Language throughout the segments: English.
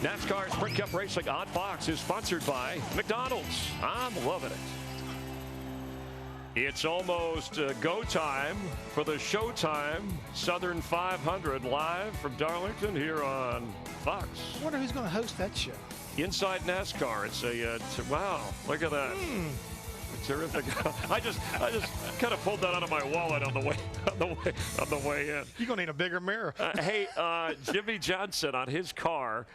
NASCAR Sprint Cup Racing on Fox is sponsored by McDonald's. I'm loving it. It's almost go time for the Showtime Southern 500 live from Darlington here on Fox. I wonder who's going to host that show. Inside NASCAR. It's a wow, look at that. Terrific. I just kind of pulled that out of my wallet on the way in. You're gonna need a bigger mirror. Hey, Jimmy Johnson on his car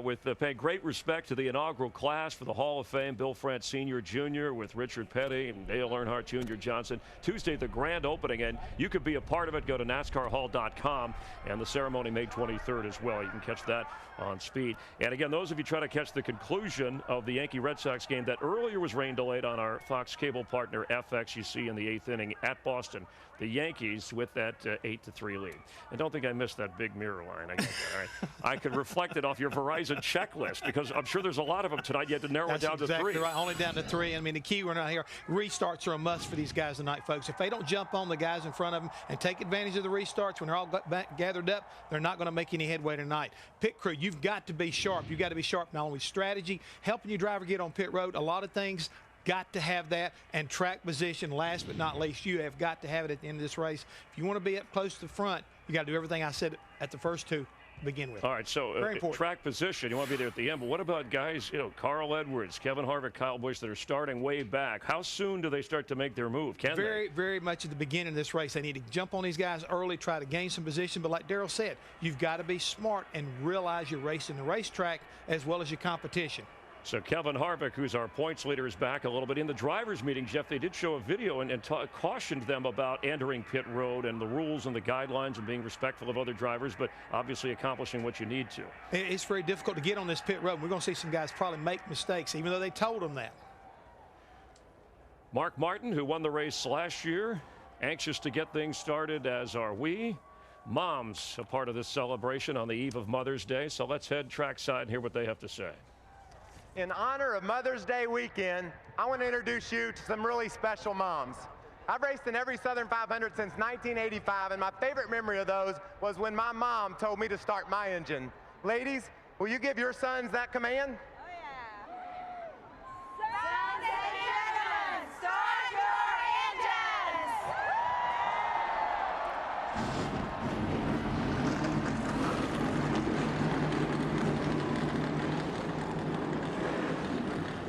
with paying great respect to the inaugural class for the Hall of Fame, Bill France Sr. Jr. with Richard Petty and Dale Earnhardt Jr. Johnson. Tuesday, the grand opening, and you could be a part of it. Go to NASCARHall.com, and the ceremony May 23rd as well. You can catch that on Speed. And again, those of you trying to catch the conclusion of the Yankee-Red Sox game that earlier was rain delayed on our Fox cable partner FX, you see in the 8th inning at Boston, the Yankees with that 8-3 lead. And don't think I missed that big mirror line. I get that, all right? I could reflect it off your Verizon checklist because I'm sure there's a lot of them tonight. You had to narrow it down to 3. Right, only down to 3. I mean, the key we're not here. Restarts are a must for these guys tonight, folks. If they don't jump on the guys in front of them and take advantage of the restarts when they're all gathered up, they're not going to make any headway tonight. Pit crew, you've got to be sharp. You've got to be sharp not only strategy, helping your driver get on pit road, a lot of things. Got to have that, and track position, last but not least, you have got to have it at the end of this race. If you want to be up close to the front, you got to do everything I said at the first 2 to begin with. All right, so track position, you want to be there at the end, but what about guys, Carl Edwards, Kevin Harvick, Kyle Busch that are starting way back? How soon do they start to make their move? Very much at the beginning of this race. They need to jump on these guys early, try to gain some position, but like Darrell said, you've got to be smart and realize you're racing the racetrack as well as your competition. So Kevin Harvick, who's our points leader, is back a little bit. In the drivers' meeting, Jeff, they did show a video and cautioned them about entering pit road and the rules and the guidelines and being respectful of other drivers, but obviously accomplishing what you need to. It's very difficult to get on this pit road. We're going to see some guys probably make mistakes, even though they told them that. Mark Martin, who won the race last year, anxious to get things started, as are we. Moms, a part of this celebration on the eve of Mother's Day. So let's head trackside and hear what they have to say. In honor of Mother's Day weekend, I want to introduce you to some really special moms. I've raced in every Southern 500 since 1985, and my favorite memory of those was when my mom told me to start my engine. Ladies, will you give your sons that command? Oh, yeah. Sons and gentlemen, start your engines!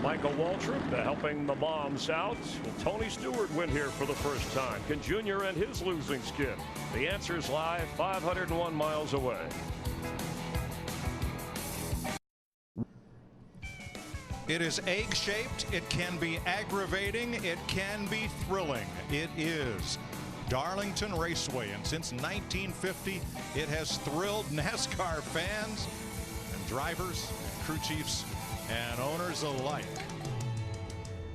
Michael Waltrip helping the moms out. Will Tony Stewart win here for the first time? Can Junior end his losing skid? The answer's live 501 miles away. It is egg-shaped. It can be aggravating. It can be thrilling. It is Darlington Raceway, and since 1950, it has thrilled NASCAR fans and drivers, and crew chiefs, and owners alike.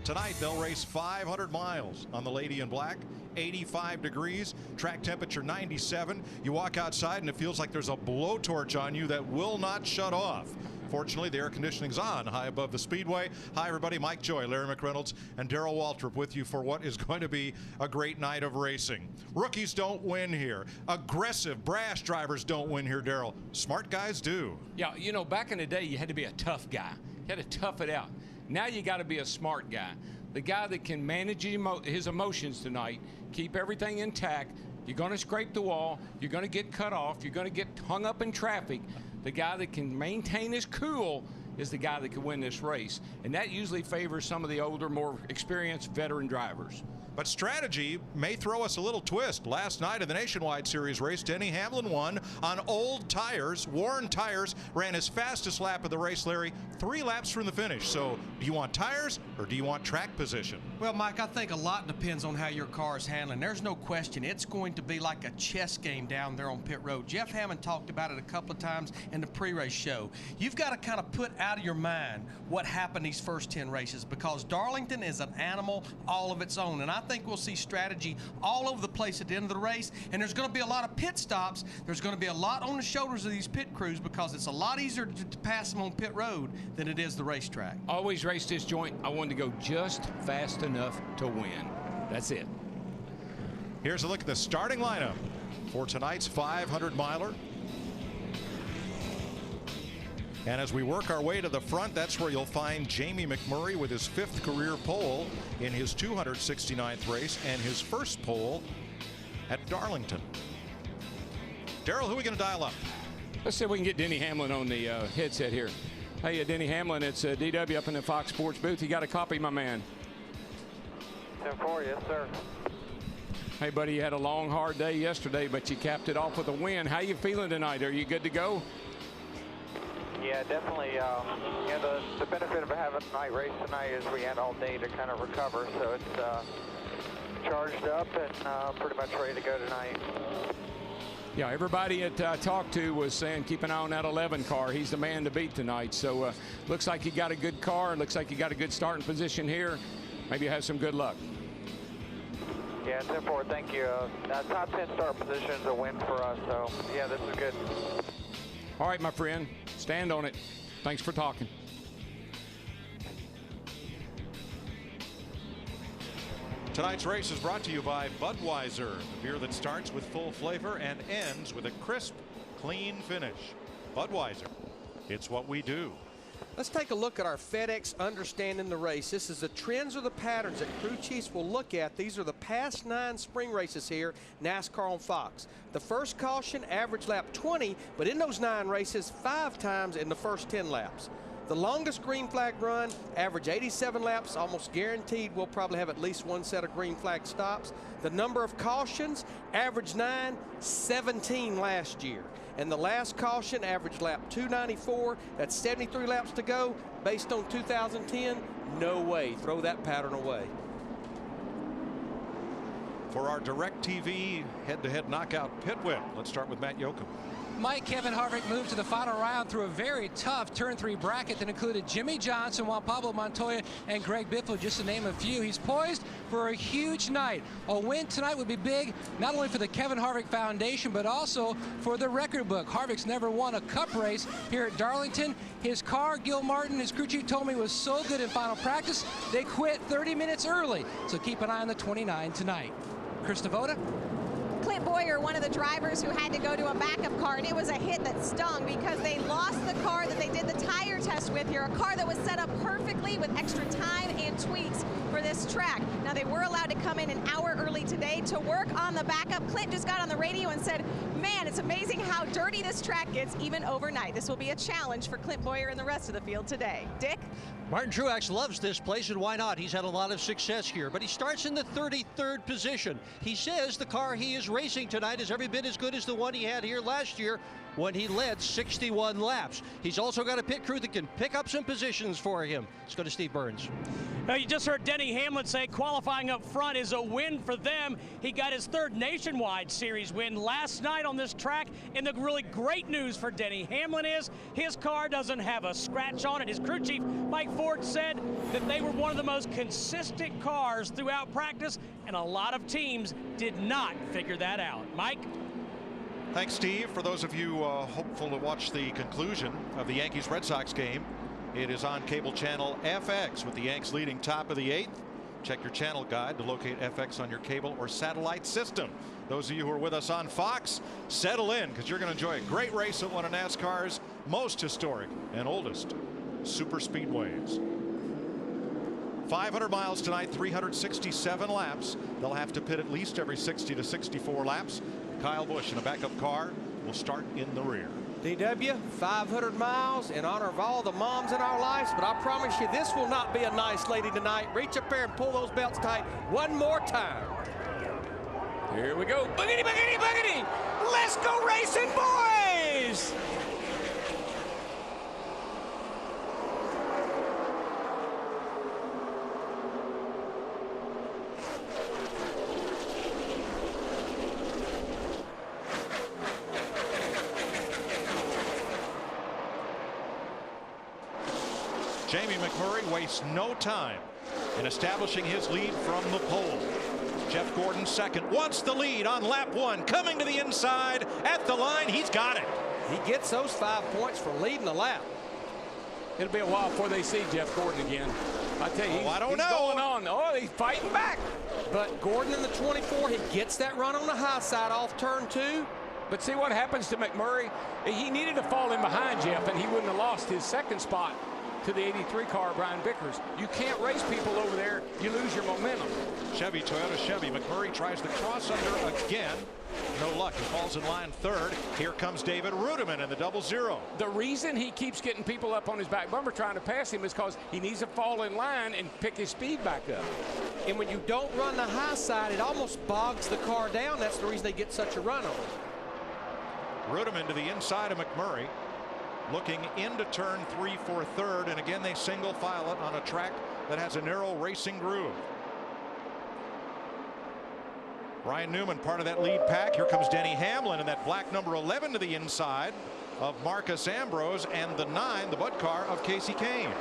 Tonight they'll race 500 miles on the Lady in Black. 85 degrees, track temperature 97. You walk outside and it feels like there's a blowtorch on you that will not shut off. Fortunately, the air conditioning's on high above the speedway. Hi, everybody. Mike Joy, Larry McReynolds, and Darrell Waltrip with you for what is going to be a great night of racing. Rookies don't win here. Aggressive, brash drivers don't win here, Darrell. Smart guys do. Yeah, you know, back in the day, you had to be a tough guy. You had to tough it out. Now you got to be a smart guy. The guy that can manage his emotions tonight, keep everything intact. You're going to scrape the wall. You're going to get cut off. You're going to get hung up in traffic. The guy that can maintain his cool is the guy that can win this race. And that usually favors some of the older, more experienced veteran drivers. But strategy may throw us a little twist. Last night in the Nationwide Series race, Denny Hamlin won on old tires. Worn tires, ran his fastest lap of the race, Larry, 3 laps from the finish. So do you want tires or do you want track position? Well, Mike, I think a lot depends on how your car is handling. There's no question it's going to be like a chess game down there on pit road. Jeff Hammond talked about it a couple of times in the pre-race show. You've got to kind of put out of your mind what happened these first 10 races, because Darlington is an animal all of its own. And I think we'll see strategy all over the place at the end of the race, and there's going to be a lot of pit stops. There's going to be a lot on the shoulders of these pit crews, because it's a lot easier to pass them on pit road than it is the racetrack. Always race this joint. I wanted to go just fast enough to win. That's it. Here's a look at the starting lineup for tonight's 500 miler. And as we work our way to the front, that's where you'll find Jamie McMurray with his 5th career pole in his 269th race and his first pole at Darlington. Darrell, who are we going to dial up? Let's see if we can get Denny Hamlin on the headset here. Hey, Denny Hamlin, it's DW up in the Fox Sports booth. You got a copy, my man? 10-4, yes, sir. Hey, buddy, you had a long, hard day yesterday, but you capped it off with a win. How you feeling tonight? Are you good to go? Yeah, definitely. The benefit of having a night race tonight is we had all day to kind of recover, so it's charged up and pretty much ready to go tonight. Yeah, everybody that I talked to was saying keep an eye on that 11 car. He's the man to beat tonight. So looks like you got a good car. Looks like you got a good starting position here. Maybe you have some good luck. Yeah, 10-4, thank you. Top 10 start position is a win for us, so yeah, this is good. All right, my friend, stand on it. Thanks for talking. Tonight's race is brought to you by Budweiser, the beer that starts with full flavor and ends with a crisp, clean finish. Budweiser, it's what we do. Let's take a look at our FedEx Understanding the Race. This is the trends or the patterns that crew chiefs will look at. These are the past 9 spring races here, NASCAR on Fox. The first caution, average lap 20, but in those 9 races, 5 times in the first 10 laps. The longest green flag run, average 87 laps, almost guaranteed we'll probably have at least 1 set of green flag stops. The number of cautions, average 9, 17 last year. And the last caution, average lap 294, that's 73 laps to go. Based on 2010, no way, throw that pattern away. For our DirecTV head-to-head knockout pit whip, let's start with Matt Yoakum. Mike, Kevin Harvick moved to the final round through a very tough Turn 3 bracket that included Jimmy Johnson, Juan Pablo Montoya, and Greg Biffle, just to name a few. He's poised for a huge night. A win tonight would be big, not only for the Kevin Harvick Foundation, but also for the record book. Harvick's never won a cup race here at Darlington. His car, Gil Martin, his crew chief told me, was so good in final practice, they quit 30 minutes early. So keep an eye on the 29 tonight. Chris Devoda. Clint Boyer, one of the drivers who had to go to a backup car, and it was a hit that stung because they lost the car that they did the tire test with here, a car that was set up perfectly with extra time and tweaks for this track. Now, they were allowed to come in an hour early today to work on the backup. Clint just got on the radio and said, man, it's amazing how dirty this track gets even overnight. This will be a challenge for Clint Boyer and the rest of the field today. Dick? Martin Truex loves this place, and why not? He's had a lot of success here, but he starts in the 33rd position. He says the car he is racing tonight is every bit as good as the one he had here last year when he led 61 laps. He's also got a pit crew that can pick up some positions for him. Let's go to Steve Burns. Now, you just heard Denny Hamlin say qualifying up front is a win for them. He got his 3rd nationwide series win last night on this track, and the really great news for Denny Hamlin is his car doesn't have a scratch on it. His crew chief, Mike Ford, said that they were one of the most consistent cars throughout practice, and a lot of teams did not figure that out. Mike? Thanks, Steve. For those of you hopeful to watch the conclusion of the Yankees-Red Sox game, it is on cable channel FX with the Yanks leading top of the 8th. Check your channel guide to locate FX on your cable or satellite system. Those of you who are with us on Fox, settle in because you're going to enjoy a great race at one of NASCAR's most historic and oldest super speedways. 500 miles tonight, 367 laps. They'll have to pit at least every 60 to 64 laps. Kyle Busch in a backup car will start in the rear. DW, 500 miles in honor of all the moms in our lives, but I promise you this will not be a nice lady tonight. Reach up there and pull those belts tight one more time. Here we go. Boogity, boogity, boogity! Let's go racing, boys! Jamie McMurray wastes no time in establishing his lead from the pole. Jeff Gordon second, wants the lead on lap 1, coming to the inside at the line. He's got it. He gets those 5 points for leading the lap. It'll be a while before they see Jeff Gordon again. I tell you, I don't know. He's going on. Oh, he's fighting back. But Gordon in the 24, he gets that run on the high side off turn 2. But see what happens to McMurray? He needed to fall in behind Jeff, and he wouldn't have lost his second spot to the 83 car, Brian Vickers. You can't race people over there. You lose your momentum. Chevy, Toyota Chevy. McMurray tries the cross under again. No luck. He falls in line third. Here comes David Rudiman in the 00. The reason he keeps getting people up on his back bumper trying to pass him is because he needs to fall in line and pick his speed back up. And when you don't run the high side, it almost bogs the car down. That's the reason they get such a run on it. Rudiman to the inside of McMurray, looking into turn 3 for third, and again they single file it on a track that has a narrow racing groove. Ryan Newman part of that lead pack. Here comes Denny Hamlin in that black number 11 to the inside of Marcus Ambrose, and the 9, the Bud car of Casey Kane.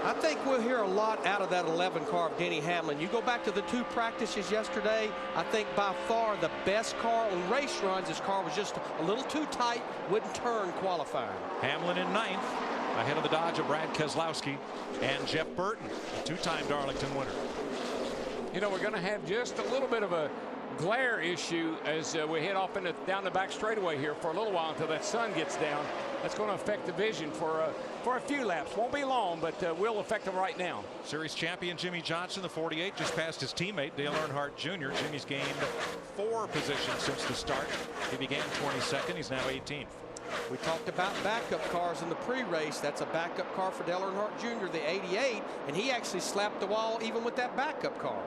I think we'll hear a lot out of that 11 car of Denny Hamlin. You go back to the 2 practices yesterday, I think by far the best car on race runs. His car was just a little too tight, wouldn't turn qualifying. Hamlin in 9th, ahead of the Dodge of Brad Keselowski and Jeff Burton, a 2-time Darlington winner. You know, we're going to have just a little bit of a glare issue as we head off down the back straightaway here for a little while until that sun gets down. That's going to affect the vision for a few laps. Won't be long, but will affect them right now. Series champion Jimmy Johnson, the 48, just passed his teammate Dale Earnhardt Jr. Jimmy's gained 4 positions since the start. He began 22nd. He's now 18th. We talked about backup cars in the pre-race. That's a backup car for Dale Earnhardt Jr., the 88, and he actually slapped the wall even with that backup car.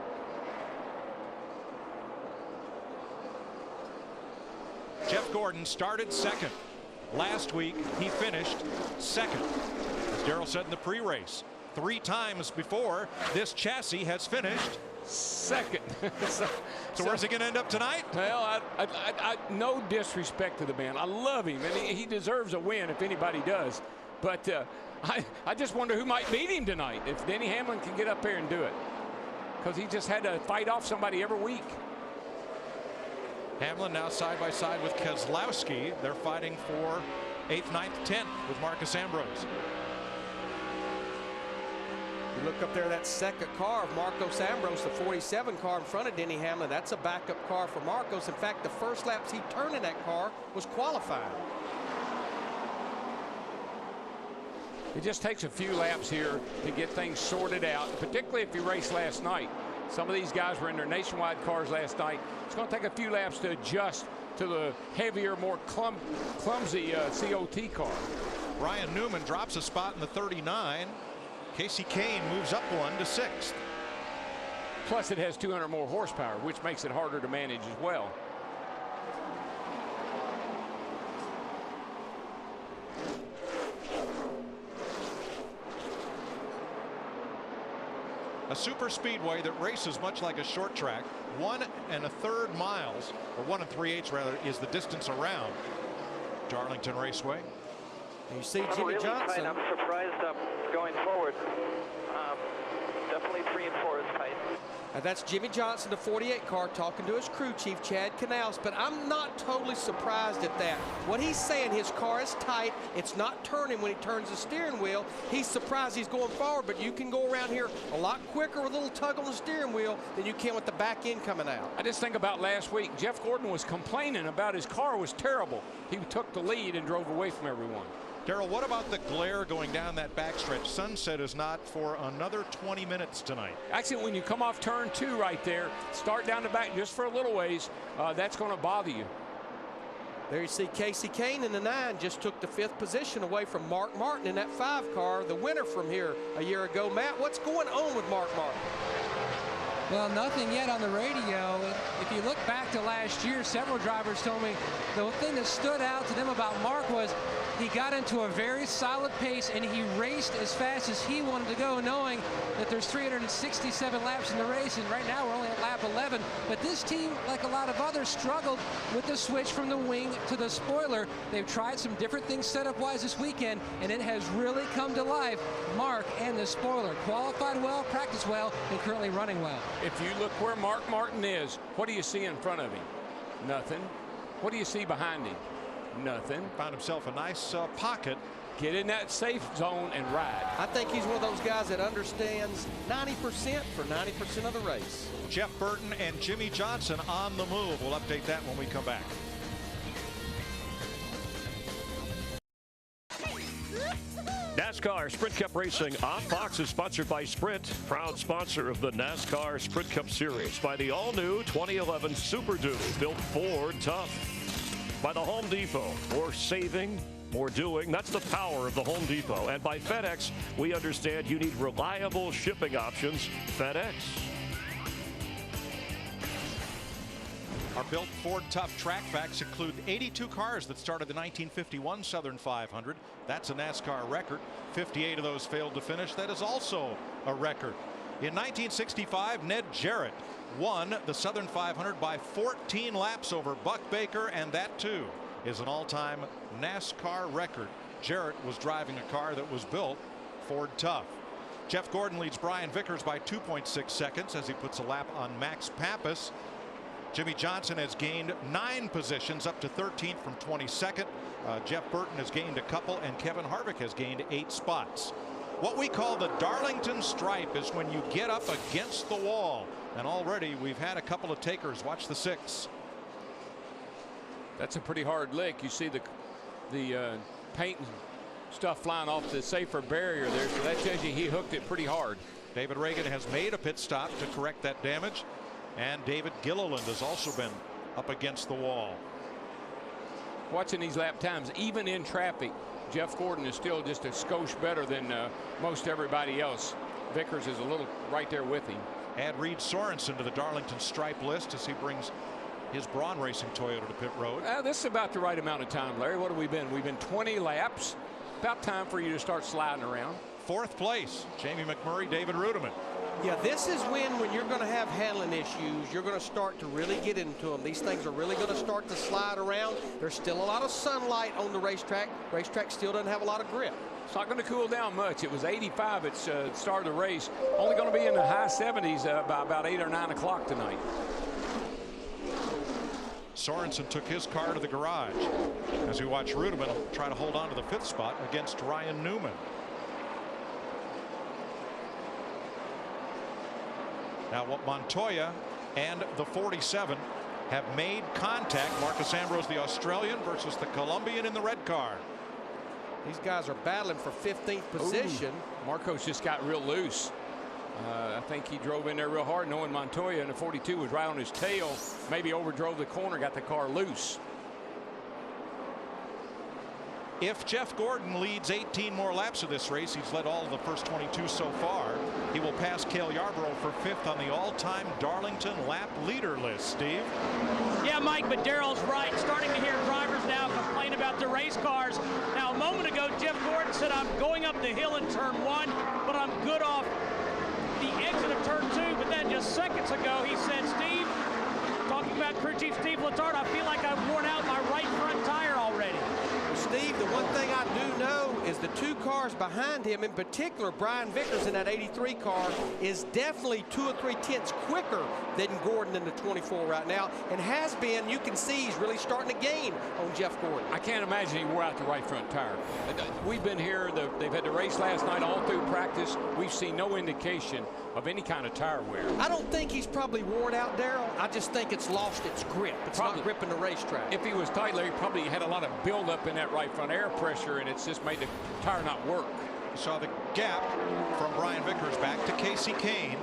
Jeff Gordon started second. Last week, he finished second. As Darrell said in the pre-race, 3 times before, this chassis has finished second. So where's he going to end up tonight? Well, no disrespect to the man. I love him, and he deserves a win if anybody does. But I just wonder who might beat him tonight if Denny Hamlin can get up there and do it, because he just had to fight off somebody every week. Hamlin now side by side with Keselowski. They're fighting for 8th, 9th, 10th with Marcus Ambrose. You look up there, that second car of Marcos Ambrose, the 47 car in front of Denny Hamlin. That's a backup car for Marcos. In fact, the first laps he turned in that car was qualifying. It just takes a few laps here to get things sorted out, particularly if you raced last night. Some of these guys were in their nationwide cars last night. It's going to take a few laps to adjust to the heavier, more clumsy COT car. Ryan Newman drops a spot in the 39. Casey Kane moves up 1 to 6th. Plus it has 200 more horsepower, which makes it harder to manage as well. A super speedway that races much like a short track. 1 1/3 miles, or 1 3/8 rather, is the distance around Darlington Raceway. And you see Jimmy Johnson. I'm surprised going forward. Definitely 3 and 4 is tight. That's Jimmy Johnson, the 48 car, talking to his crew chief, Chad Canals. But I'm not totally surprised at that. What he's saying, his car is tight. It's not turning when he turns the steering wheel. He's surprised he's going forward, but you can go around here a lot quicker with a little tug on the steering wheel than you can with the back end coming out. I just think about last week. Jeff Gordon was complaining about his car was terrible. He took the lead and drove away from everyone. Darrell, what about the glare going down that backstretch? Sunset is not for another 20 minutes tonight. Actually, when you come off turn 2 right there, start down the back just for a little ways, that's going to bother you. There you see Casey Kane in the 9 just took the 5th position away from Mark Martin in that 5 car, the winner from here a year ago. Matt, what's going on with Mark Martin? Well, nothing yet on the radio. If you look back to last year, several drivers told me the thing that stood out to them about Mark was he got into a very solid pace and he raced as fast as he wanted to go, knowing that there's 367 laps in the race, and right now we're only at lap 11. But this team, like a lot of others, struggled with the switch from the wing to the spoiler. They've tried some different things setup-wise this weekend, and it has really come to life. Mark and the spoiler qualified well, practiced well, and currently running well. If you look where Mark Martin is, what do you see in front of him? Nothing. What do you see behind him? Nothing. Found himself a nice pocket. Get in that safe zone and ride. I think he's one of those guys that understands 90% for 90% of the race. Jeff Burton and Jimmy Johnson on the move. We'll update that when we come back. NASCAR Sprint Cup Racing on Fox is sponsored by Sprint, proud sponsor of the NASCAR Sprint Cup Series, by the all-new 2011 Super Duty, built Ford tough, by the Home Depot, more saving, more doing. That's the power of the Home Depot. And by FedEx, we understand you need reliable shipping options. FedEx. Our built Ford Tough track facts include 82 cars that started the 1951 Southern 500. That's a NASCAR record. 58 of those failed to finish. That is also a record. In 1965, Ned Jarrett won the Southern 500 by 14 laps over Buck Baker, and that too is an all-time NASCAR record. Jarrett was driving a car that was built Ford Tough. Jeff Gordon leads Brian Vickers by 2.6 seconds as he puts a lap on Max Pappas. Jimmy Johnson has gained 9 positions, up to 13th from 22nd. Jeff Burton has gained a couple, and Kevin Harvick has gained 8 spots. What we call the Darlington Stripe is when you get up against the wall, and already we've had a couple of takers. Watch the 6. That's a pretty hard lick. You see the paint and stuff flying off the safer barrier there, so that tells you he hooked it pretty hard. David Reagan has made a pit stop to correct that damage. And David Gilliland has also been up against the wall. Watching these lap times, even in traffic, Jeff Gordon is still just a skosh better than most everybody else. Vickers is a little right there with him. Add Reed Sorensen to the Darlington Stripe list as he brings his Braun Racing Toyota to pit road. This is about the right amount of time, Larry. What have we been? We've been 20 laps. About time for you to start sliding around. 4th place, Jamie McMurray, David Rudiman. Yeah, this is when you're going to have handling issues, you're going to start to really get into them. These things are really going to start to slide around. There's still a lot of sunlight on the racetrack. Racetrack still doesn't have a lot of grip. It's not going to cool down much. It was 85 at the start of the race. Only going to be in the high 70s by about 8 or 9 o'clock tonight. Sorensen took his car to the garage as we watch Rudiman try to hold on to the 5th spot against Ryan Newman. Now Montoya and the 47 have made contact. Marcus Ambrose, the Australian, versus the Colombian in the red car. These guys are battling for 15th position. Ooh, Marcos just got real loose. I think he drove in there real hard, knowing Montoya in the 42 was right on his tail. Maybe overdrove the corner, got the car loose. If Jeff Gordon leads 18 more laps of this race, he's led all of the first 22 so far. He will pass Cale Yarborough for 5th on the all-time Darlington lap leader list. Steve? Yeah, Mike, but Darrell's right. Starting to hear drivers now complain about the race cars. Now, a moment ago, Jeff Gordon said, I'm going up the hill in turn 1, but I'm good off the exit of turn 2. But then just seconds ago, he said, Steve, talking about crew chief Steve Letarte, I feel like I've worn out my right front tire already. Steve, the one thing I do know is the 2 cars behind him, in particular Brian Vickers in that 83 car, is definitely 2 or 3 tenths quicker than Gordon in the 24 right now, and has been. You can see he's really starting to gain on Jeff Gordon. I can't imagine he wore out the right front tire. We've been here, they've had the race last night all through practice. We've seen no indication of any kind of tire wear. I don't think he's probably worn out, Darrell. I just think it's lost its grip. It's probably not gripping the racetrack. If he was tight, Larry probably had a lot of buildup in that right front air pressure, and it's just made the tire not work. You saw the gap from Brian Vickers back to Casey Kane.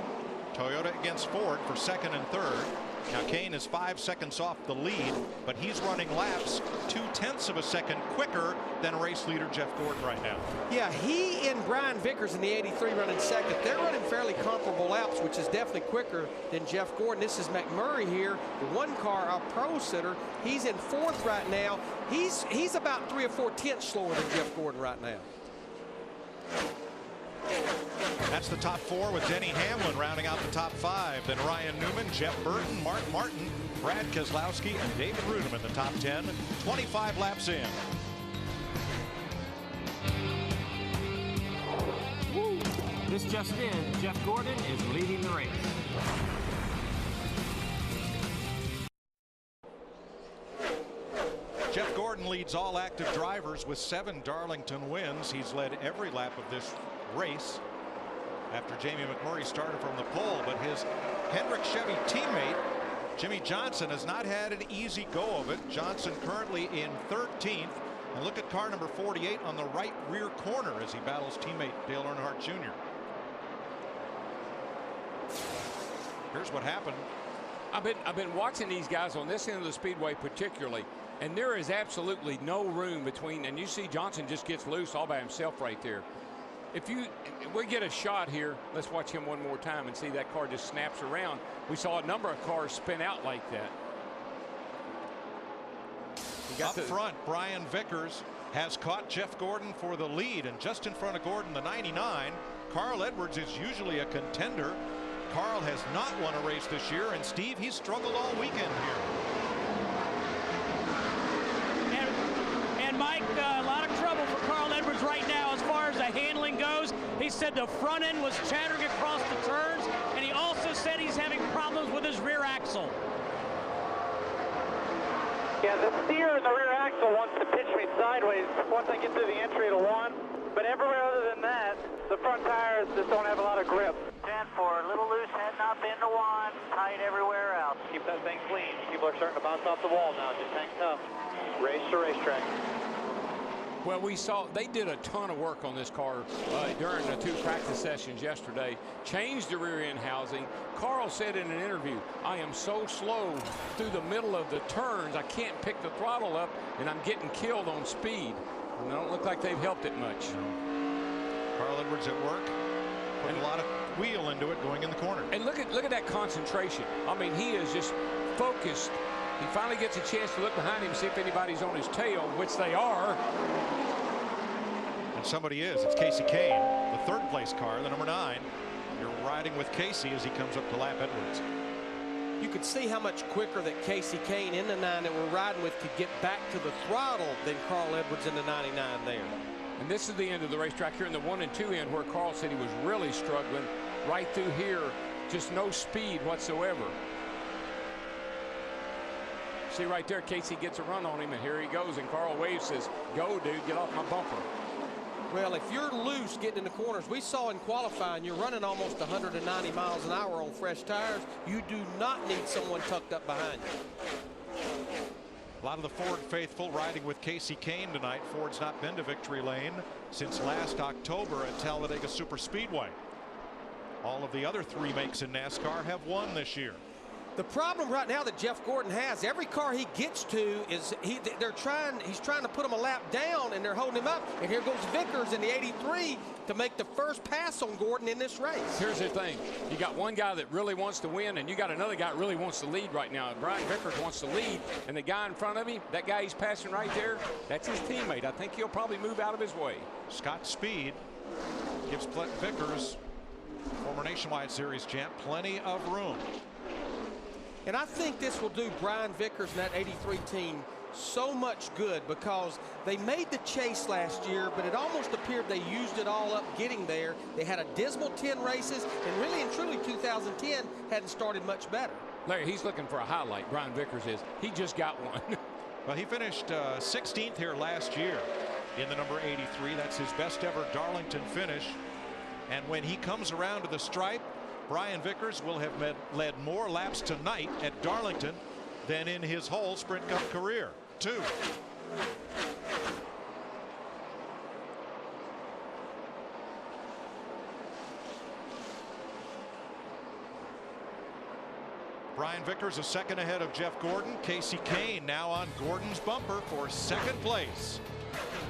Toyota against Ford for 2nd and 3rd. Now Kane is 5 seconds off the lead, but he's running laps 0.2 of a second quicker than race leader Jeff Gordon right now. Yeah, he and Brian Vickers in the 83 running 2nd. They're running fairly comparable laps, which is definitely quicker than Jeff Gordon. This is McMurray here, the 1 car, our pro sitter. He's in 4th right now. He's about 3 or 4 tenths slower than Jeff Gordon right now. That's the top 4 with Denny Hamlin rounding out the top 5. Then Ryan Newman, Jeff Burton, Mark Martin, Brad Keselowski, and David Rudiman, the top 10, 25 laps in. This just in, Jeff Gordon is leading the race. Jeff Gordon leads all active drivers with 7 Darlington wins. He's led every lap of this race after Jamie McMurray started from the pole, but his Hendrick Chevy teammate Jimmy Johnson has not had an easy go of it. Johnson currently in 13th. And look at car number 48 on the right rear corner as he battles teammate Dale Earnhardt Jr. Here's what happened. I've been watching these guys on this end of the speedway particularly, and there is absolutely no room between, and you see Johnson just gets loose all by himself right there. If we get a shot here, let's watch him one more time and see that car just snaps around. We saw a number of cars spin out like that. Up front, Brian Vickers has caught Jeff Gordon for the lead, and just in front of Gordon, the 99. Carl Edwards is usually a contender. Carl has not won a race this year, and Steve, he's struggled all weekend here. And Mike, a lot of trouble for Carl Edwards right now as far as the handling goes. He said the front end was chattering across the turns, and he also said he's having problems with his rear axle. Yeah, the steer in the rear axle wants to pitch me sideways once I get through the entry to 1. But everywhere other than that, the front tires just don't have a lot of grip. 10-4, a little loose heading up into 1, tight everywhere else. Keep that thing clean. People are starting to bounce off the wall now. Just hang tough. Race to racetrack. Well, we saw they did a ton of work on this car during the 2 practice sessions yesterday. Changed the rear end housing. Carl said in an interview, "I am so slow through the middle of the turns, I can't pick the throttle up, and I'm getting killed on speed." And they don't look like they've helped it much. Carl Edwards at work, put a lot of wheel into it going in the corner. And look at that concentration. I mean, he is just focused. He finally gets a chance to look behind him, see if anybody's on his tail, which they are. And somebody is. It's Casey Kane, the 3rd place car, the number 9. You're riding with Casey as he comes up to lap Edwards. You could see how much quicker that Casey Kane in the 9 that we're riding with could get back to the throttle than Carl Edwards in the 99 there. And this is the end of the racetrack here in the 1 and 2 end where Carl said he was really struggling. Right through here, just no speed whatsoever. See right there, Casey gets a run on him, and here he goes, and Carl waves, says, "Go, dude, get off my bumper." Well, if you're loose getting in the corners, we saw in qualifying, you're running almost 190 miles an hour on fresh tires. You do not need someone tucked up behind you. A lot of the Ford faithful riding with Casey Kane tonight. Ford's not been to victory lane since last October at Talladega Superspeedway. All of the other 3 makes in NASCAR have won this year. The problem right now that Jeff Gordon has, every car he gets to is he's trying to put him a lap down, and they're holding him up. And here goes Vickers in the 83 to make the first pass on Gordon in this race. Here's the thing. You got one guy that really wants to win, and you got another guy that really wants to lead right now. Brian Vickers wants to lead, and the guy in front of him, that guy he's passing right there, that's his teammate. I think he'll probably move out of his way. Scott Speed gives Vickers, former Nationwide Series champ, plenty of room. And I think this will do Brian Vickers and that 83 team so much good, because they made the chase last year, but it almost appeared they used it all up getting there. They had a dismal 10 races, and really and truly 2010 hadn't started much better. Larry, he's looking for a highlight. Brian Vickers is. He just got one. Well, he finished 16th here last year in the number 83. That's his best ever Darlington finish. And when he comes around to the stripe, Brian Vickers will have led more laps tonight at Darlington than in his whole Sprint Cup career. 2. Brian Vickers a second ahead of Jeff Gordon. Casey Kane now on Gordon's bumper for 2nd place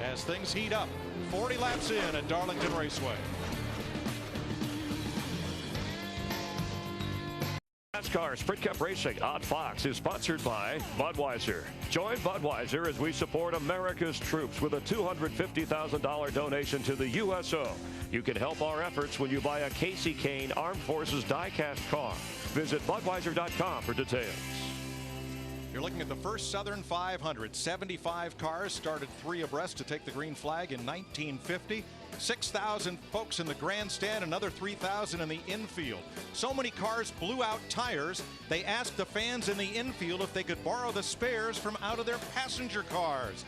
as things heat up. 40 laps in at Darlington Raceway. NASCAR Sprint Cup Racing on Fox is sponsored by Budweiser. Join Budweiser as we support America's troops with a $250,000 donation to the USO. You can help our efforts when you buy a Casey Kane Armed Forces die-cast car. Visit Budweiser.com for details. You're looking at the first Southern 500. 75 cars started 3 abreast to take the green flag in 1950. 6,000 folks in the grandstand, another 3,000 in the infield. So many cars blew out tires, they asked the fans in the infield if they could borrow the spares from out of their passenger cars.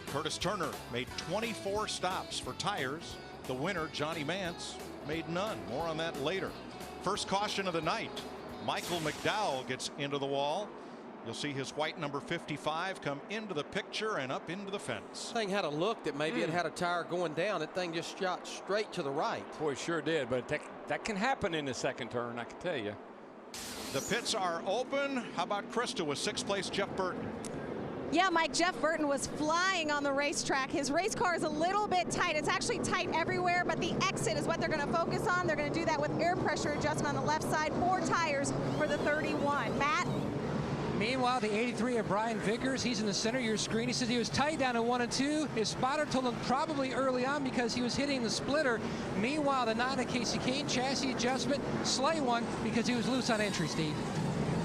Curtis Turner made 24 stops for tires. The winner, Johnny Mance, made none. More on that later. First caution of the night. Michael McDowell gets into the wall. You'll see his white number 55 come into the picture and up into the fence. Thing had a look that maybe it had a tire going down. That thing just shot straight to the right. Boy, it sure did, but that can happen in the second turn, I can tell you. The pits are open. How about Krista with 6th place Jeff Burton? Yeah, Mike, Jeff Burton was flying on the racetrack. His race car is a little bit tight. It's actually tight everywhere, but the exit is what they're going to focus on. They're going to do that with air pressure adjustment on the left side. 4 tires for the 31. Matt? Meanwhile, the 83 of Brian Vickers, he's in the center of your screen. He says he was tight down at 1 and 2. His spotter told him probably early on because he was hitting the splitter. Meanwhile, the 9 of Casey Kane chassis adjustment, Slay one because he was loose on entry, Steve.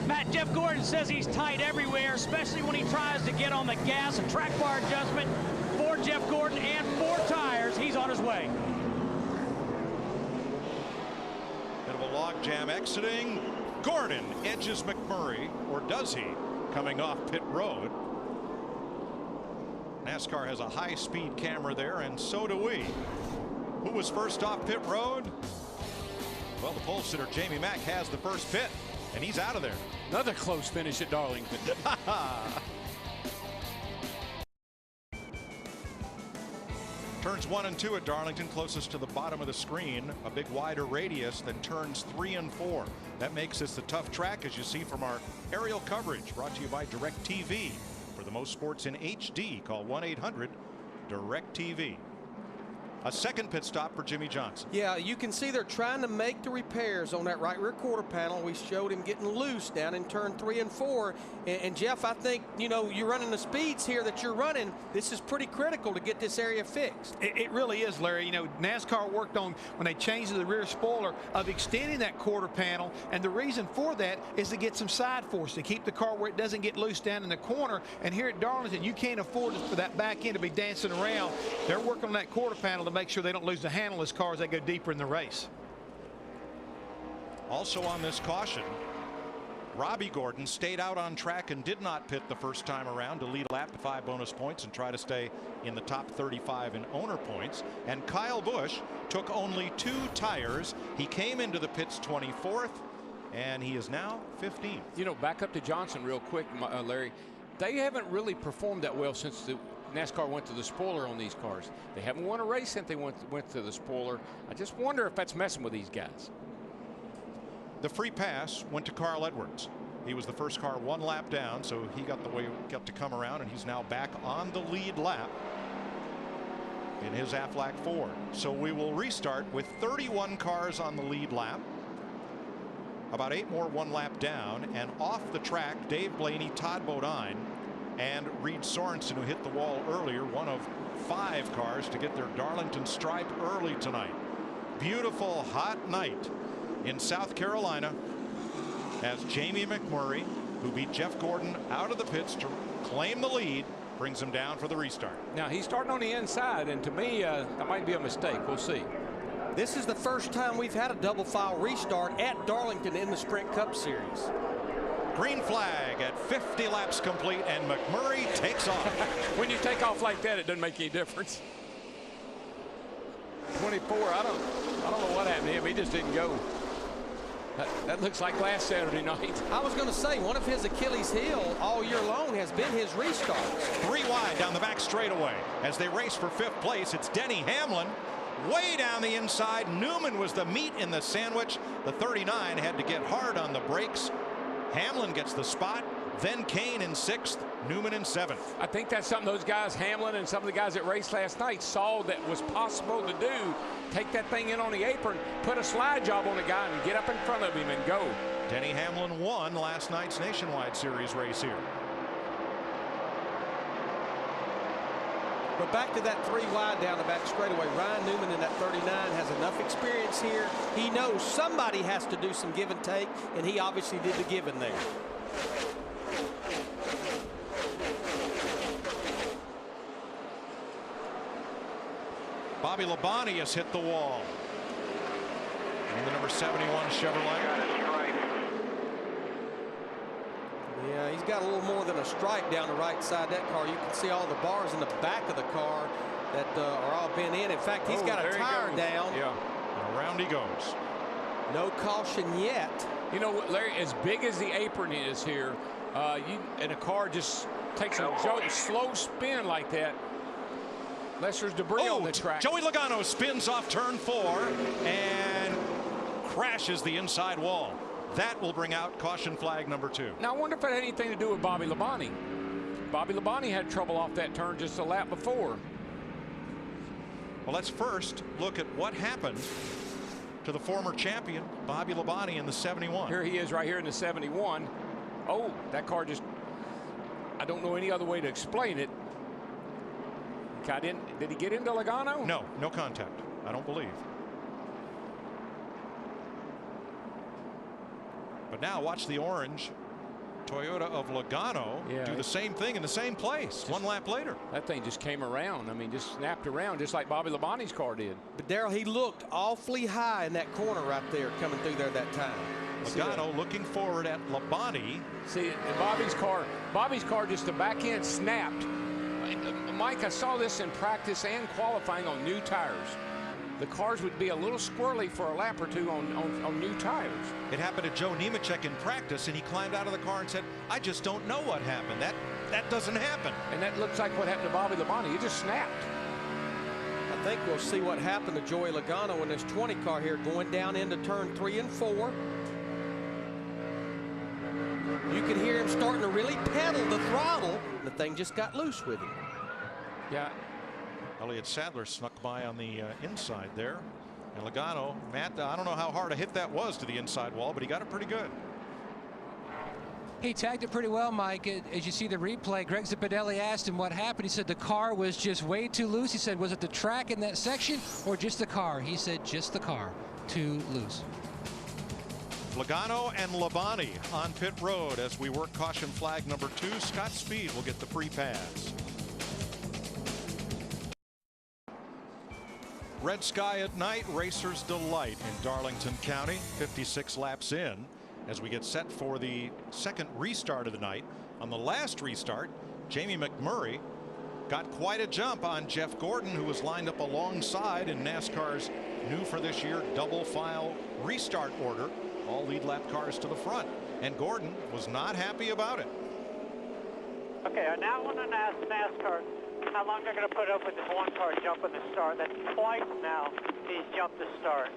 Matt, Jeff Gordon says he's tight everywhere, especially when he tries to get on the gas. A track bar adjustment for Jeff Gordon and 4 tires. He's on his way. Bit of a log jam exiting. Gordon edges McMurray, or does he, coming off pit road. NASCAR has a high-speed camera there, and so do we. Who was first off pit road? Well, the pole sitter Jamie Mack has the first pit, and he's out of there. Another close finish at Darlington. Turns 1 and 2 at Darlington, closest to the bottom of the screen. A big wider radius than turns 3 and 4. That makes this a tough track, as you see from our aerial coverage, brought to you by DirecTV. For the most sports in HD, call 1-800-DirecTV. A second pit stop for Jimmy Johnson. Yeah, you can see they're trying to make the repairs on that right rear quarter panel. We showed him getting loose down in turn 3 and 4. And Jeff, I think, you know, you're running the speeds here that you're running. This is pretty critical to get this area fixed. It really is, Larry. You know, NASCAR worked on, when they changed the rear spoiler, of extending that quarter panel. And the reason for that is to get some side force, to keep the car where it doesn't get loose down in the corner. And here at Darlington, you can't afford for that back end to be dancing around. They're working on that quarter panel to make sure they don't lose the handle of this car as they go deeper in the race. Also on this caution, Robbie Gordon stayed out on track and did not pit the first time around to lead a lap to 5 bonus points and try to stay in the top 35 in owner points. And Kyle Busch took only 2 tires. He came into the pits 24th, and he is now 15th. You know, back up to Johnson real quick, Larry. They haven't really performed that well since the NASCAR went to the spoiler on these cars. They haven't won a race since they went to the spoiler. I just wonder if that's messing with these guys. The free pass went to Carl Edwards. He was the first car 1 lap down, so he got to come around, and he's now back on the lead lap in his Aflac Ford. So we will restart with 31 cars on the lead lap. About 8 more 1 lap down, and off the track, Dave Blaney, Todd Bodine, and Reed Sorensen, who hit the wall earlier, one of 5 cars to get their Darlington stripe early tonight. Beautiful hot night in South Carolina as Jamie McMurray, who beat Jeff Gordon out of the pits to claim the lead, brings him down for the restart. Now he's starting on the inside, and to me that might be a mistake. We'll see. This is the first time we've had a double file restart at Darlington in the Sprint Cup Series. Green flag at 50 laps complete, and McMurray takes off. When you take off like that, it doesn't make any difference. 24. I don't know what happened to him. He just didn't go. That looks like last Saturday night. I was going to say, one of his Achilles heel all year long has been his restarts. 3 wide down the back straightaway as they race for 5th place. It's Denny Hamlin way down the inside. Newman was the meat in the sandwich. The 39 had to get hard on the brakes. Hamlin gets the spot, then Kane in 6th, Newman in 7th. I think that's something those guys, Hamlin and some of the guys that raced last night, saw that was possible to do. Take that thing in on the apron, put a slide job on the guy, and get up in front of him and go. Denny Hamlin won last night's Nationwide Series race here. But back to that 3 wide down the back straightaway. Ryan Newman in that 39 has enough experience here. He knows somebody has to do some give and take, and he obviously did the giving there. Bobby Labonte has hit the wall in the number 71 Chevrolet. Yeah, he's got a little more than a stripe down the right side of that car. You can see all the bars in the back of the car that are all bent in. In fact, he's got a tire down. Yeah, and around he goes. No caution yet. You know what, Larry, as big as the apron is here, And a car just takes a slow spin like that, unless there's debris on the track. Joey Logano spins off turn 4 and crashes the inside wall. That will bring out caution flag number 2. Now, I wonder if it had anything to do with Bobby Labonte. Bobby Labonte had trouble off that turn just a lap before. Well, let's first look at what happened to the former champion, Bobby Labonte, in the 71. Here he is right here in the 71. Oh, that car just, I don't know any other way to explain it. Did he get into Logano? No, no contact, I don't believe. But now watch the orange Toyota of Logano do the same thing in the same place one lap later. That thing just came around. I mean, just snapped around just like Bobby Labonte's car did. But Darrell, he looked awfully high in that corner right there coming through there that time. Logano looking forward at Labonte. See, Bobby's car just the back end snapped. Mike, I saw this in practice and qualifying on new tires. The cars would be a little squirrely for a lap or two on new tires. It happened to Joe Nemechek in practice, and he climbed out of the car and said, I just don't know what happened. That doesn't happen. And that looks like what happened to Bobby Labonte. He just snapped. I think we'll see what happened to Joey Logano in this 20 car here going down into turn 3 and 4. You can hear him starting to really pedal the throttle. The thing just got loose with him. Yeah. Elliott Sadler snuck by on the inside there. And Logano, Matt, I don't know how hard a hit that was to the inside wall, but he got it pretty good. He tagged it pretty well, Mike. As you see the replay, Greg Zipadelli asked him what happened. He said the car was just way too loose. He said, was it the track in that section or just the car? He said just the car, too loose. Logano and Labonte on pit road as we work caution flag number 2. Scott Speed will get the free pass. Red sky at night, racer's delight in Darlington County. 56 laps in as we get set for the second restart of the night. On the last restart, Jamie McMurray got quite a jump on Jeff Gordon, who was lined up alongside in NASCAR's new for this year double file restart order. All lead lap cars to the front, and Gordon was not happy about it. Okay, I now want to ask NASCAR how long they're going to put up with this one car jumping the start. That's twice now he's jumped the start.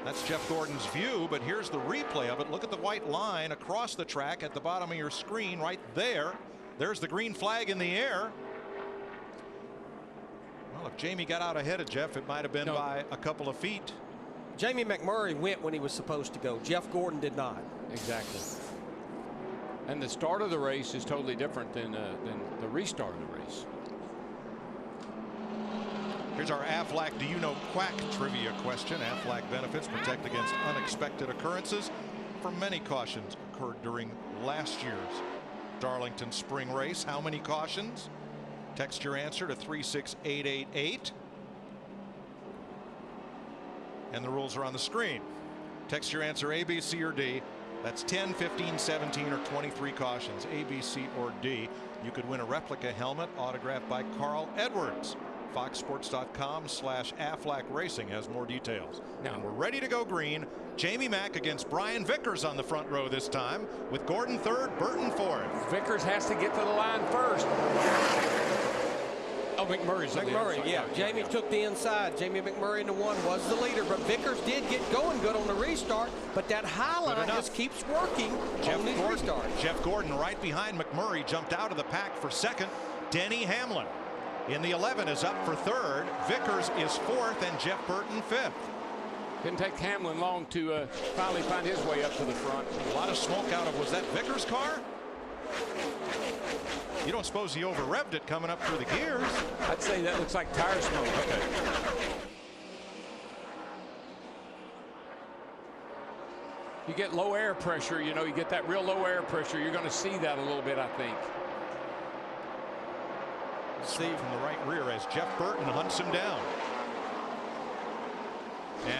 That's Jeff Gordon's view, but here's the replay of it. Look at the white line across the track at the bottom of your screen right there. There's the green flag in the air. Well, if Jamie got out ahead of Jeff, it might have been by a couple of feet. Jamie McMurray went when he was supposed to go. Jeff Gordon did not. Exactly. And the start of the race is totally different than the restart of the race. Here's our Aflac Do You Know Quack trivia question. Aflac benefits protect against unexpected occurrences. For many cautions occurred during last year's Darlington spring race. How many cautions? Text your answer to 36888. And the rules are on the screen. Text your answer A, B, C, or D. That's 10, 15, 17, or 23 cautions, A, B, C, or D. You could win a replica helmet autographed by Carl Edwards. FoxSports.com/Aflac Racing has more details. Now, and we're ready to go green. Jamie Mack against Brian Vickers on the front row this time, with Gordon third, Burton fourth. Vickers has to get to the line first. Oh, McMurray's on the McMurray, yeah. Jamie took the inside. Jamie McMurray in the 1 was the leader, but Vickers did get going good on the restart, but that high line just keeps working on these restarts. Jeff Gordon right behind McMurray jumped out of the pack for second. Denny Hamlin in the 11 is up for third. Vickers is fourth, and Jeff Burton fifth. Didn't take Hamlin long to finally find his way up to the front. A lot of smoke out of, was that Vickers' car? You don't suppose he over revved it coming up through the gears? I'd say that looks like tire smoke. Okay. You get low air pressure, you know, you get that real low air pressure. You're going to see that a little bit, I think. See from the right rear as Jeff Burton hunts him down.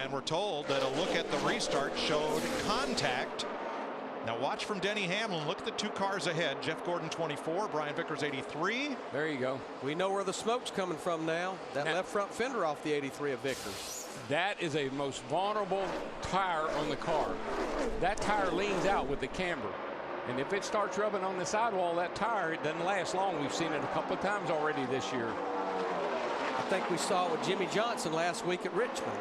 And we're told that a look at the restart showed contact. Now watch from Denny Hamlin. Look at the 2 cars ahead. Jeff Gordon 24, Brian Vickers 83. There you go. We know where the smoke's coming from now. That left front fender off the 83 of Vickers. That is a most vulnerable tire on the car. That tire leans out with the camber. And if it starts rubbing on the sidewall, that tire, it doesn't last long. We've seen it a couple of times already this year. I think we saw it with Jimmy Johnson last week at Richmond.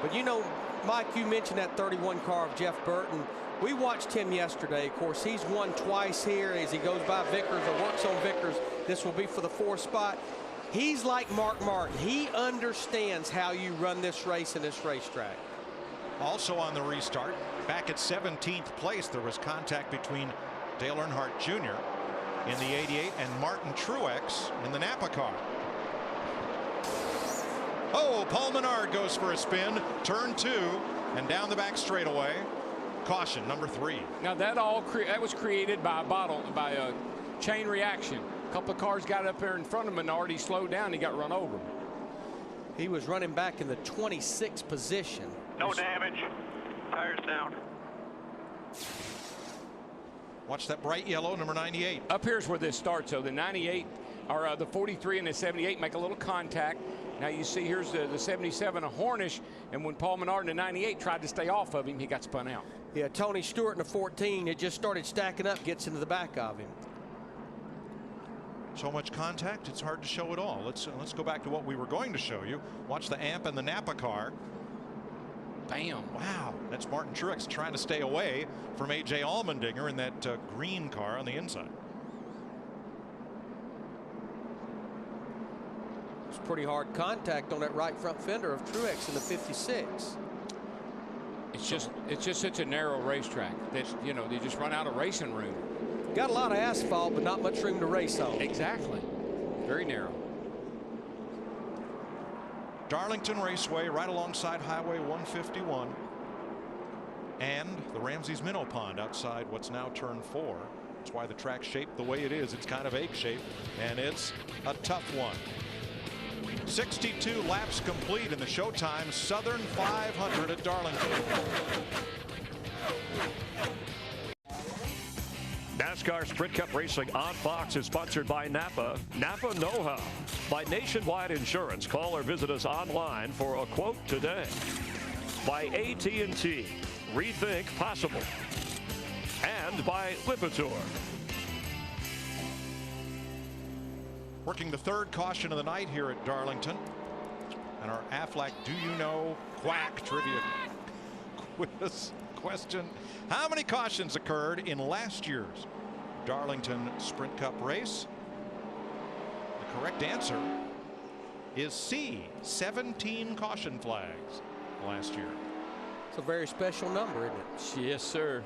But you know, Mike, you mentioned that 31 car of Jeff Burton. We watched him yesterday. Of course, he's won twice here as he goes by Vickers or works on Vickers. This will be for the 4th spot. He's like Mark Martin. He understands how you run this race in this racetrack. Also on the restart, back at 17th place, there was contact between Dale Earnhardt Jr. in the 88 and Martin Truex in the Napa car. Oh, Paul Menard goes for a spin, turn 2, and down the back straightaway. Caution number 3. Now that was created by a chain reaction. A couple of cars got up there in front of Menard. He slowed down. He got run over. He was running back in the 26th position. No damage. Tires down. Watch that bright yellow, number 98. Up here's where this starts. So the 98 or the 43 and the 78 make a little contact. Now you see here's the 77, a Hornish, and when Paul Menard in the 98 tried to stay off of him, he got spun out. Yeah, Tony Stewart in the 14, it just started stacking up, gets into the back of him. So much contact, it's hard to show it all. Let's go back to what we were going to show you. Watch the AMP and the Napa car. Bam. Wow, that's Martin Truex trying to stay away from A.J. Allmendinger in that green car on the inside. It's pretty hard contact on that right front fender of Truex in the 56. It's just such a narrow racetrack that, you know, they just run out of racing room. Got a lot of asphalt, but not much room to race on. Exactly. Very narrow. Darlington Raceway right alongside Highway 151 and the Ramsey's Minnow Pond outside what's now turn 4. That's why the track's shaped the way it is. It's kind of egg shaped, and it's a tough one. 62 laps complete in the Showtime Southern 500 at Darlington. NASCAR Sprint Cup Racing on Fox is sponsored by Napa. Napa Know-How. By Nationwide Insurance. Call or visit us online for a quote today. By AT&T. Rethink possible. And by Lipitor. Working the 3rd caution of the night here at Darlington. And our Aflac Do You Know Quack trivia quiz question. How many cautions occurred in last year's Darlington Sprint Cup race? The correct answer is C, 17 caution flags last year. It's a very special number, isn't it? Yes, sir.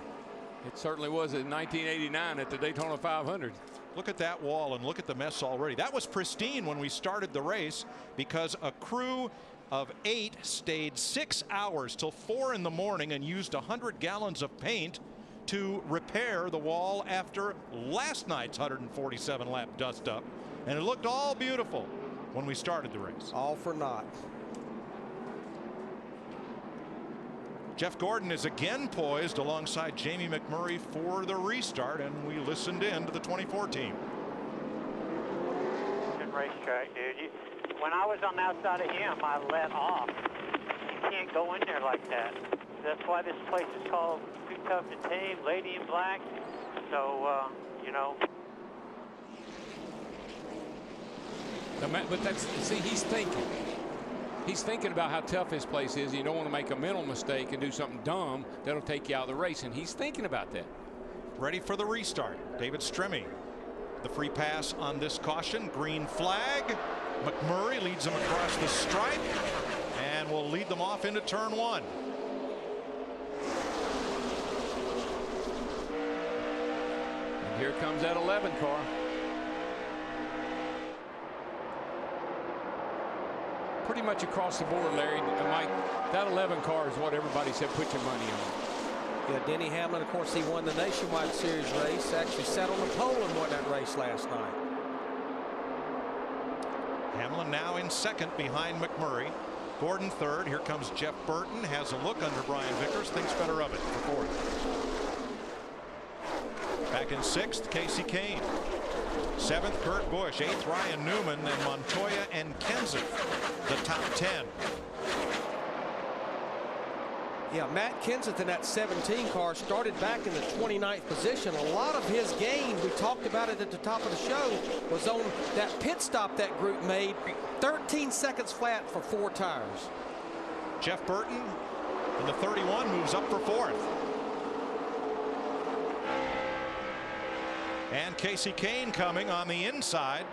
It certainly was in 1989 at the Daytona 500. Look at that wall and look at the mess already. That was pristine when we started the race because a crew of 8 stayed 6 hours till 4 in the morning and used 100 gallons of paint to repair the wall after last night's 147 lap dust up, and it looked all beautiful when we started the race. All for naught. Jeff Gordon is again poised alongside Jamie McMurray for the restart, and we listened in to the 24 team. Good racetrack, dude. When I was on the outside of him, I let off. You can't go in there like that. That's why this place is called Too Tough to Tame, Lady in Black. So, you know. But that's, see, he's thinking. He's thinking about how tough his place is. You don't want to make a mental mistake and do something dumb that'll take you out of the race, and he's thinking about that. Ready for the restart. David Stremme, the free pass on this caution. Green flag. McMurray leads them across the stripe and will lead them off into turn 1. And here comes that 11 car. Pretty much across the board, Larry and Mike, that 11 car is what everybody said put your money on. Yeah, Denny Hamlin, of course, he won the Nationwide Series race. Actually sat on the pole and won that race last night. Hamlin now in 2nd behind McMurray. Gordon 3rd. Here comes Jeff Burton. Has a look under Brian Vickers. Thinks better of it for 4th. Back in 6th, Casey Kane. 7th, Kurt Busch. 8th, Ryan Newman. Then Montoya and Kenseth, the top 10. Yeah, Matt Kenseth in that 17 car started back in the 29th position. A lot of his gain, we talked about it at the top of the show, was on that pit stop that group made. 13 seconds flat for 4 tires. Jeff Burton in the 31 moves up for 4th. And Casey Kane coming on the inside.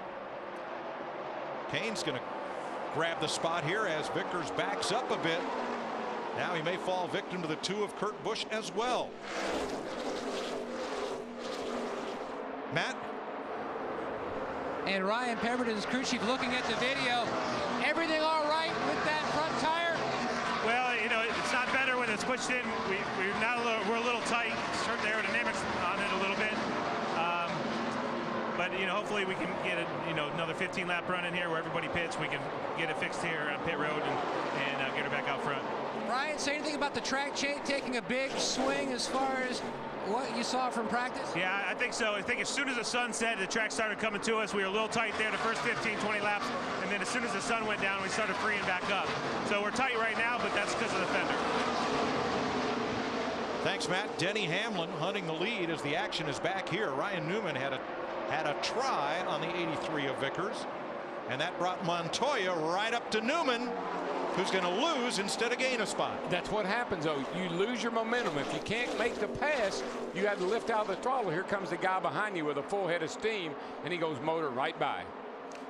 Kane's going to grab the spot here as Vickers backs up a bit. Now he may fall victim to the 2 of Kurt Busch as well. Matt? And Ryan Pemberton's crew chief looking at the video. Everything all right with that front tire? Well, you know, it's not better when it's pushed in. We're a little tight. Certainly aerodynamics on it a little bit. But you know, hopefully we can get another 15 lap run in here where everybody pits. We can get it fixed here on pit road and get her back out front. Ryan, say anything about the track taking a big swing as far as what you saw from practice? Yeah, I think so. I think as soon as the sun set, the track started coming to us. We were a little tight there the first 15, 20 laps. And then as soon as the sun went down, we started freeing back up. So we're tight right now, but that's because of the fender. Thanks, Matt. Denny Hamlin hunting the lead as the action is back here. Ryan Newman had a try on the 83 of Vickers, and that brought Montoya right up to Newman, who's going to lose instead of gain a spot. That's what happens, though. You lose your momentum. If you can't make the pass, you have to lift out the throttle. Here comes the guy behind you with a full head of steam, and he goes motor right by.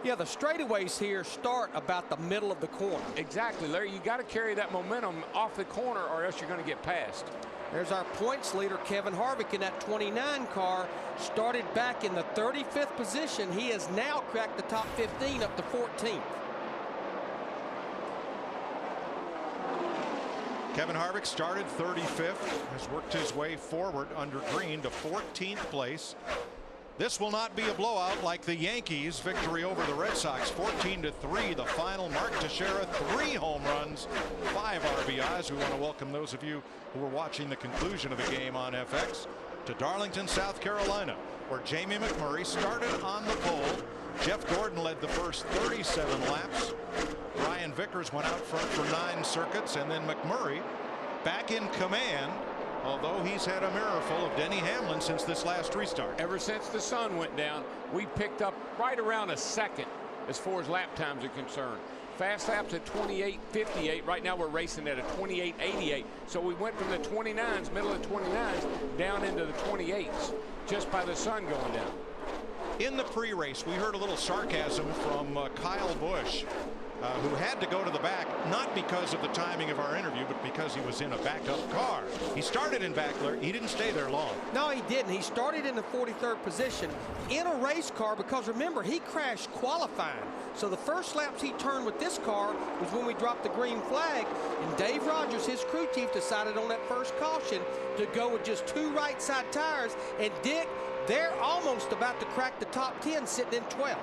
Yeah, the straightaways here start about the middle of the corner. Exactly, Larry. You got to carry that momentum off the corner, or else you're going to get passed. There's our points leader, Kevin Harvick, in that 29 car. Started back in the 35th position. He has now cracked the top 15 up to 14th. Kevin Harvick started 35th, has worked his way forward under green to 14th place. This will not be a blowout like the Yankees victory over the Red Sox, 14-3 the final. Mark Teixeira 3 home runs, 5 RBIs. We want to welcome those of you who were watching the conclusion of the game on FX to Darlington, South Carolina, where Jamie McMurray started on the pole. Jeff Gordon led the first 37 laps. Ryan Vickers went out front for 9 circuits, and then McMurray back in command, although he's had a mirror full of Denny Hamlin since this last restart. Ever since the sun went down, we picked up right around a second as far as lap times are concerned. Fast laps at 28.58. Right now we're racing at a 28.88. So we went from the 29s, middle of 29s, down into the 28s just by the sun going down. In the pre-race, we heard a little sarcasm from Kyle Busch, who had to go to the back, not because of the timing of our interview, but because he was in a backup car. He started in back there. He didn't stay there long. No, he didn't. He started in the 43rd position in a race car because, remember, he crashed qualifying. So the first laps he turned with this car was when we dropped the green flag, and Dave Rogers, his crew chief, decided on that first caution to go with just 2 right side tires. And Dick, they're almost about to crack the top 10, sitting in 12th.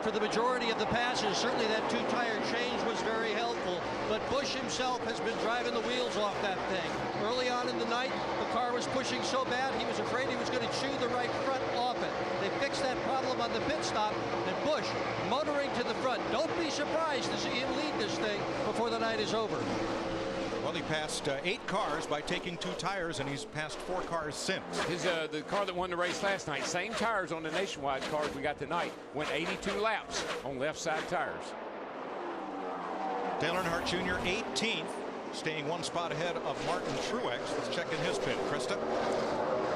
For the majority of the passes, certainly that 2-tire change was very helpful, but Busch himself has been driving the wheels off that thing. Early on in the night, the car was pushing so bad he was afraid he was going to chew the right front off it. They fixed that problem on the pit stop, and Busch motoring to the front. Don't be surprised to see him lead this thing before the night is over. Well, he passed 8 cars by taking 2 tires, and he's passed 4 cars since. The car that won the race last night, same tires on the Nationwide cars we got tonight, went 82 laps on left side tires. Dale Earnhardt Jr. 18th, staying 1 spot ahead of Martin Truex. Let's check in his pit. Krista?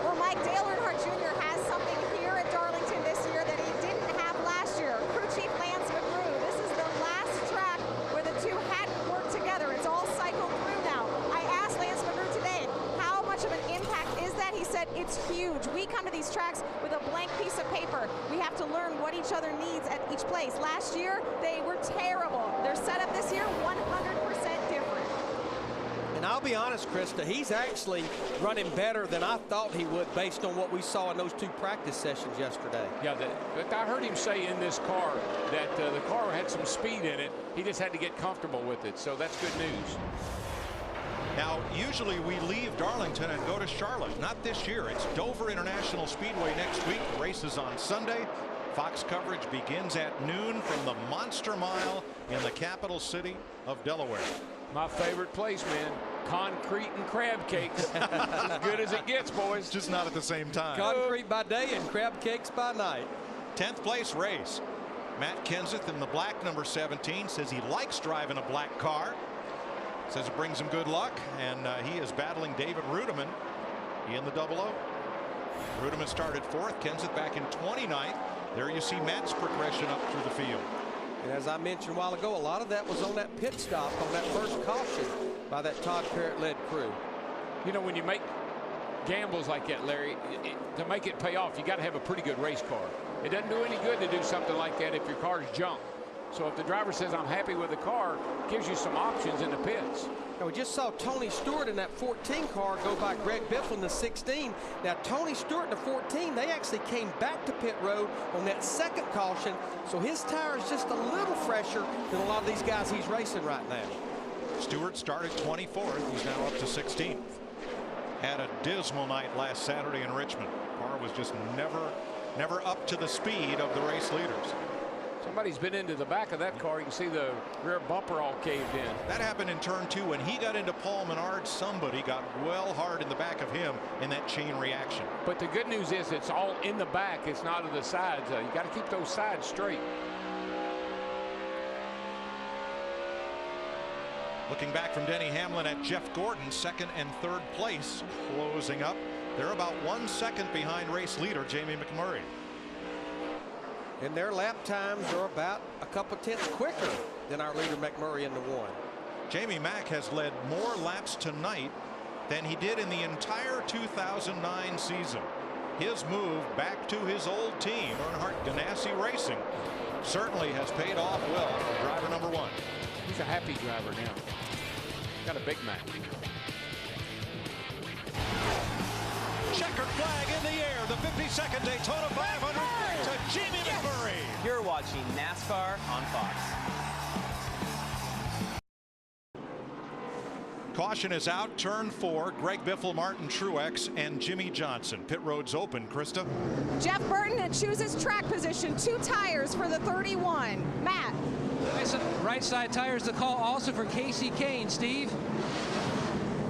Well, Mike, Dale Earnhardt Jr. has something here at Darlington this year that he didn't have last year. Crew chief Lance McGrew. This is the last track where the two hadn't worked together. It's all cycled through now. I asked Lance McGrew today, how much of an impact is that? He said, it's huge. We come to these tracks with a blank piece of paper. We have to learn what each other needs at each place. Last year, they were terrible. Their setup this year, 100% different. And I'll be honest, Krista, he's actually running better than I thought he would based on what we saw in those 2 practice sessions yesterday. Yeah, I heard him say in this car that the car had some speed in it. He just had to get comfortable with it, so that's good news. Now, usually we leave Darlington and go to Charlotte. Not this year. It's Dover International Speedway next week. The race is on Sunday. Fox coverage begins at noon from the Monster Mile in the capital city of Delaware. My favorite place, man. Concrete and crab cakes. As good as it gets, boys. Just not at the same time. Concrete by day and crab cakes by night. 10th place race. Matt Kenseth in the black, number 17, says he likes driving a black car. Says it brings him good luck, and he is battling David Rudiman in the 00. Rudiman started 4th, Kenseth back in 29th. There you see Matt's progression up through the field. And as I mentioned a while ago, a lot of that was on that pit stop on that first caution by that Todd Parrott-led crew. You know, when you make gambles like that, Larry, to make it pay off, you got to have a pretty good race car. It doesn't do any good to do something like that if your car's junk. So if the driver says, I'm happy with the car, it gives you some options in the pits. Now, we just saw Tony Stewart in that 14 car go by Greg Biffle in the 16. Now, Tony Stewart in the 14, they actually came back to pit road on that second caution, so his tire is just a little fresher than a lot of these guys he's racing right now. Stewart started 24th. He's now up to 16th. Had a dismal night last Saturday in Richmond. Car was just never up to the speed of the race leaders. Somebody's been into the back of that car. You can see the rear bumper all caved in. That happened in turn 2 when he got into Paul Menard. Somebody got well hard in the back of him in that chain reaction. But the good news is it's all in the back. It's not to the sides. You got to keep those sides straight. Looking back from Denny Hamlin at Jeff Gordon, 2nd and 3rd place, closing up. They're about 1 second behind race leader Jamie McMurray. And their lap times are about a couple tenths quicker than our leader McMurray in the 1. Jamie Mack has led more laps tonight than he did in the entire 2009 season. His move back to his old team, Earnhardt Ganassi Racing, certainly has paid off well for driver number 1. He's a happy driver now. Got a big Mac. Checkered flag in the air. The 52nd Daytona 500 to Jamie McMurray. You're watching NASCAR on Fox. Caution is out. Turn 4. Greg Biffle, Martin Truex, and Jimmy Johnson. Pit road's open. Krista. Jeff Burton chooses track position, 2 tires for the 31. Matt. Right side tires, the call also for Casey Kane. Steve.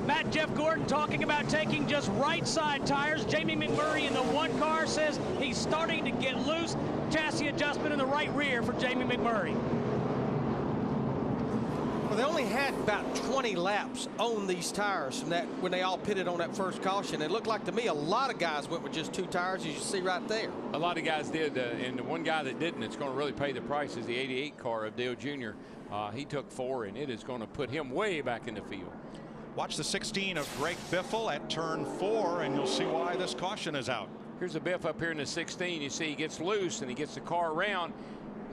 Matt, Jeff Gordon talking about taking just right side tires. Jamie McMurray in the 1 car says he's starting to get loose. Chassis adjustment in the right rear for Jamie McMurray. Well, they only had about 20 laps on these tires from that when they all pitted on that first caution. It looked like to me a lot of guys went with just 2 tires, as you see right there. A lot of guys did, and the one guy that didn't, it's going to really pay the price, is the 88 car of Dale Jr. He took 4, and it is going to put him way back in the field. Watch the 16 of Greg Biffle at turn 4, and you'll see why this caution is out. Here's a Biff up here in the 16. You see he gets loose, and he gets the car around.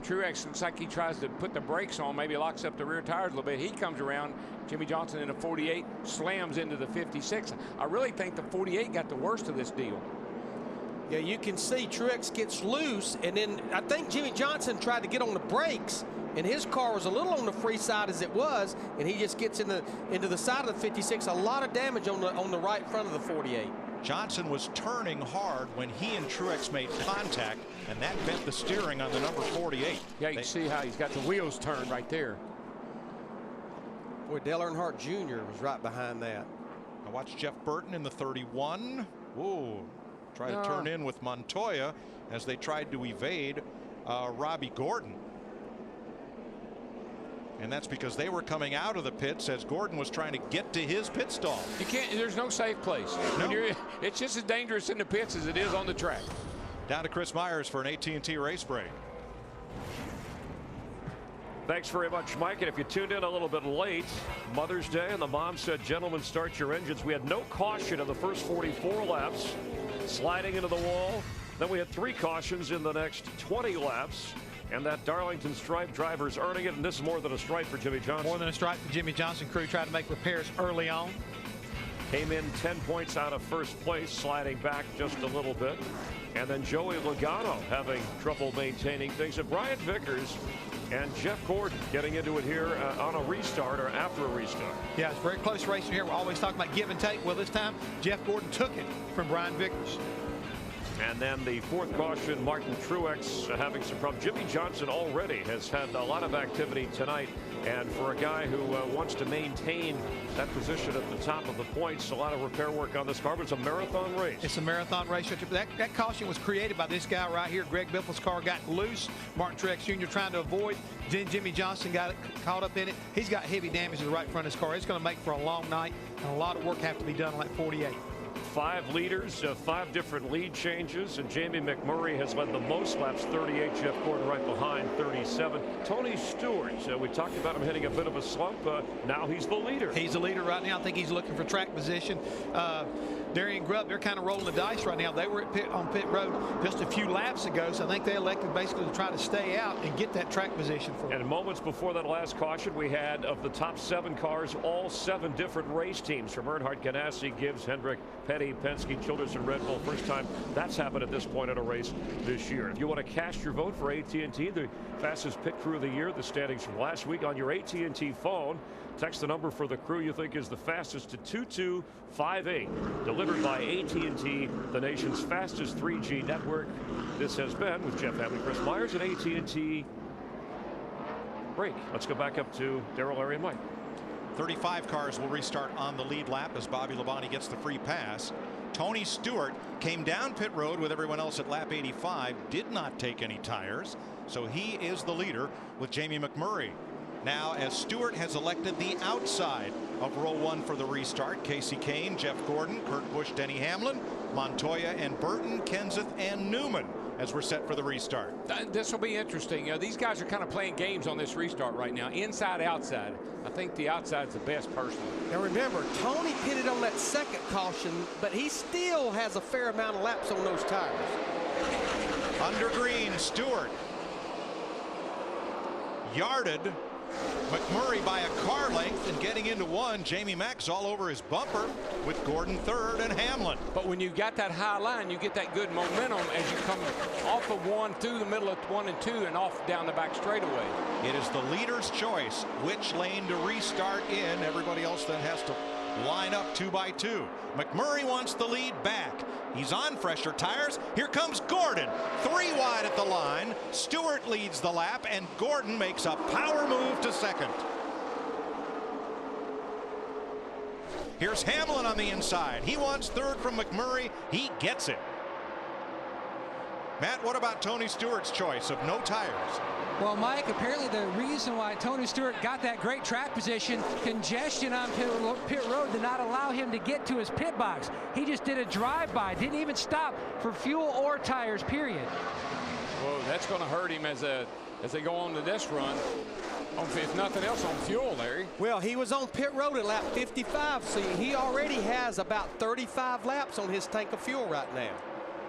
Truex looks like he tries to put the brakes on, maybe locks up the rear tires a little bit. He comes around. Jimmy Johnson in a 48 slams into the 56. I really think the 48 got the worst of this deal. Yeah, you can see Truex gets loose, and then I think Jimmy Johnson tried to get on the brakes, and his car was a little on the free side as it was, and he just gets into the side of the 56. A lot of damage on the right front of the 48. Johnson was turning hard when he and Truex made contact, and that bent the steering on the number 48. Yeah, you can see how he's got the wheels turned right there. Boy, Dale Earnhardt Jr. was right behind that. I watched Jeff Burton in the 31. Whoa, try to turn in with Montoya as they tried to evade Robbie Gordon. And that's because they were coming out of the pits as Gordon was trying to get to his pit stall. You can't, there's no safe place. No. It's just as dangerous in the pits as it is on the track. Down to Chris Myers for an AT&T race break. Thanks very much, Mike. And if you tuned in a little bit late, Mother's Day, and the mom said, gentlemen, start your engines. We had no caution in the first 44 laps, sliding into the wall. Then we had 3 cautions in the next 20 laps. And that Darlington stripe driver's earning it, and this is more than a stripe for Jimmy Johnson. More than a stripe for Jimmy Johnson. Crew tried to make repairs early on. Came in 10 points out of first place, sliding back just a little bit. And then Joey Logano having trouble maintaining things. And Brian Vickers and Jeff Gordon getting into it here on a restart or after a restart. Yeah, it's a very close race here. We're always talking about give and take. Well, this time, Jeff Gordon took it from Brian Vickers. And then the 4th caution, Martin Truex having some problems. Jimmy Johnson already has had a lot of activity tonight And for a guy who wants to maintain that position at the top of the points, a lot of repair work on this car, but it's a marathon race. It's a marathon race. That caution was created by this guy right here. Greg Biffle's car got loose. Martin Truex Jr. trying to avoid. Then Jimmy Johnson got caught up in it. He's got heavy damage to the right front of his car. It's going to make for a long night, and a lot of work have to be done on that 48. 5 leaders, 5 different lead changes, and Jamie McMurray has led the most laps, 38. Jeff Gordon right behind, 37. Tony Stewart, we talked about him hitting a bit of a slump. Now he's the leader. He's the leader right now. I think he's looking for track position. Darian Grubb, they're kind of rolling the dice right now. They were on pit road just a few laps ago, so I think they elected basically to try to stay out and get that track position for him. And moments before that last caution, we had of the top 7 cars, all 7 different race teams from Earnhardt, Ganassi, Gibbs, Hendrick, Petty, Penske, Childress, and Red Bull. First time that's happened at this point in a race this year. If you want to cast your vote for AT&T, the fastest pit crew of the year, the standings from last week on your AT&T phone, text the number for the crew you think is the fastest to 2258. Delivered by AT&T, the nation's fastest 3G network. This has been, with Jeff Hamlin, Chris Myers, an AT&T break. Let's go back up to Darrell, Larry, and Mike. 35 cars will restart on the lead lap as Bobby Labonte gets the free pass. Tony Stewart came down pit road with everyone else at lap 85, did not take any tires, so he is the leader with Jamie McMurray. Now, as Stewart has elected the outside of row 1 for the restart, Casey Kane, Jeff Gordon, Kurt Busch, Denny Hamlin, Montoya and Burton, Kenseth and Newman as we're set for the restart. This will be interesting. These guys are kind of playing games on this restart right now, inside, outside. I think the outside's the best personally. Now remember, Tony pitted on that second caution, but he still has a fair amount of laps on those tires. Under green, Stewart yarded McMurray by a car length, and getting into 1, Jamie Mack's all over his bumper with Gordon third and Hamlin. But when you got that high line, you get that good momentum as you come off of 1 through the middle of 1 and 2 and off down the back straightaway. It is the leader's choice which lane to restart in. Everybody else then has to line up 2 by 2. McMurray wants the lead back. He's on fresher tires. Here comes Gordon, 3 wide at the line. Stewart leads the lap, and Gordon makes a power move to second. Here's Hamlin on the inside. He wants third from McMurray. He gets it. Matt, what about Tony Stewart's choice of no tires? Well, Mike, apparently the reason why Tony Stewart got that great track position, congestion on pit road did not allow him to get to his pit box. He just did a drive-by, didn't even stop for fuel or tires, period. Whoa, that's going to hurt him as they go on to this run. If nothing else, on fuel, Larry. Well, he was on pit road at lap 55, so he already has about 35 laps on his tank of fuel right now.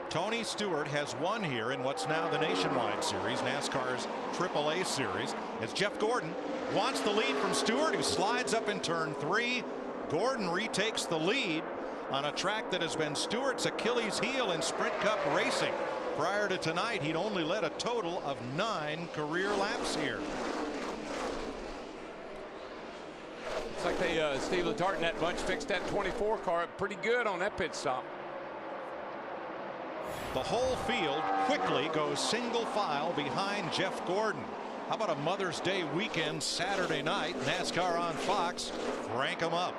Tony Stewart has won here in what's now the Nationwide Series, NASCAR's AAA Series, as Jeff Gordon wants the lead from Stewart, who slides up in turn 3. Gordon retakes the lead on a track that has been Stewart's Achilles heel in Sprint Cup racing. Prior to tonight, he'd only led a total of 9 career laps here. It's like they, Steve Letarte and that bunch fixed that 24 car up pretty good on that pit stop. The whole field quickly goes single file behind Jeff Gordon. How about a Mother's Day weekend Saturday night? NASCAR on Fox. Crank 'em up.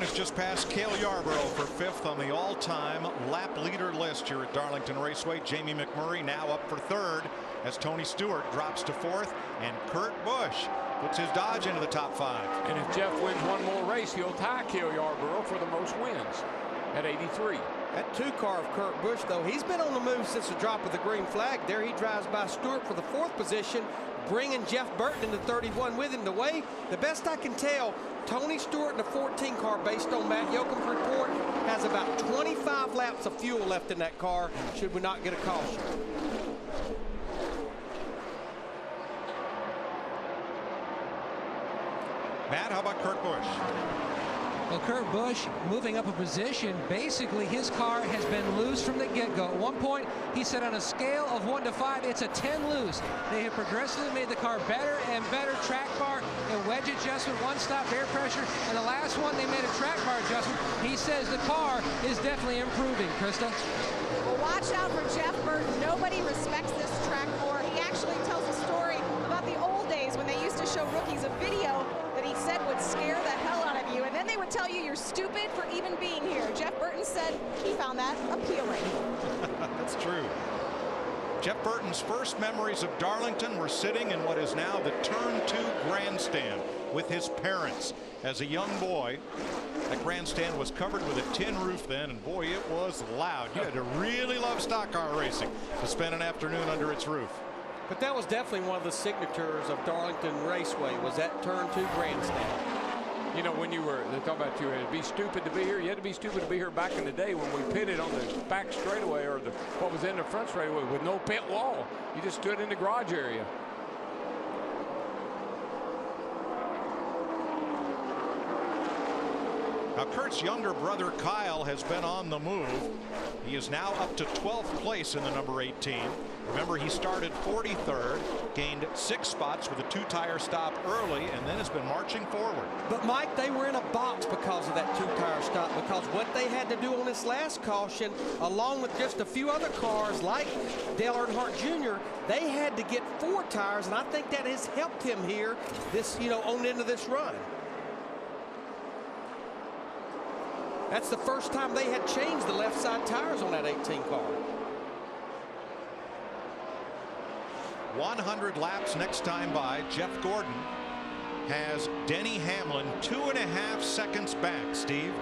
has just passed Cale Yarborough for 5th on the all-time lap leader list here at Darlington Raceway. Jamie McMurray now up for 3rd as Tony Stewart drops to 4th, and Kurt Busch puts his Dodge into the top 5. And if Jeff wins one more race, he'll tie Cale Yarborough for the most wins at 83. That 2-car of Kurt Busch, though, he's been on the move since the drop of the green flag. There he drives by Stewart for the 4th position, bringing Jeff Burton into 31 with him. The best I can tell, Tony Stewart in the 14 car, based on Matt Yoakum's report, has about 25 laps of fuel left in that car should we not get a caution. Matt, how about Kurt Busch? Well, Kurt Busch moving up a position. Basically, his car has been loose from the get-go. At one point, he said on a scale of 1 to 5, it's a 10 loose. They have progressively made the car better and better. Track bar and wedge adjustment, one-stop air pressure, and the last one, they made a track bar adjustment. He says the car is definitely improving. Krista? Well, watch out for Jeff Burton. Nobody respects this track more. He actually tells a story about the old days when they used to show rookies a video that he said would scare the hell out of you, and then they would tell you you're stupid for even being here. Jeff Burton said he found that appealing. That's true. Jeff Burton's first memories of Darlington were sitting in what is now the Turn 2 grandstand with his parents. As a young boy, that grandstand was covered with a tin roof then, and boy, it was loud. You had to really love stock car racing to spend an afternoon under its roof. But that was definitely one of the signatures of Darlington Raceway, was that Turn 2 grandstand. You know, when they talk about you had to be stupid to be here. You had to be stupid to be here back in the day when we pitted on the back straightaway, or what was in the front straightaway with no pit wall. You just stood in the garage area. Now, Kurt's younger brother Kyle has been on the move. He is now up to 12th place in the number 18. Remember, he started 43rd, gained 6 spots with a 2-tire stop early, and then has been marching forward. But Mike, they were in a box because of that 2-tire stop, because what they had to do on this last caution, along with just a few other cars like Dale Earnhardt Jr., they had to get 4 tires, and I think that has helped him here on the end of this run. That's the first time they had changed the left side tires on that 18 car. 100 laps next time by. Jeff Gordon has Denny Hamlin 2.5 seconds back. Steve?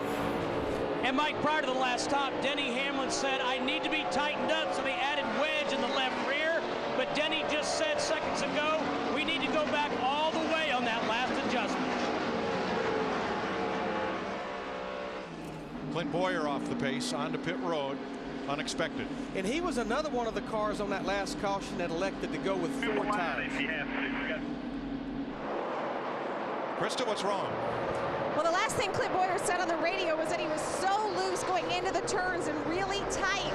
And Mike, prior to the last stop, Denny Hamlin said, I need to be tightened up, so they added wedge in the left rear. But Denny just said seconds ago, we need to go back all the way on that last adjustment. Clint Boyer off the pace onto pit road. Unexpected. And he was another one of the cars on that last caution that elected to go with 4 tires. Krista, what's wrong? Well, the last thing Clint Boyer said on the radio was that he was so loose going into the turns and really tight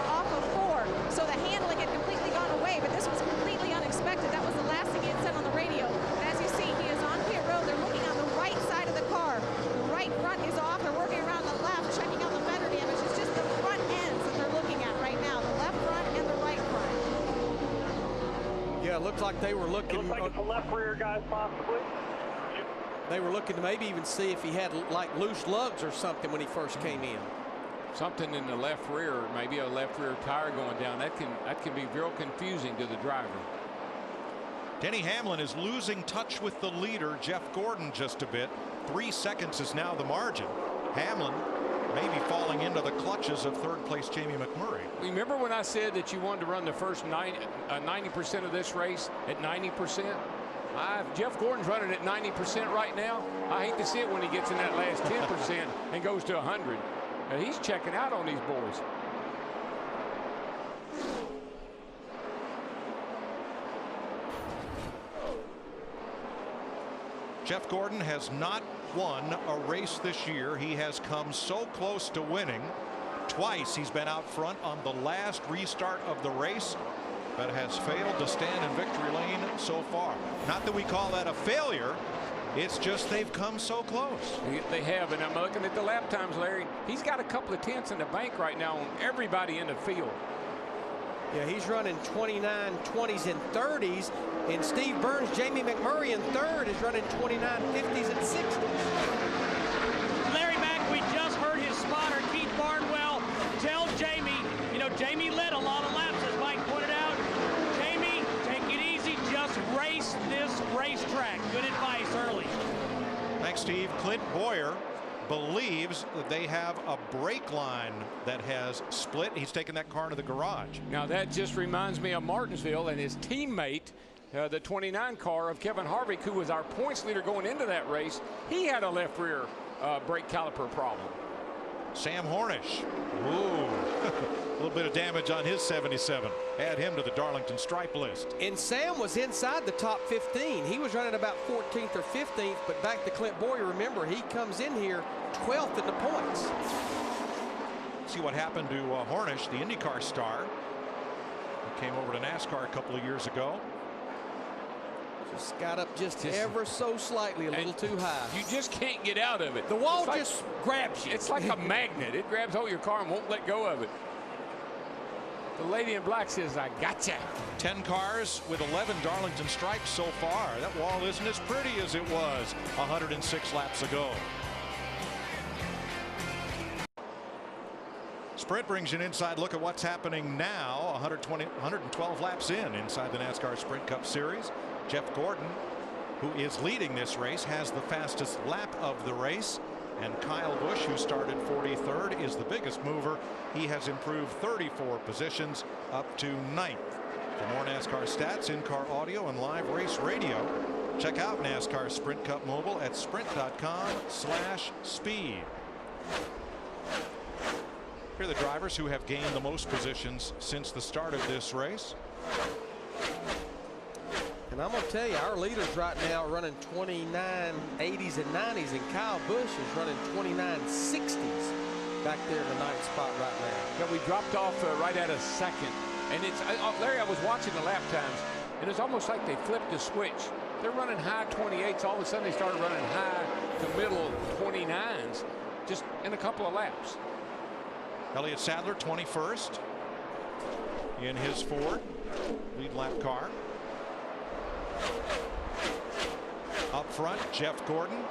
off of 4. So the handling had completely gone away, but this was completely unexpected. That was the last thing he had said on the radio. And as you see, he is on pit road. They're looking on the right side of the car. The right front is off. They're working around the left, checking out the fender damage. It's just the front ends that they're looking at right now, the left front and the right front. Yeah, it looks like they were looking. Looks like it's the left rear guys, possibly. They were looking to maybe even see if he had like loose lugs or something when he first came in. Something in the left rear, maybe a left rear tire going down. That can be real confusing to the driver. Denny Hamlin is losing touch with the leader, Jeff Gordon, just a bit. 3 seconds is now the margin. Hamlin may be falling into the clutches of 3rd place Jamie McMurray. Remember when I said that you wanted to run the first 90% of this race at 90%? Jeff Gordon's running at 90% right now. I hate to see it when he gets in that last 10% and goes to 100. He's checking out on these boys. Jeff Gordon has not won a race this year. He has come so close to winning. Twice he's been out front on the last restart of the race, but has failed to stand in victory lane so far. Not that we call that a failure. It's just they've come so close. They have, and I'm looking at the lap times, Larry. He's got a couple of tenths in the bank right now on everybody in the field. Yeah, he's running 29 20s and 30s, and Steve Burns, Jamie McMurray in 3rd is running 29 50s and 60s. Larry Mack, racetrack. Good advice early. Thanks, Steve. Clint Boyer believes that they have a brake line that has split. He's taken that car to the garage. Now that just reminds me of Martinsville and his teammate, the 29 car of Kevin Harvick, who was our points leader going into that race. He had a left rear brake caliper problem. Sam Hornish. Ooh. A little bit of damage on his 77. Add him to the Darlington stripe list. And Sam was inside the top 15. He was running about 14th or 15th, but back to Clint Boyer, remember, he comes in here 12th in the points. See what happened to Hornish, the IndyCar star. He came over to NASCAR a couple of years ago. Just got up just ever so slightly, a little too high. You just can't get out of it. The wall just grabs you. It's like a magnet. It grabs hold of your car and won't let go of it. The lady in black says, I gotcha. 10 cars with 11 Darlington stripes so far. That wall isn't as pretty as it was 106 laps ago. Sprint brings you an inside look at what's happening now. 112 laps inside the NASCAR Sprint Cup Series. Jeff Gordon, who is leading this race, has the fastest lap of the race. And Kyle Busch, who started 43rd, is the biggest mover. He has improved 34 positions up to 9th. For more NASCAR stats, in-car audio, and live race radio, check out NASCAR Sprint Cup Mobile at sprint.com/speed. Here are the drivers who have gained the most positions since the start of this race. And I'm going to tell you, our leaders right now are running 29 80s and 90s, and Kyle Busch is running 29 60s back there in the 9th spot right now. Yeah, we dropped off right at a second. And it's, Larry, I was watching the lap times, and it's almost like they flipped a switch. They're running high 28s. All of a sudden, they started running high to middle 29s just in a couple of laps. Elliott Sadler, 21st in his Ford lead lap car. Up front, Jeff Gordon,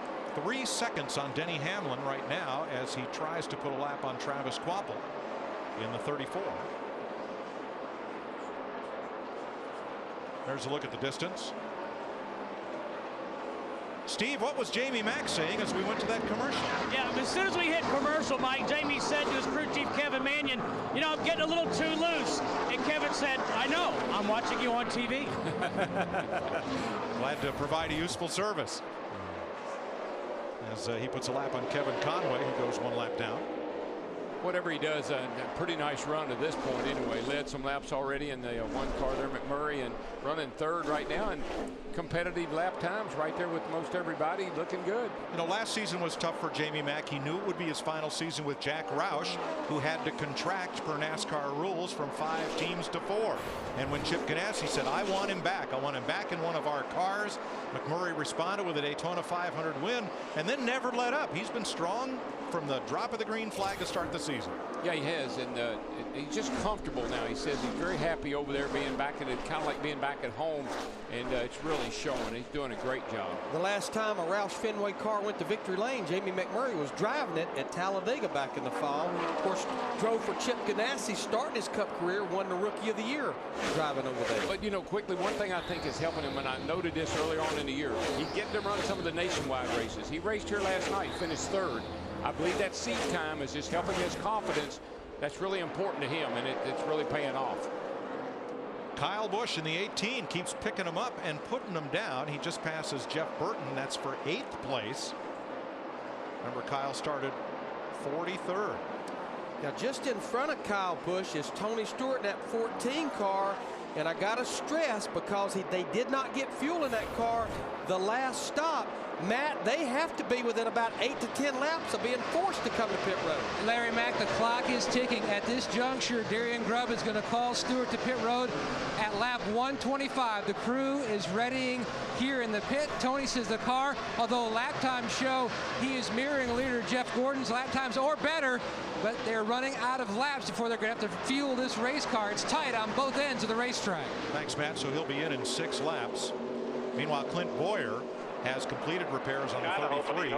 3 seconds on Denny Hamlin right now as he tries to put a lap on Travis Kvapil in the 34. There's a look at the distance. Steve, what was Jamie Mack saying as we went to that commercial? Yeah, as soon as we hit commercial, Mike, Jamie said to his crew chief, Kevin Mannion, you know, I'm getting a little too loose. And Kevin said, I know, I'm watching you on TV. Glad to provide a useful service. As he puts a lap on Kevin Conway, who goes 1 lap down. Whatever he does, a pretty nice run to this point anyway. Led some laps already in the 1 car there, McMurray, and running 3rd right now, and competitive lap times right there with most everybody, looking good. You know, last season was tough for Jamie Mack. He knew it would be his final season with Jack Roush, who had to contract per NASCAR rules from 5 teams to 4. And when Chip Ganassi said, I want him back in one of our cars, McMurray responded with a Daytona 500 win and then never let up. He's been strong from the drop of the green flag to start the season. Yeah, he has, and he's just comfortable now. He says he's very happy over there being back at it, kind of like being back at home, and it's really showing. He's doing a great job. The last time a Roush Fenway car went to victory lane, Jamie McMurray was driving it at Talladega back in the fall. Of course, drove for Chip Ganassi, starting his Cup career, won the Rookie of the Year driving over there. But, you know, quickly, one thing I think is helping him, and I noted this early on in the year, he get to run some of the nationwide races. He raced here last night, finished 3rd. I believe that seat time is just helping his confidence. That's really important to him, and it's really paying off. Kyle Busch in the 18 keeps picking him up and putting him down. He just passes Jeff Burton. That's for 8th place. Remember, Kyle started 43rd. Now, just in front of Kyle Busch is Tony Stewart in that 14 car. And I got to stress, because they did not get fuel in that car the last stop, Matt, they have to be within about 8 to 10 laps of being forced to come to pit road. Larry Mack, the clock is ticking. At this juncture, Darian Grubb is going to call Stewart to pit road at lap 125. The crew is readying here in the pit. Tony says the car, although lap time show he is mirroring leader Jeff Gordon's lap times or better, but they're running out of laps before they're going to have to fuel this race car. It's tight on both ends of the racetrack. Thanks, Matt. So he'll be in 6 laps. Meanwhile, Clint Boyer has completed repairs on the 33.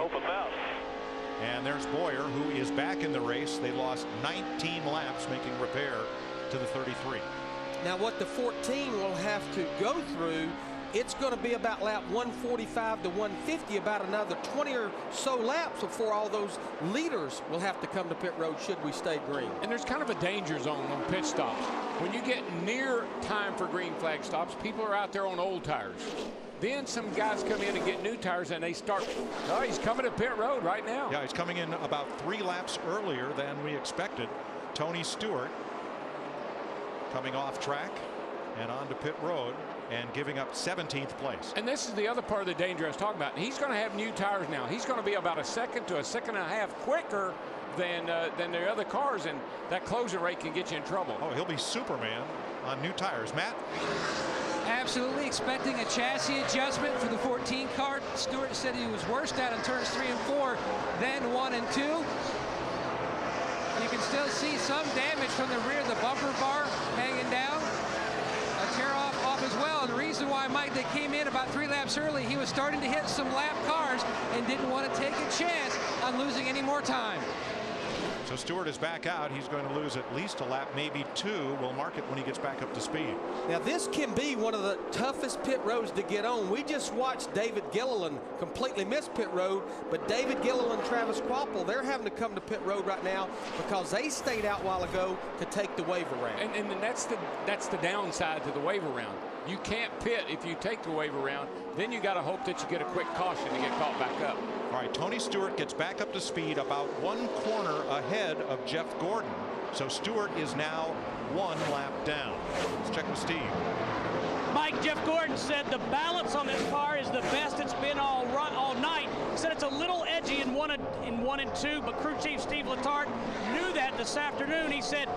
And there's Boyer, who is back in the race. They lost 19 laps making repair to the 33. Now, what the 14 will have to go through it's going to be about lap 145 to 150, about another 20 or so laps before all those leaders will have to come to pit road should we stay green. And there's kind of a danger zone on pit stops. When you get near time for green flag stops, people are out there on old tires. Then some guys come in and get new tires and they start, oh, he's coming to pit road right now. Yeah, he's coming in about 3 laps earlier than we expected. Tony Stewart coming off track and onto pit road and giving up 17th place. And this is the other part of the danger I was talking about. He's going to have new tires now. He's going to be about a second to a second and a half quicker than the other cars, and that closing rate can get you in trouble. Oh, he'll be Superman on new tires. Matt? Absolutely expecting a chassis adjustment for the 14 car. Stewart said he was worse out in turns 3 and 4 than 1 and 2. You can still see some damage from the rear of the bumper bar hanging down. A tear off as well. And the reason why Mike, they came in about 3 laps early, he was starting to hit some lap cars and didn't want to take a chance on losing any more time. So Stewart is back out. He's going to lose at least a lap, maybe 2. We'll mark it when he gets back up to speed. Now this can be one of the toughest pit roads to get on. We just watched David Gilliland completely miss pit road, but David Gilliland and Travis Quapple, they're having to come to pit road right now because they stayed out a while ago to take the wave around. And that's the downside to the wave around. You can't pit if you take the wave around. Then you got to hope that you get a quick caution to get caught back up. All right, Tony Stewart gets back up to speed about 1 corner ahead of Jeff Gordon. So Stewart is now 1 lap down. Let's check with Steve. Mike, Jeff Gordon said the balance on this car is the best it's been all night. He said it's a little edgy in 1 and 2, but crew chief Steve Letarte knew that this afternoon. He said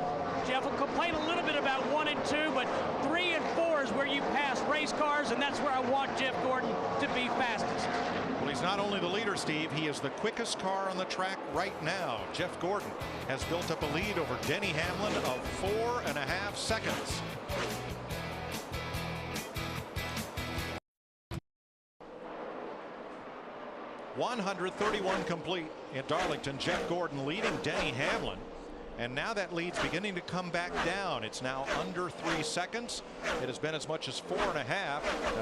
Jeff will complain a little bit about 1 and 2, but 3 and 4 is where you pass race cars, and that's where I want Jeff Gordon to be fastest. Well, he's not only the leader, Steve, he is the quickest car on the track right now. Jeff Gordon has built up a lead over Denny Hamlin of 4.5 seconds. .131 complete in Darlington. Jeff Gordon leading Denny Hamlin. And now that lead's beginning to come back down. It's now under 3 seconds. It has been as much as 4.5. Now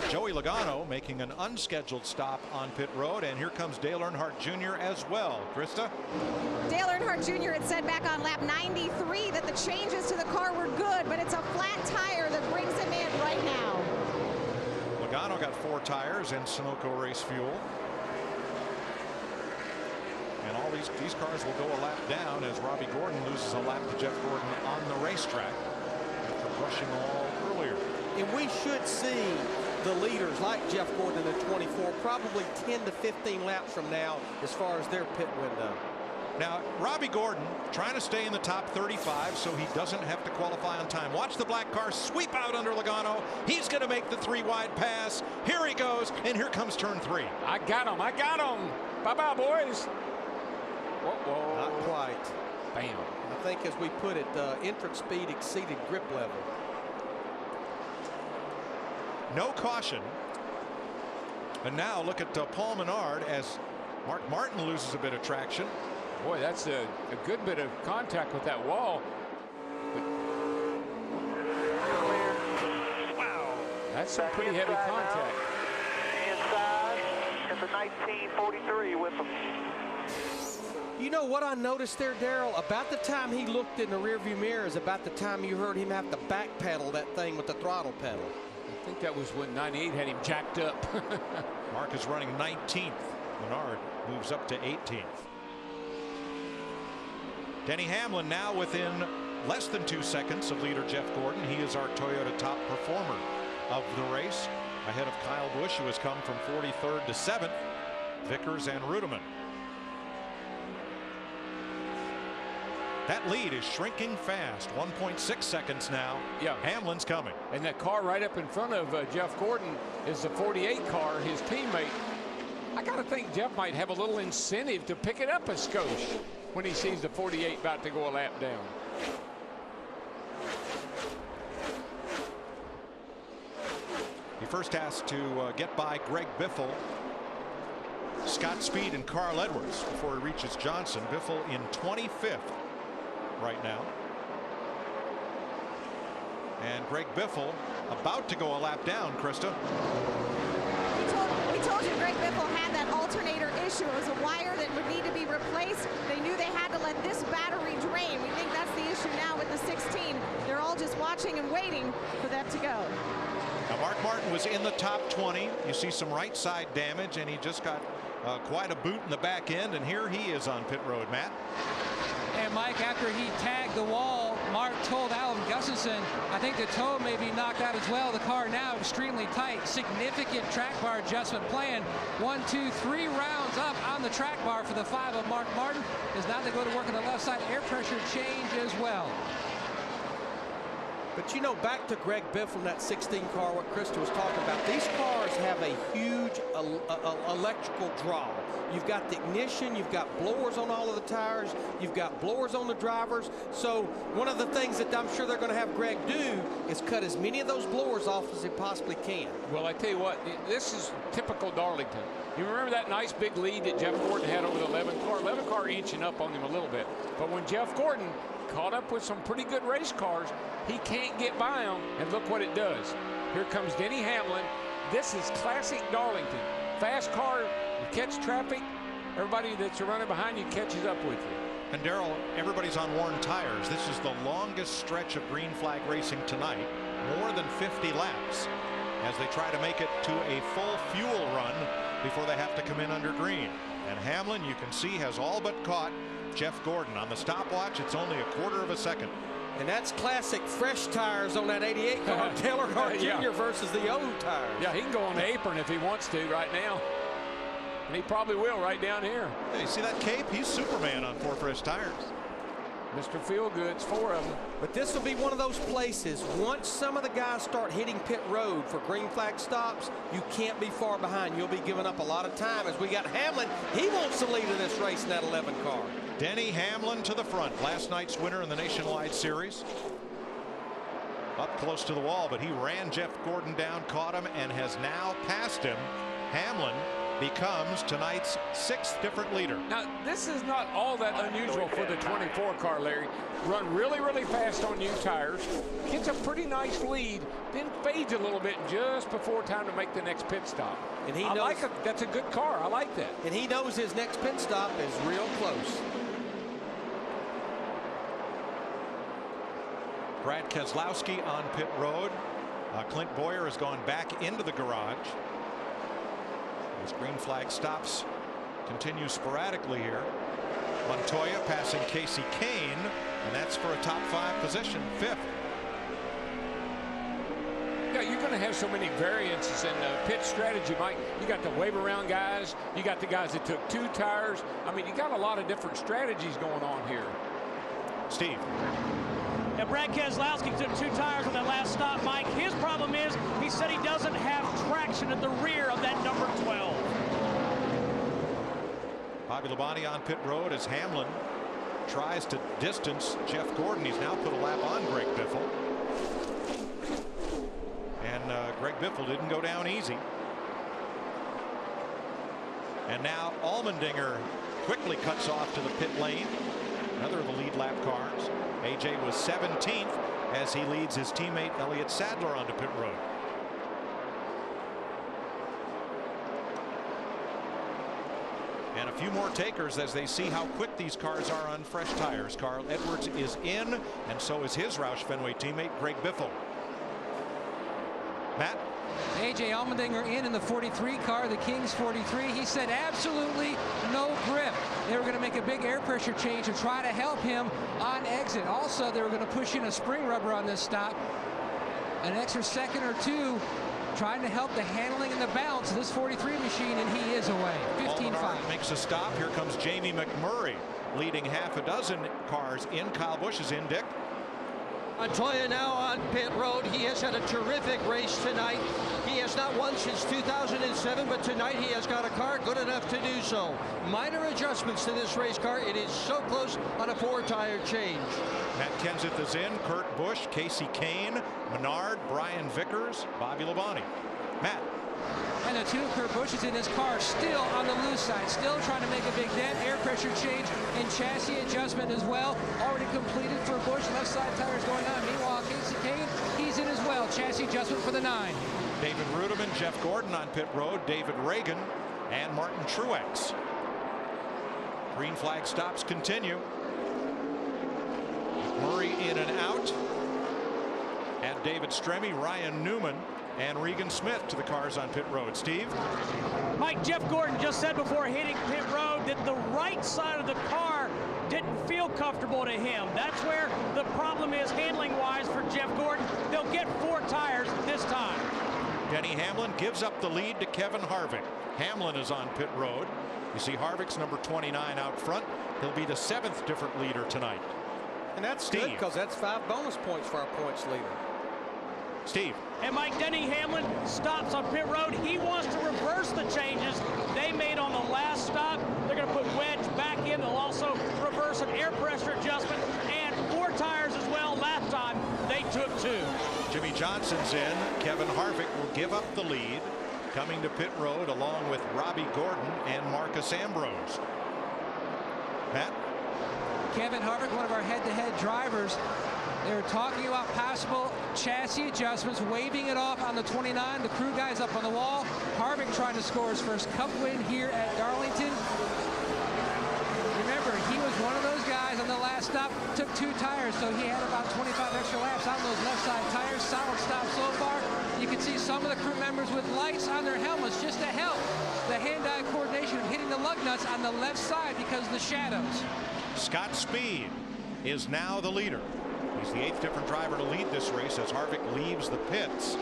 Joey Logano making an unscheduled stop on pit road. And here comes Dale Earnhardt Jr. as well. Krista? Dale Earnhardt Jr. had said back on lap 93 that the changes to the car were good, but it's a flat tire that brings him in right now. Logano got 4 tires and Sunoco race fuel. And all these cars will go a lap down as Robbie Gordon loses a lap to Jeff Gordon on the racetrack after brushing all earlier. And we should see the leaders like Jeff Gordon at 24 probably 10 to 15 laps from now as far as their pit window. Now Robbie Gordon trying to stay in the top 35 so he doesn't have to qualify on time. Watch the black car sweep out under Logano. He's going to make the 3-wide pass. Here he goes, and here comes turn 3. I got him. Bye-bye, boys. Whoa. Not quite. Bam. I think as we put it, entrance speed exceeded grip level. No caution. And now look at Paul Menard as Mark Martin loses a bit of traction. Boy, that's a good bit of contact with that wall. But wow. That's some pretty heavy contact. Inside at the 1943 with him. You know what I noticed there, Darrell? About the time he looked in the rearview mirror is about the time you heard him have to backpedal that thing with the throttle pedal. I think that was when 98 had him jacked up. Mark is running 19th. Menard moves up to 18th. Denny Hamlin now within less than 2 seconds of leader Jeff Gordon. He is our Toyota top performer of the race, ahead of Kyle Busch, who has come from 43rd to 7th, Vickers and Rudeman. That lead is shrinking fast. 1.6 seconds now. Yeah. Hamlin's coming. And that car right up in front of Jeff Gordon is the 48 car, his teammate. I got to think Jeff might have a little incentive to pick it up a skosh when he sees the 48 about to go a lap down. He first has to get by Greg Biffle, Scott Speed, and Carl Edwards before he reaches Johnson. Biffle in 25th right now. And Greg Biffle about to go a lap down, Krista. We told you Greg Biffle had that alternator issue. It was a wire that would need to be replaced. They knew they had to let this battery drain. We think that's the issue now with the 16. They're all just watching and waiting for that to go. Now Mark Martin was in the top 20. You see some right side damage, and he just got quite a boot in the back end, and here he is on pit road, Matt. And Mike, after he tagged the wall, Mark told Alan Gustafson, I think the toe may be knocked out as well. The car now extremely tight. Significant track bar adjustment plan. 1, 2, 3 rounds up on the track bar for the 5 of Mark Martin. As now they go to work on the left side. Air pressure change as well. But you know, back to Greg Biffle in that 16 car, what Krista was talking about, these cars have a huge electrical draw. You've got the ignition, you've got blowers on all of the tires, you've got blowers on the drivers. So one of the things that I'm sure they're going to have Greg do is cut as many of those blowers off as he possibly can. Well, I tell you what, this is typical Darlington. You remember that nice big lead that Jeff Gordon had over the 11 car? 11 car inching up on him a little bit. But when Jeff Gordon caught up with some pretty good race cars, he can't get by them, and look what it does. Here comes Denny Hamlin. This is classic Darlington. Fast car, you catch traffic, everybody that's running behind you catches up with you. And Darrell, everybody's on worn tires. This is the longest stretch of green flag racing tonight, more than 50 laps, as they try to make it to a full fuel run before they have to come in under green. And Hamlin, you can see, has all but caught Jeff Gordon. On the stopwatch, it's only a quarter of a second. And that's classic fresh tires on that 88 car, Taylor Hart Jr. versus the old tires. Yeah, he can go on the apron if he wants to right now. And he probably will right down here. Hey, you see that cape? He's Superman on 4 fresh tires. Mr. Feelgood's 4 of them. But this will be one of those places, once some of the guys start hitting pit road for green flag stops, you can't be far behind. You'll be giving up a lot of time. As we got Hamlin, he wants the lead of this race in that 11 car. Denny Hamlin to the front, last night's winner in the Nationwide Series. Up close to the wall, but he ran Jeff Gordon down, caught him, and has now passed him. Hamlin becomes tonight's 6th different leader. Now, this is not all that unusual for the 24 car, Larry. Run really, really fast on new tires, gets a pretty nice lead, then fades a little bit just before time to make the next pit stop. And he knows that's a good car. I like that. And he knows his next pit stop is real close. Brad Keselowski on pit road. Clint Boyer has gone back into the garage. As green flag stops continue sporadically here. Montoya passing Casey Kane, and that's for a top 5 position, 5th. Yeah, you're going to have so many variances in pit strategy, Mike. You got the wave around guys. You got the guys that took 2 tires. I mean, you got a lot of different strategies going on here. Steve. Yeah, Brad Keselowski took 2 tires on that last stop, Mike. His problem is he said he doesn't have traction at the rear of that number 12. Bobby Labonte on pit road as Hamlin tries to distance Jeff Gordon. He's now put a lap on Greg Biffle. And Greg Biffle didn't go down easy. And now Allmendinger quickly cuts off to the pit lane. Another of the lead lap cars. AJ was 17th as he leads his teammate Elliott Sadler onto pit road. And a few more takers as they see how quick these cars are on fresh tires. Carl Edwards is in, and so is his Roush Fenway teammate Greg Biffle. Matt? AJ Allmendinger in the 43 car, the Kings 43. He said absolutely no grip. They were going to make a big air pressure change to try to help him on exit. Also, they were going to push in a spring rubber on this stop. An extra second or 2 trying to help the handling and the balance of this 43 machine, and he is away. 15-5. Makes a stop. Here comes Jamie McMurray leading half a dozen cars in. Kyle Busch is in, Dick. Montoya now on pit road. He has had a terrific race tonight. He has not won since 2007, but tonight he has got a car good enough to do so. Minor adjustments to this race car. It is so close on a 4-tire change. Matt Kenseth is in. Kurt Busch, Casey Kane, Menard, Brian Vickers, Bobby Labonte. Matt. And the 2 Kurt Busch is in his car, still on the loose side, still trying to make a big dent. Air pressure change and chassis adjustment as well. Already completed for Busch. Left side tires going on. Meanwhile, Casey Kane, he's chassis adjustment for the 9. David Ruderman, Jeff Gordon on pit road, David Reagan, and Martin Truex. Green flag stops continue. Murray in and out. And David Stremme, Ryan Newman, and Regan Smith to the cars on pit road. Steve? Mike, Jeff Gordon just said before hitting pit road that the right side of the car didn't feel comfortable to him. That's where the problem is handling-wise for Jeff Gordon. They'll get 4 tires this time. Denny Hamlin gives up the lead to Kevin Harvick. Hamlin is on pit road. You see Harvick's number 29 out front. He'll be the 7th different leader tonight. And that's Steve. good because that's 5 bonus points for our points leader. Steve. And Mike, Denny Hamlin stops on pit road. He wants to reverse the changes they made on the last stop. They're going to put wedge back in. They'll also reverse an air pressure adjustment and 4 tires as well. Last time they took 2. Jimmy Johnson's in. Kevin Harvick will give up the lead. Coming to pit road along with Robbie Gordon and Marcus Ambrose. Pat? Kevin Harvick, one of our head-to-head drivers. They were talking about possible chassis adjustments, waving it off on the 29. The crew guys up on the wall. Harvick trying to score his first Cup win here at Darlington. Remember, he was one of those guys on the last stop, took 2 tires, so he had about 25 extra laps on those left side tires. Solid stop so far. You can see some of the crew members with lights on their helmets just to help the hand-eye coordination of hitting the lug nuts on the left side because of the shadows. Scott Speed is now the leader. He's the 8th different driver to lead this race as Harvick leaves the pits.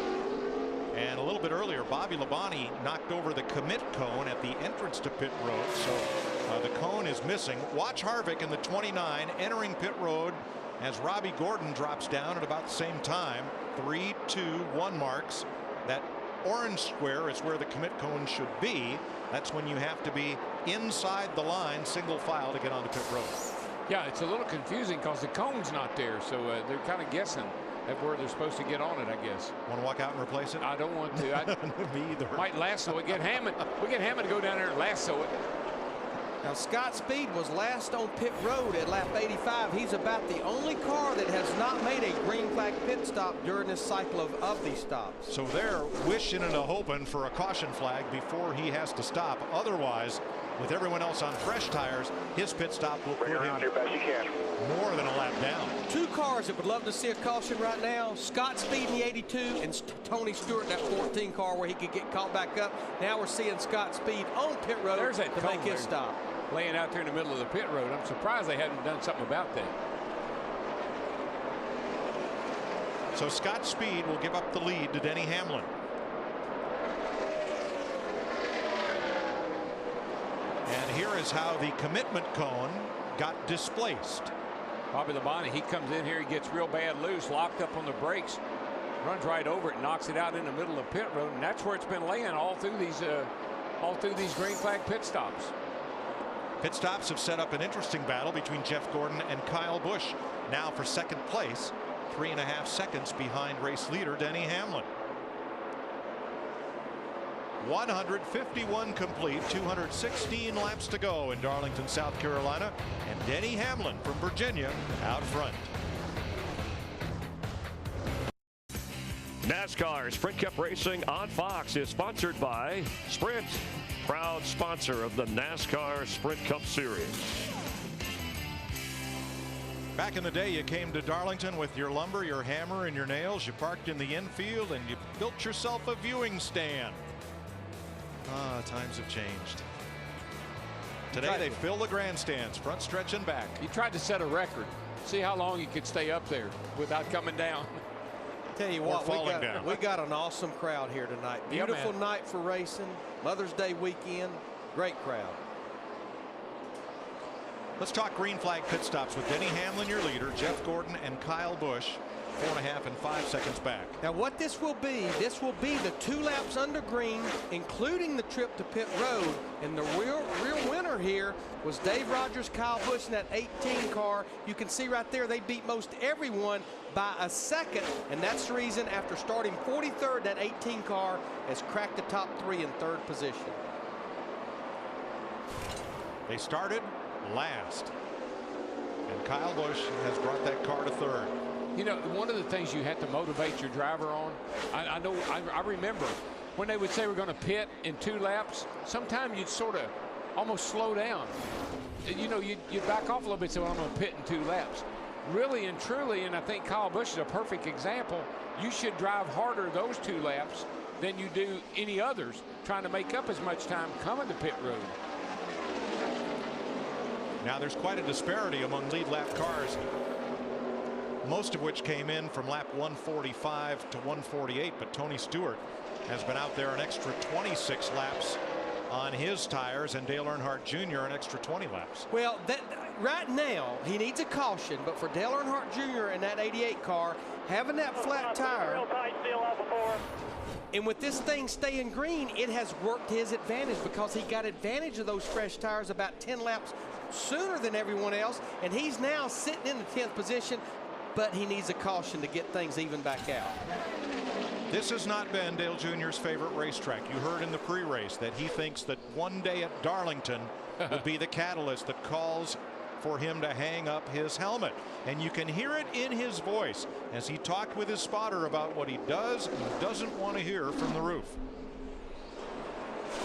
And a little bit earlier, Bobby Labonte knocked over the commit cone at the entrance to pit road. So the cone is missing. Watch Harvick in the 29 entering pit road as Robbie Gordon drops down at about the same time. 3, 2, 1 marks. That orange square is where the commit cone should be. That's when you have to be inside the line, single file, to get onto pit road. Yeah, it's a little confusing because the cone's not there, so they're kind of guessing at where they're supposed to get on it, I guess. Want to walk out and replace it? I don't want to. Me either. Might lasso it. Get Hammond. We get Hammond to go down there and lasso it. Now, Scott Speed was last on pit road at lap 85. He's about the only car that has not made a green flag pit stop during this cycle of these stops. So they're wishing and hoping for a caution flag before he has to stop. Otherwise, with everyone else on fresh tires, his pit stop will put him more than a lap down. 2 cars that would love to see a caution right now. Scott Speed in the 82 and Tony Stewart in that 14 car where he could get caught back up. Now we're seeing Scott Speed on pit road to make his stop. Laying out there in the middle of the pit road. I'm surprised they hadn't done something about that. So Scott Speed will give up the lead to Denny Hamlin. And here is how the commitment cone got displaced. Bobby Labonte, he comes in here, he gets real bad loose, locked up on the brakes, runs right over it, knocks it out in the middle of pit road, and that's where it's been laying all through these green flag pit stops. Pit stops have set up an interesting battle between Jeff Gordon and Kyle Busch. Now for second place, 3.5 seconds behind race leader Denny Hamlin. 151 complete, 216 laps to go in Darlington, South Carolina, and Denny Hamlin from Virginia out front. NASCAR Sprint Cup Racing on Fox is sponsored by Sprint, proud sponsor of the NASCAR Sprint Cup Series. Back in the day, you came to Darlington with your lumber, your hammer, and your nails. You parked in the infield and you built yourself a viewing stand. Times have changed. Today they fill the grandstands, front stretch and back. He tried to set a record. See how long he could stay up there without coming down. Tell you what, we got an awesome crowd here tonight. Beautiful night for racing. Mother's Day weekend. Great crowd. Let's talk green flag pit stops with Denny Hamlin, your leader, Jeff Gordon and Kyle Busch, 4.5 and 5 seconds back. Now what this will be the 2 laps under green, including the trip to pit road. And the real winner here was Dave Rogers, Kyle Busch in that 18 car. You can see right there they beat most everyone by a second, and that's the reason after starting 43rd, that 18 car has cracked the top 3 in 3rd position. They started last, and Kyle Busch has brought that car to 3rd. You know, one of the things you have to motivate your driver on, I remember when they would say we're going to pit in 2 laps, sometimes you'd sort of almost slow down. You know, you'd back off a little bit and say, well, I'm going to pit in 2 laps. Really and truly, and I think Kyle Busch is a perfect example, you should drive harder those 2 laps than you do any others, trying to make up as much time coming to pit road. Now there's quite a disparity among lead lap cars, most of which came in from lap 145 to 148, but Tony Stewart has been out there an extra 26 laps on his tires, and Dale Earnhardt Jr. an extra 20 laps. Well, right now he needs a caution, but for Dale Earnhardt Jr. in that 88 car, having that flat tire, and with this thing staying green, it has worked to his advantage because he got advantage of those fresh tires about 10 laps sooner than everyone else, and he's now sitting in the 10th position, but he needs a caution to get things even back out. This has not been Dale Jr.'s favorite racetrack. You heard in the pre-race that he thinks that one day at Darlington would be the catalyst that calls for him to hang up his helmet. And you can hear it in his voice as he talked with his spotter about what he does and doesn't want to hear from the roof.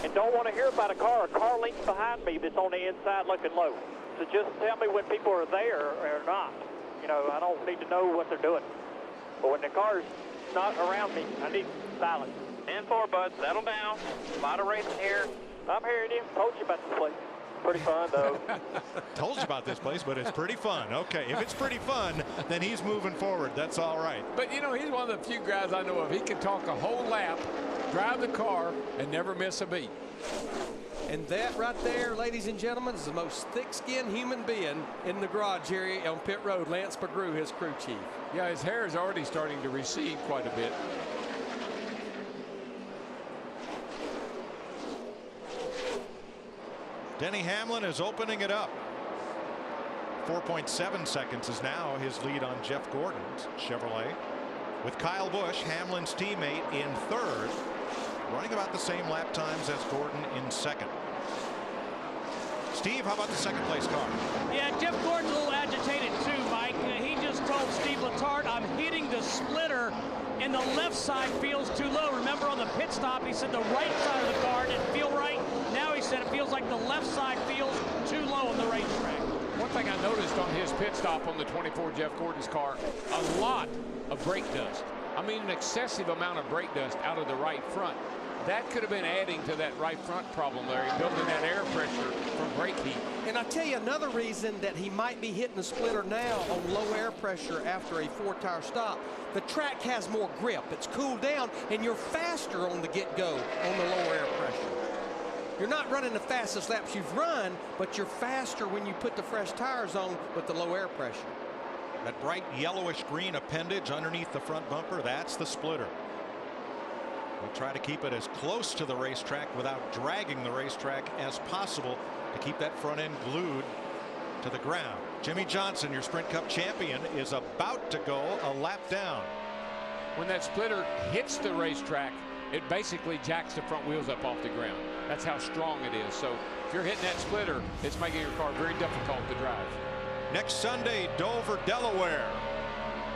And don't want to hear about a car length behind me that's on the inside looking low. So just tell me when people are there or not. You know, I don't need to know what they're doing. But when the car's not around me, I need silence. 10-4, bud. Settle down. A lot of racing here. I'm hearing you. Told you about this place. Pretty fun, though. Told you about this place, but it's pretty fun. Okay, if it's pretty fun, then he's moving forward. That's all right. But, you know, he's one of the few guys I know of. He can talk a whole lap, drive the car, and never miss a beat. And that right there, ladies and gentlemen, is the most thick-skinned human being in the garage area on pit road, Lance McGrew, his crew chief. Yeah, his hair is already starting to recede quite a bit. Denny Hamlin is opening it up. 4.7 seconds is now his lead on Jeff Gordon's Chevrolet, with Kyle Busch, Hamlin's teammate, in 3rd, running about the same lap times as Gordon in 2nd. Steve, how about the 2nd place car? Yeah, Jeff Gordon's a little agitated too, Mike. He just told Steve Letarte, I'm hitting the splitter and the left side feels too low. Remember on the pit stop, he said the right side of the car didn't feel right. Now he said it feels like the left side feels too low on the racetrack. One thing I noticed on his pit stop on the 24 Jeff Gordon's car, a lot of brake dust. I mean, an excessive amount of brake dust out of the right front. That could have been adding to that right front problem, Larry, building that air pressure from brake heat. And I tell you another reason that he might be hitting the splitter now on low air pressure after a 4-tire stop. The track has more grip. It's cooled down, and you're faster on the get-go on the low air pressure. You're not running the fastest laps you've run, but you're faster when you put the fresh tires on with the low air pressure. That bright yellowish green appendage underneath the front bumper, that's the splitter. We'll try to keep it as close to the racetrack without dragging the racetrack as possible to keep that front end glued to the ground. Jimmy Johnson, your Sprint Cup champion, is about to go a lap down. When that splitter hits the racetrack, it basically jacks the front wheels up off the ground. That's how strong it is. So if you're hitting that splitter, it's making your car very difficult to drive. Next Sunday, Dover, Delaware.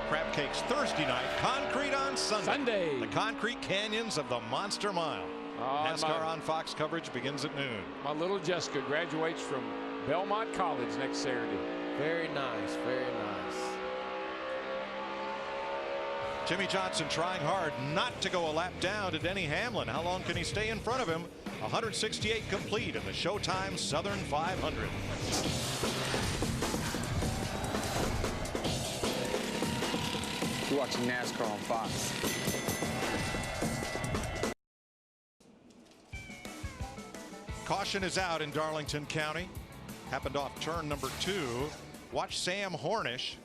Crab Cakes Thursday night, concrete on Sunday. The concrete canyons of the Monster Mile. NASCAR on Fox coverage begins at noon. My little Jessica graduates from Belmont College next Saturday. Very nice, very nice. Jimmy Johnson trying hard not to go a lap down to Denny Hamlin. How long can he stay in front of him? 168 complete in the Showtime Southern 500. You're watching NASCAR on Fox. Caution is out in Darlington County. Happened off turn number 2. Watch Sam Hornish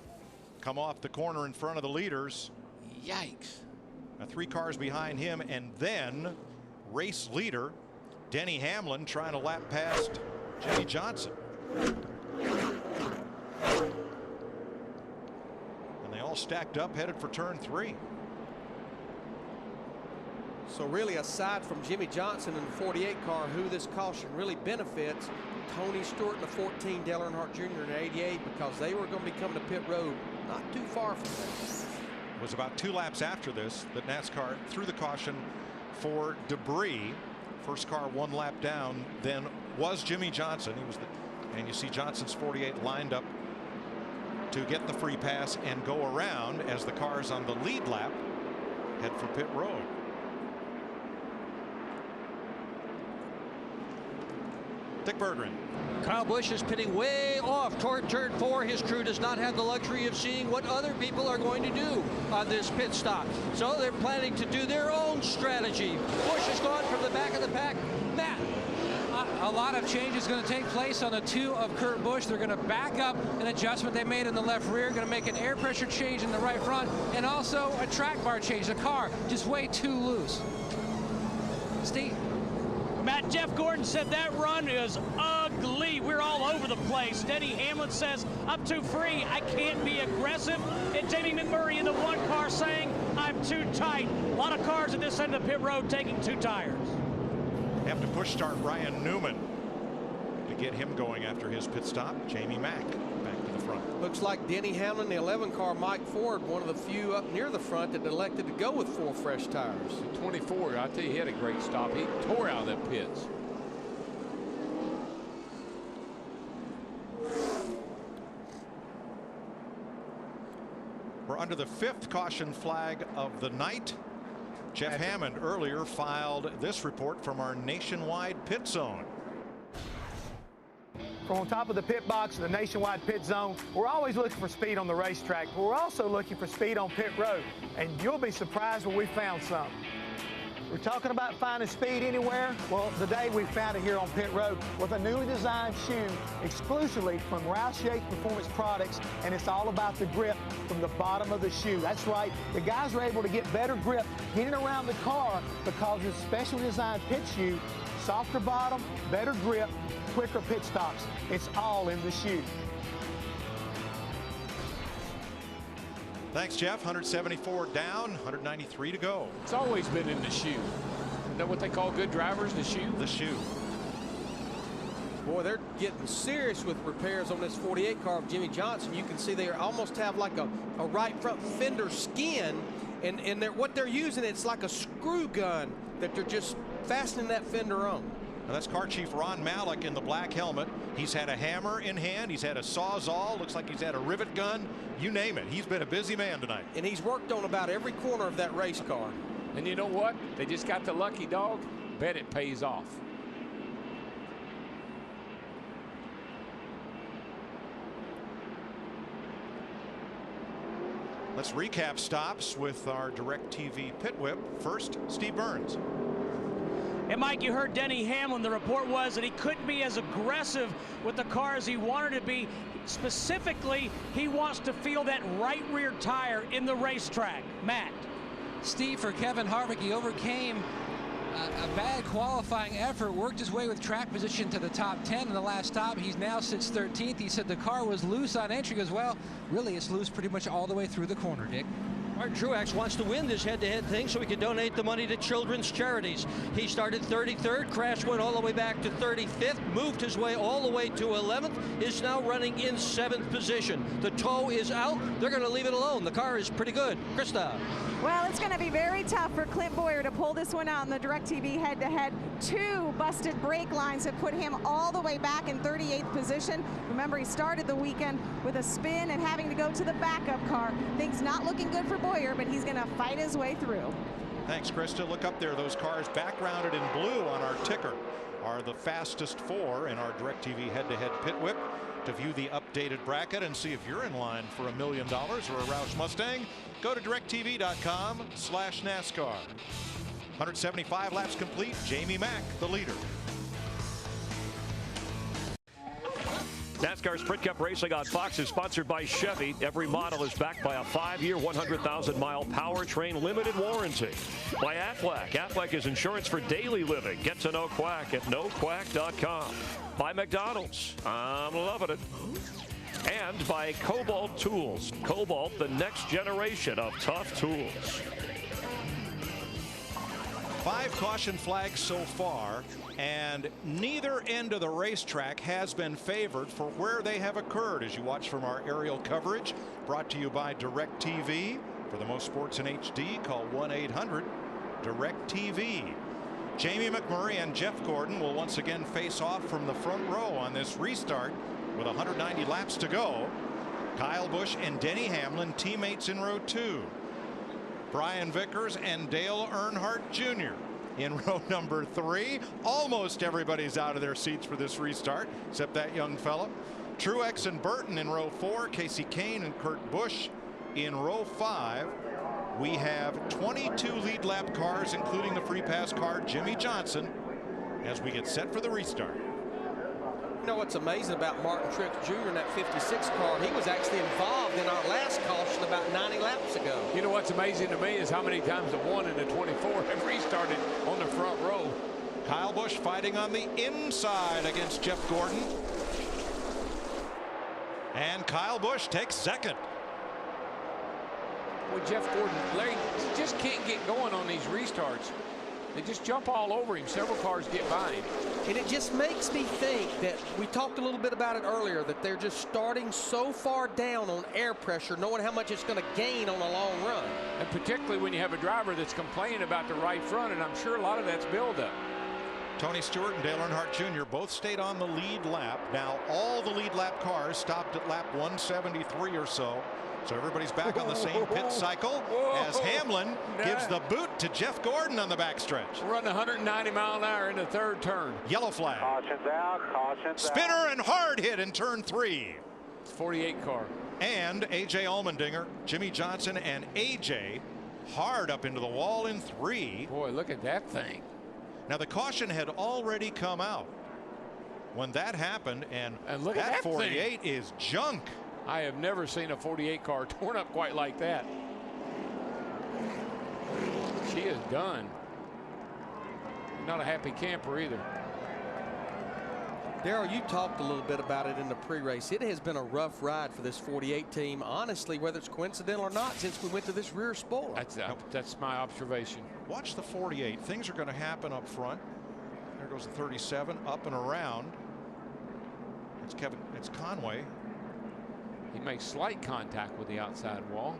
come off the corner in front of the leaders. Yikes. Now 3 cars behind him, and then race leader Denny Hamlin trying to lap past Jimmy Johnson. All stacked up, headed for turn 3. So really, aside from Jimmy Johnson in the 48 car, who this caution really benefits, Tony Stewart in the 14, Dale Earnhardt Jr. in the 88, because they were going to be coming to pit road not too far from that. was about 2 laps after this that NASCAR threw the caution for debris. First car 1 lap down then was Jimmy Johnson. He was and you see Johnson's 48 lined up to get the free pass and go around as the cars on the lead lap head for pit road. Dick Berggren. Kyle Busch is pitting way off toward turn 4. His crew does not have the luxury of seeing what other people are going to do on this pit stop. So they're planning to do their own strategy. Busch has gone from the back of the pack. Matt. A lot of change is going to take place on the 2 of Kurt Busch. They're going to back up an adjustment they made in the left rear, going to make an air pressure change in the right front, and also a track bar change. The car just way too loose. Steve. Matt, Jeff Gordon said that run is ugly. We're all over the place. Denny Hamlin says, I'm too free. I can't be aggressive. And Jamie McMurray in the 1 car saying, I'm too tight. A lot of cars at this end of the pit road taking 2 tires. Have to push start Ryan Newman to get him going after his pit stop. Jamie Mack back to the front. Looks like Denny Hamlin, the 11 car, Mike Ford, one of the few up near the front that elected to go with 4 fresh tires. 24, I tell you, he had a great stop. He tore out of the pits. We're under the 5th caution flag of the night. Jeff Hammond earlier filed this report from our nationwide pit zone. From on top of the pit box of the nationwide pit zone, we're always looking for speed on the racetrack, but we're also looking for speed on pit road. And you'll be surprised when we found some. We're talking about finding speed anywhere. Well, today we found it here on pit road with a newly designed shoe exclusively from Roush Yates Performance Products, and it's all about the grip from the bottom of the shoe. That's right, the guys are able to get better grip getting around the car because of this special designed pit shoe. Softer bottom, better grip, quicker pit stops. It's all in the shoe. Thanks, Jeff. 174 down, 193 to go. It's always been in the shoe. Is that what they call good drivers, the shoe? The shoe. Boy, they're getting serious with repairs on this 48 car of Jimmy Johnson. You can see they almost have like a right front fender skin, and what they're using, it's like a screw gun that they're just fastening that fender on. Now that's car chief Ron Malik in the black helmet. He's had a hammer in hand. He's had a sawzall. Looks like he's had a rivet gun. You name it. He's been a busy man tonight. And he's worked on about every corner of that race car. And you know what? They just got the lucky dog. Bet it pays off. Let's recap stops with our DirecTV pit whip. First, Steve Burns. And Mike, you heard Denny Hamlin. The report was that he couldn't be as aggressive with the car as he wanted to be. Specifically, he wants to feel that right rear tire in the racetrack. Matt. Steve, for Kevin Harvick, he overcame a bad qualifying effort, worked his way with track position to the top 10 in the last stop. He's now sits 13th. He said the car was loose on entry. He goes, well, really, it's loose pretty much all the way through the corner, Dick. Martin Truex wants to win this head-to-head thing so he can donate the money to children's charities. He started 33rd, Crash went all the way back to 35th, moved his way all the way to 11th, is now running in 7th position. The toe is out. They're going to leave it alone. The car is pretty good. Krista. Well, it's going to be very tough for Clint Boyer to pull this one out in the DirecTV head-to-head. 2 busted brake lines have put him all the way back in 38th position. Remember, he started the weekend with a spin and having to go to the backup car. Things not looking good for Boyer, but he's going to fight his way through. Thanks, Krista. Look up there. Those cars backgrounded in blue on our ticker are the fastest 4 in our DirecTV head-to-head pit whip. To view the updated bracket and see if you're in line for $1 million or a Roush Mustang, go to directv.com/NASCAR. 175 laps complete. Jamie Mack, the leader. NASCAR Sprint Cup Racing on Fox is sponsored by Chevy. Every model is backed by a 5-year, 100,000-mile powertrain limited warranty. By Aflac. Aflac is insurance for daily living. Get to know Quack at knowquack.com. By McDonald's. I'm loving it. And by Cobalt Tools. Cobalt, the next generation of tough tools. 5 caution flags so far, and neither end of the racetrack has been favored for where they have occurred, as you watch from our aerial coverage brought to you by DirecTV. For the most sports in HD, call 1-800-DIRECTV. Jamie McMurray and Jeff Gordon will once again face off from the front row on this restart with 190 laps to go. Kyle Busch and Denny Hamlin, teammates in row 2. Brian Vickers and Dale Earnhardt Jr. in row number 3. Almost everybody's out of their seats for this restart, except that young fella. Truex and Burton in row 4. Casey Kane and Kurt Busch in row 5. We have 22 lead lap cars, including the free pass car Jimmy Johnson, as we get set for the restart. You know what's amazing about Martin Truex Jr. in that 56 car? He was actually involved in our last caution about 90 laps ago. You know what's amazing to me is how many times the 1 and the 24 have restarted on the front row. Kyle Busch fighting on the inside against Jeff Gordon. And Kyle Busch takes second. Well, Jeff Gordon, Larry, just can't get going on these restarts. They just jump all over him. Several cars get by him. And it just makes me think that we talked a little bit about it earlier, that they're just starting so far down on air pressure, knowing how much it's going to gain on a long run. And particularly when you have a driver that's complaining about the right front, and I'm sure a lot of that's buildup. Tony Stewart and Dale Earnhardt Jr. both stayed on the lead lap. Now all the lead lap cars stopped at lap 173 or so. So everybody's back on the same pit cycle as Hamlin gives the boot to Jeff Gordon on the backstretch. Running 190 mile an hour in the third turn. Yellow flag. Caution's out. Caution's Spinner out. and hard hit in turn 3. It's 48 car. And A.J. Allmendinger, Jimmy Johnson, and A.J. hard up into the wall in 3. Boy, look at that thing. Now the caution had already come out when that happened, and look at that 48 thing. is junk. I have never seen a 48 car torn up quite like that. She is done. Not a happy camper either. Darrell, you talked a little bit about it in the pre-race. It has been a rough ride for this 48 team, honestly, whether it's coincidental or not, since we went to this rear spoiler. That's my observation. Watch the 48. Things are going to happen up front. There goes the 37 up and around. It's Conway. He makes slight contact with the outside wall.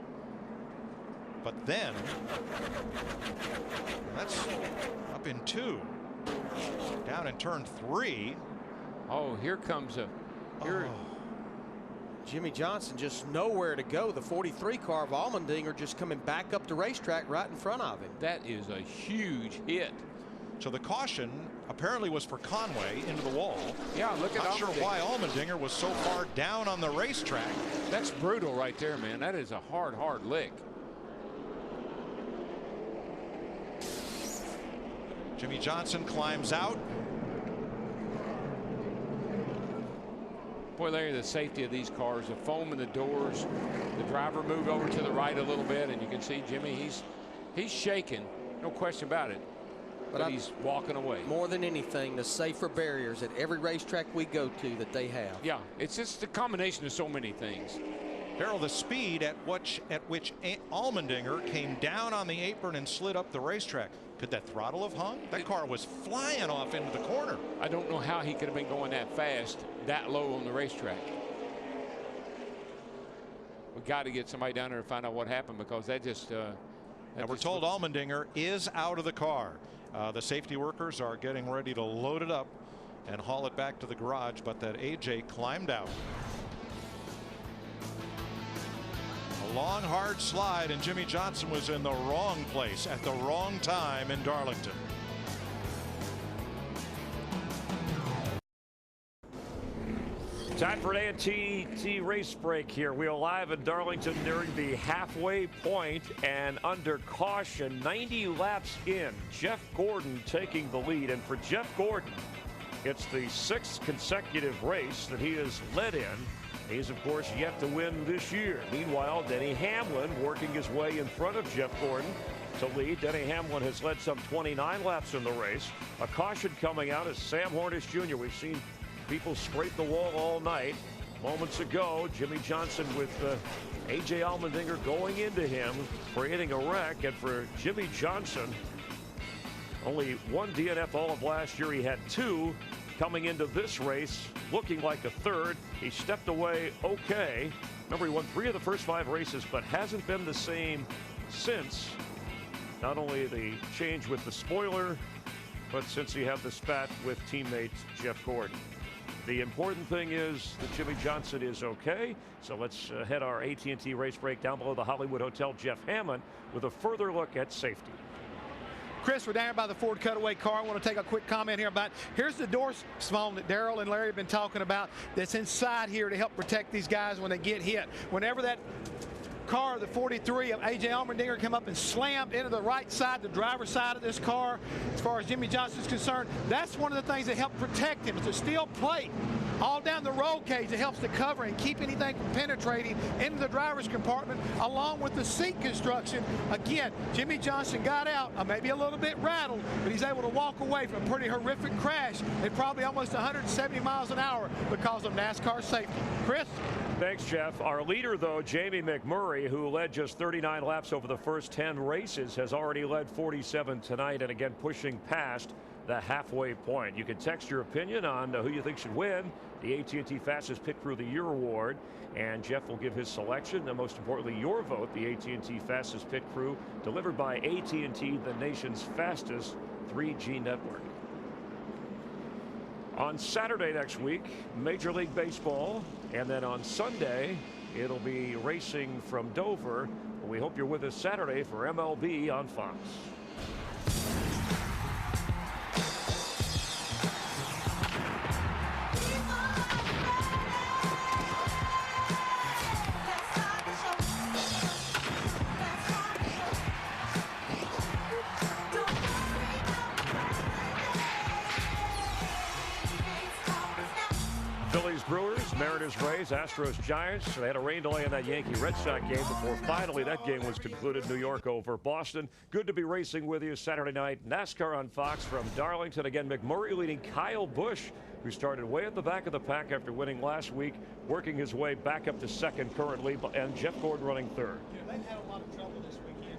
But then that's up in 2. Down in turn 3. Oh, here comes a. Jimmy Johnson just nowhere to go. The 43 car of Allmendinger just coming back up the racetrack right in front of him. That is a huge hit. So the caution apparently was for Conway into the wall. Yeah, look at Not sure why Allmendinger was so far down on the racetrack. That's brutal right there, man. That is a hard lick. Jimmy Johnson climbs out. Boy, Larry, the safety of these cars, the foam in the doors, the driver moved over to the right a little bit, and you can see Jimmy, he's shaking, no question about it. But he's walking away. More than anything, the safer barriers at every racetrack we go to that they have. Yeah, it's just a combination of so many things. Darrell, the speed at which Allmendinger came down on the apron and slid up the racetrack. Could that throttle have hung? That car was flying off into the corner. I don't know how he could have been going that fast, that low on the racetrack. We got to get somebody down there to find out what happened, because that just. And we're told Allmendinger is out of the car. The safety workers are getting ready to load it up and haul it back to the garage, but that AJ climbed out. A long, hard slide, and Jimmy Johnson was in the wrong place at the wrong time in Darlington. Time for an AT&T race break here. We are live in Darlington nearing the halfway point and under caution, 90 laps in. Jeff Gordon taking the lead, and for Jeff Gordon, it's the 6th consecutive race that he has led in. He's, of course, yet to win this year. Meanwhile, Denny Hamlin working his way in front of Jeff Gordon to lead. Denny Hamlin has led some 29 laps in the race. A caution coming out is Sam Hornish Jr. We've seen people scrape the wall all night. Moments ago, Jimmy Johnson with A.J. Allmendinger going into him, creating a wreck. And for Jimmy Johnson, only 1 DNF all of last year. He had 2 coming into this race, looking like a 3rd. He stepped away okay, Remember, he won 3 of the first 5 races, but hasn't been the same since. Not only the change with the spoiler, but since he had the spat with teammate Jeff Gordon. The important thing is that Jimmy Johnson is okay. So let's head our AT&T race break down below the Hollywood Hotel. Jeff Hammond with a further look at safety. Chris, we're down here by the Ford cutaway car. I want to take a quick comment here about, here's the door small that Daryl and Larry have been talking about that's inside here to help protect these guys when they get hit. Whenever that car, the 43 of A.J. Allmendinger, come up and slammed into the right side, the driver's side of this car, as far as Jimmy Johnson is concerned, that's one of the things that help protect him. It's a steel plate all down the roll cage that helps to cover and keep anything from penetrating into the driver's compartment, along with the seat construction. Again, Jimmy Johnson got out, maybe a little bit rattled, but he's able to walk away from a pretty horrific crash at probably almost 170 miles an hour because of NASCAR safety. Chris? Thanks, Jeff. Our leader, though, Jamie McMurray, who led just 39 laps over the first 10 races, has already led 47 tonight, and again pushing past the halfway point. You can text your opinion on who you think should win the AT&T Fastest Pit Crew of the Year award, and Jeff will give his selection, and most importantly your vote, the AT&T Fastest Pit Crew, delivered by AT&T, the nation's fastest 3G network. On Saturday next week, Major League Baseball, and then on Sunday it'll be racing from Dover. We hope you're with us Saturday for MLB on Fox. Brewers, Mariners, Rays, Astros, Giants. They had a rain delay in that Yankee-Red Sox game before finally that game was concluded. New York over Boston. Good to be racing with you Saturday night. NASCAR on Fox from Darlington. Again, McMurray leading Kyle Busch, who started way at the back of the pack after winning last week, working his way back up to second currently, and Jeff Gordon running third. They've had a lot of trouble this weekend.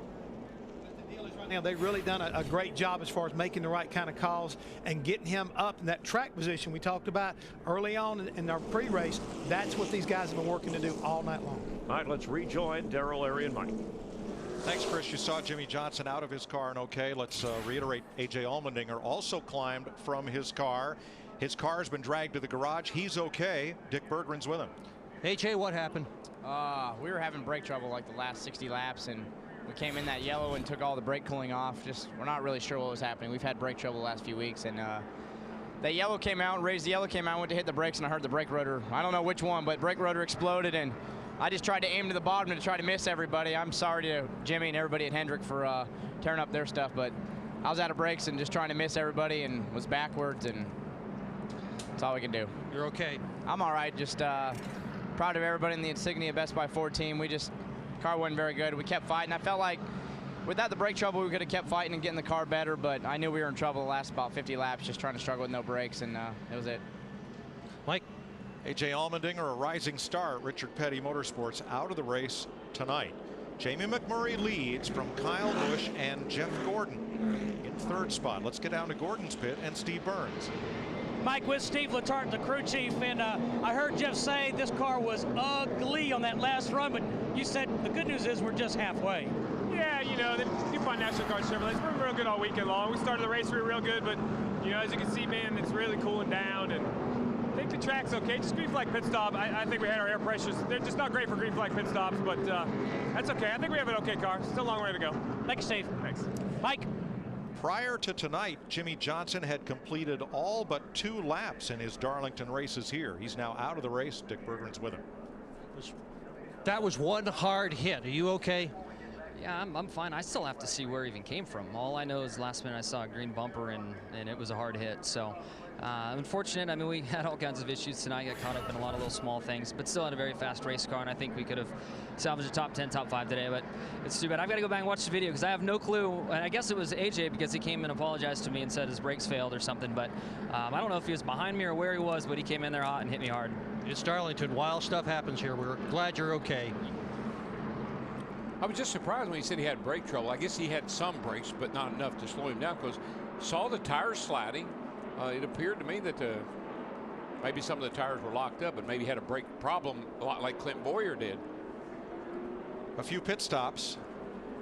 But the deal is right now they've really done a great job as far as making the right kind of calls and getting him up in that track position we talked about early on in our pre-race. That's what these guys have been working to do all night long. All right, let's rejoin Daryl, Larry, and Mike. Thanks, Chris. You saw Jimmy Johnson out of his car and okay. Let's reiterate, A.J. Allmendinger also climbed from his car. His car has been dragged to the garage. He's okay. Dick Berggren's with him. AJ, what happened? We were having brake trouble like the last 60 laps, and we came in that yellow and took all the brake cooling off. Just, we're not really sure what was happening. We've had brake trouble the last few weeks, and that yellow came out, raised the yellow came out, went to hit the brakes, and I heard the brake rotor. I don't know which one, but brake rotor exploded, and I just tried to aim to the bottom to try to miss everybody. I'm sorry to Jimmy and everybody at Hendrick for tearing up their stuff, but I was out of brakes and just trying to miss everybody and was backwards, and that's all we can do. You're okay? I'm all right. Just proud of everybody in the Insignia Best Buy 4 team. Car wasn't very good. We kept fighting. I felt like without the brake trouble, we could have kept fighting and getting the car better, but I knew we were in trouble the last about 50 laps, just trying to struggle with no brakes, and it was it. Mike? A.J. Allmendinger, a rising star at Richard Petty Motorsports, out of the race tonight. Jamie McMurray leads from Kyle Busch and Jeff Gordon in third spot. Let's get down to Gordon's pit and Steve Burns. Mike, with Steve Letarte, the crew chief, and I heard Jeff say this car was ugly on that last run, but you said the good news is we're just halfway. Yeah, you know, you find National Guard Chevrolet's been real good all weekend long. We started the race, we were real good, but, you know, as you can see, man, it's really cooling down, and I think the track's okay. Just green flag pit stop. I think we had our air pressures. They're just not great for green flag pit stops, but that's okay. I think we have an okay car. Still a long way to go. Thanks, Steve. Thanks. Mike? Prior to tonight, Jimmy Johnson had completed all but 2 laps in his Darlington races here. He's now out of the race. Dick Berggren's with him. That was one hard hit. Are you okay? Yeah, I'm fine. I still have to see where it even came from. All I know is last minute I saw a green bumper and it was a hard hit. So unfortunate. I mean, we had all kinds of issues tonight. Got caught up in a lot of little small things, but still had a very fast race car, and I think we could have salvaged a top 10, top 5 today, but it's too bad. I've got to go back and watch the video because I have no clue, and I guess it was AJ because he came and apologized to me and said his brakes failed or something, but I don't know if he was behind me or where he was, but he came in there hot and hit me hard. It's Darlington. Wild stuff happens here. We're glad you're okay. I was just surprised when he said he had brake trouble. I guess he had some brakes, but not enough to slow him down because saw the tires sliding. It appeared to me that Maybe some of the tires were locked up and maybe had a brake problem a lot like Clint Boyer did. A few pit stops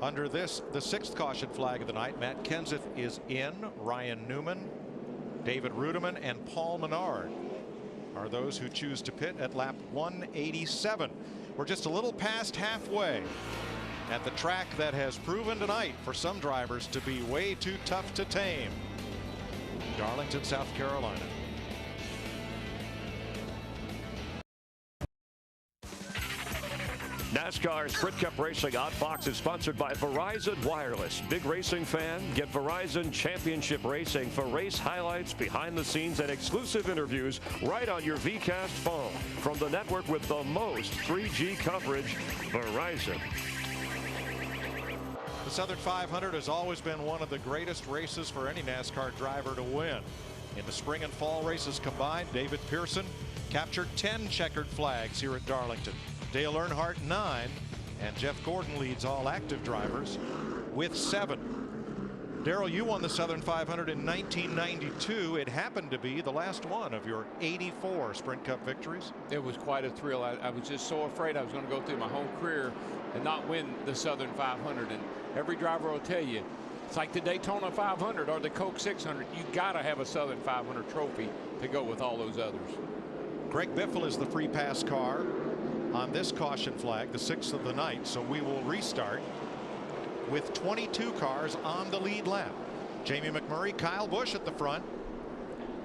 under this, the 6th caution flag of the night. Matt Kenseth is in. Ryan Newman, David Rudiman, and Paul Menard are those who choose to pit at lap 187. We're just a little past halfway at the track that has proven tonight for some drivers to be way too tough to tame. Darlington, South Carolina. NASCAR Sprint Cup Racing on Fox is sponsored by Verizon Wireless. Big racing fan? Get Verizon Championship Racing for race highlights, behind the scenes, and exclusive interviews right on your VCast phone. From the network with the most 3G coverage, Verizon. The Southern 500 has always been one of the greatest races for any NASCAR driver to win. In the spring and fall races combined, David Pearson captured 10 checkered flags here at Darlington. Dale Earnhardt 9, and Jeff Gordon leads all active drivers with 7. Darrell, you won the Southern 500 in 1992. It happened to be the last one of your 84 Sprint Cup victories. It was quite a thrill. I was just so afraid I was going to go through my whole career and not win the Southern 500. And every driver will tell you, it's like the Daytona 500 or the Coke 600. You got to have a Southern 500 trophy to go with all those others. Greg Biffle is the free pass car on this caution flag, the 6th of the night. So we will restart with 22 cars on the lead lap. Jamie McMurray, Kyle Busch at the front.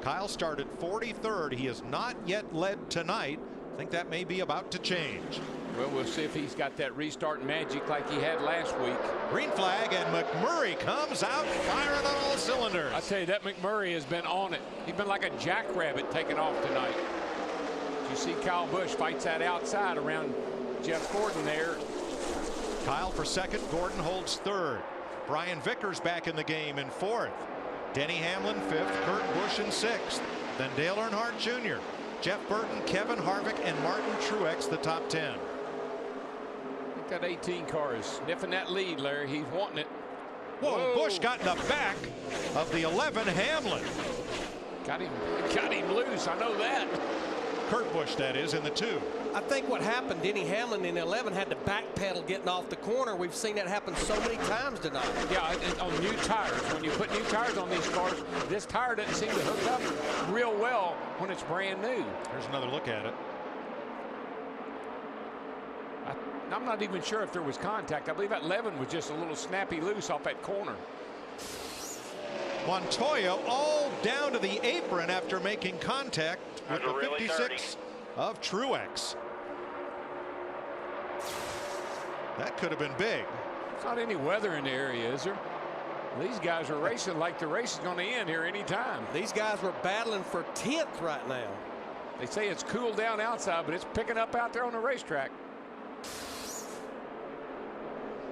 Kyle started 43rd. He has not yet led tonight. I think that may be about to change. Well, we'll see if he's got that restart magic like he had last week. Green flag, and McMurray comes out firing on all cylinders. I tell you, that McMurray has been on it. He's been like a jackrabbit taking off tonight. You see Kyle Busch fights that outside around Jeff Gordon there. Kyle for 2nd, Gordon holds 3rd. Brian Vickers back in the game in 4th. Denny Hamlin 5th, Kurt Busch in 6th. Then Dale Earnhardt Jr., Jeff Burton, Kevin Harvick, and Martin Truex the top 10. I think that 18 car is sniffing that lead, Larry. He's wanting it. Whoa, Busch got in the back of the 11 Hamlin. Got him loose, I know that. Kurt Busch, that is, in the 2. I think what happened, Denny Hamlin in 11 had to backpedal getting off the corner. We've seen that happen so many times tonight. Yeah, on new tires. When you put new tires on these cars, this tire doesn't seem to hook up real well when it's brand new. Here's another look at it. I'm not even sure if there was contact. I believe that 11 was just a little snappy loose off that corner. Montoya all down to the apron after making contact with the 56 of Truex. That could have been big. There's not any weather in the area, is there? These guys are racing like the race is going to end here any time. These guys were battling for 10th right now. They say it's cooled down outside, but it's picking up out there on the racetrack.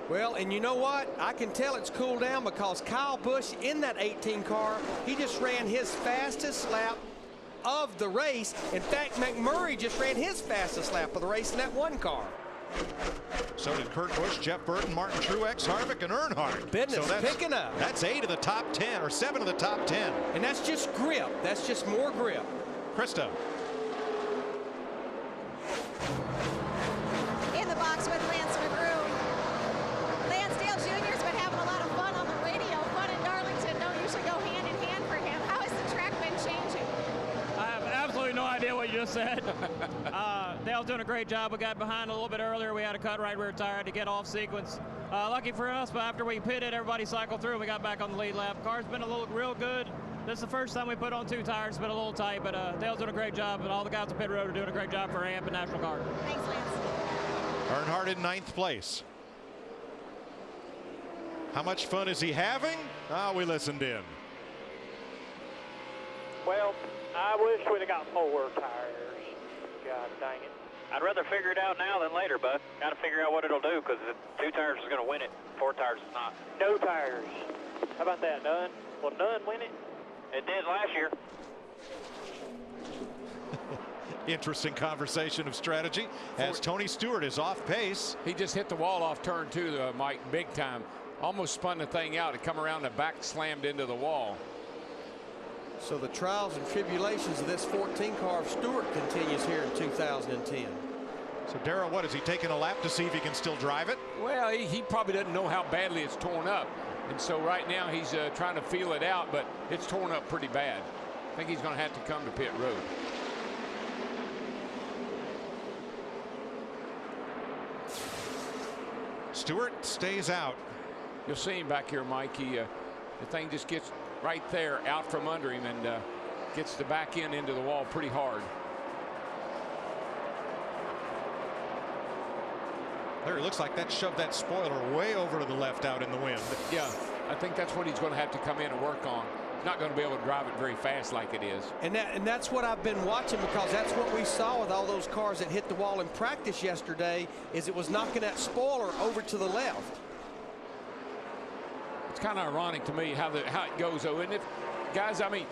Well, and you know what? I can tell it's cooled down because Kyle Busch in that 18 car, he just ran his fastest lap of the race. In fact, McMurray just ran his fastest lap of the race in that one car. So did Kurt Busch, Jeff Burton, Martin Truex, Harvick, and Earnhardt. Business so picking up. That's 8 of the top 10, or 7 of the top 10. And that's just grip. That's just more grip. Krista. In the box with Lance McGrew. Lance, Dale Jr.'s been having a lot of fun on the radio. Fun in Darlington don't usually go hand in hand for him. How has the track been changing? I have absolutely no idea what you just said. Dale's doing a great job. We got behind a little bit earlier. We had a cut right rear tire to get off sequence. Lucky for us, but after we pitted, everybody cycled through. We got back on the lead lap. Car's been real good. This is the first time we put on 2 tires. It's been a little tight, but Dale's doing a great job, and all the guys at pit road are doing a great job for AMP and National Guard. Thanks, Lance. Earnhardt in 9th place. How much fun is he having? We listened in. Well, I wish we'd have got 4 tires. God dang it. I'd rather figure it out now than later, bud. Got to figure out what it'll do, because 2 tires is going to win it. 4 tires is not. No tires. How about that, Dunn? Will Dunn win it? It did last year. Interesting conversation of strategy as Tony Stewart is off pace. He just hit the wall off turn 2, Mike, big time. Almost spun the thing out. It come around the back, slammed into the wall. So the trials and tribulations of this 14 car of Stewart continues here in 2010. So Darrell, what is he taking a lap to see if he can still drive it? Well, he probably doesn't know how badly it's torn up. And so right now he's trying to feel it out, but it's torn up pretty bad. I think he's going to have to come to pit road. Stewart stays out. You'll see him back here, Mike. The thing just gets right there out from under him and gets the back end into the wall pretty hard. There, it looks like that shoved that spoiler way over to the left out in the wind. Yeah, I think that's what he's going to have to come in and work on. He's not going to be able to drive it very fast like it is. And that's what I've been watching, because that's what we saw with all those cars that hit the wall in practice yesterday, is it was knocking that spoiler over to the left. It's kind of ironic to me how it goes, though, isn't it? Guys, I mean,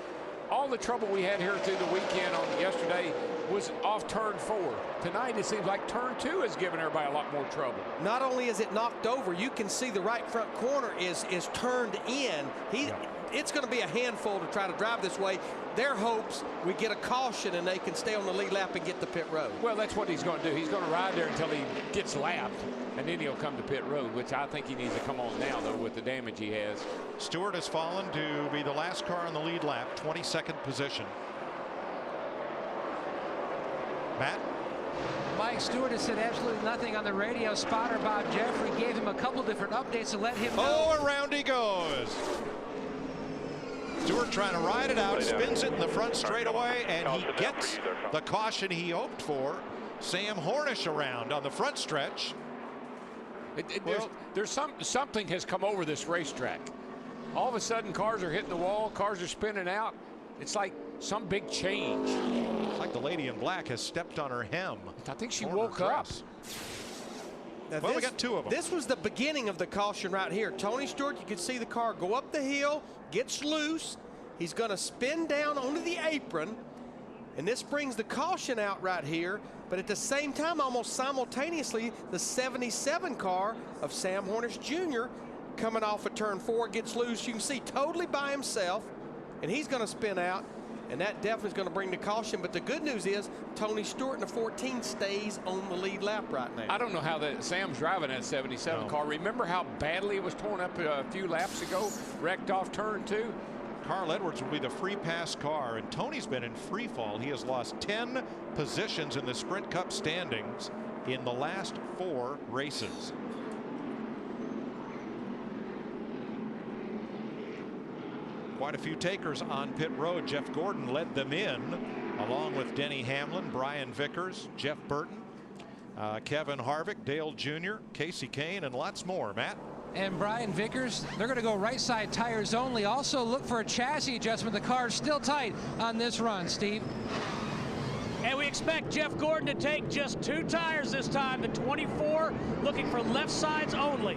all the trouble we had here through the weekend on yesterday was off turn 4. Tonight, it seems like turn 2 is giving everybody a lot more trouble. Not only is it knocked over, you can see the right front corner is turned in. It's going to be a handful to try to drive this way. Their hopes, we get a caution and they can stay on the lead lap and get to pit road. Well, that's what he's going to do. He's going to ride there until he gets lapped, and then he'll come to pit road, which I think he needs to come on now, though, with the damage he has. Stewart has fallen to be the last car on the lead lap, 22nd position. Matt? Mike Stewart has said absolutely nothing on the radio. Spotter Bob Jeffrey gave him a couple different updates to let him know. Oh, around he goes. Stewart trying to ride it out, spins it in the front straightaway, and he gets the caution he hoped for. Sam Hornish around on the front stretch. There's something has come over this racetrack. All of a sudden, cars are hitting the wall, cars are spinning out. It's like some big change. It's like the lady in black has stepped on her hem. I think she woke up. Now well, we got 2 of them. This was the beginning of the caution right here. Tony Stewart, you can see the car go up the hill, gets loose. He's going to spin down onto the apron, and this brings the caution out right here. But at the same time, almost simultaneously, the 77 car of Sam Hornish Jr. coming off of turn 4 gets loose. You can see totally by himself, and he's going to spin out. And that definitely is going to bring the caution. But the good news is Tony Stewart in the 14 stays on the lead lap right now. I don't know how Sam's driving that 77 car. Remember how badly it was torn up a few laps ago, wrecked off turn 2? Carl Edwards will be the free pass car, and Tony's been in free fall. He has lost 10 positions in the Sprint Cup standings in the last 4 races. Quite a few takers on pit road. Jeff Gordon led them in, along with Denny Hamlin, Brian Vickers, Jeff Burton, Kevin Harvick, Dale Jr., Casey Kane, and lots more. Matt? And Brian Vickers, they're going to go right side tires only. Also look for a chassis adjustment. The car's still tight on this run, Steve. And we expect Jeff Gordon to take just 2 tires this time. The 24 looking for left sides only.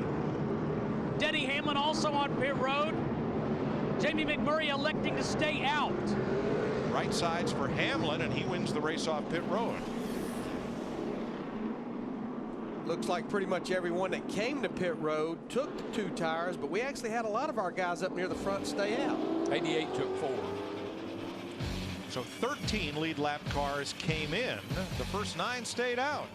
Denny Hamlin also on pit road. Jamie McMurray electing to stay out. Right sides for Hamlin, and he wins the race off pit road. Looks like pretty much everyone that came to pit road took the 2 tires, but we actually had a lot of our guys up near the front stay out. 88 took 4. So 13 lead lap cars came in. The first 9 stayed out.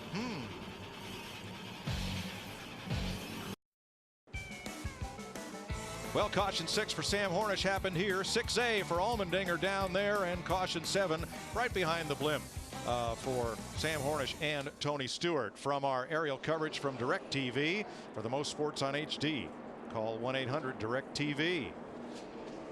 Well, caution 6 for Sam Hornish happened here. 6A for Allmendinger down there, and caution 7 right behind the blimp for Sam Hornish and Tony Stewart. From our aerial coverage from DirecTV, for the most sports on HD, call 1-800-DIRECTV.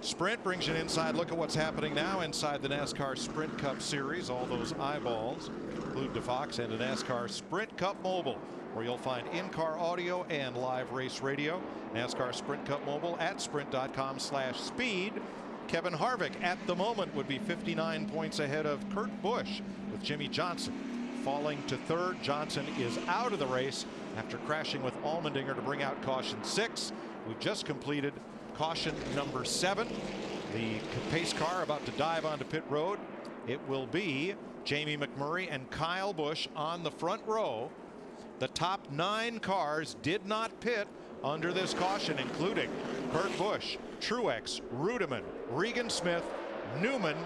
Sprint brings you an inside look at what's happening now inside the NASCAR Sprint Cup Series. All those eyeballs glued to Fox and the NASCAR Sprint Cup Mobile, where you'll find in-car audio and live race radio. NASCAR Sprint Cup Mobile at sprint.com/speed. Kevin Harvick at the moment would be 59 points ahead of Kurt Busch, with Jimmy Johnson falling to 3rd. Johnson is out of the race after crashing with Allmendinger to bring out caution 6. We've just completed caution number 7. The pace car about to dive onto pit road. It will be Jamie McMurray and Kyle Busch on the front row. The top 9 cars did not pit under this caution, including Kurt Busch, Truex, Rudiman, Regan Smith, Newman,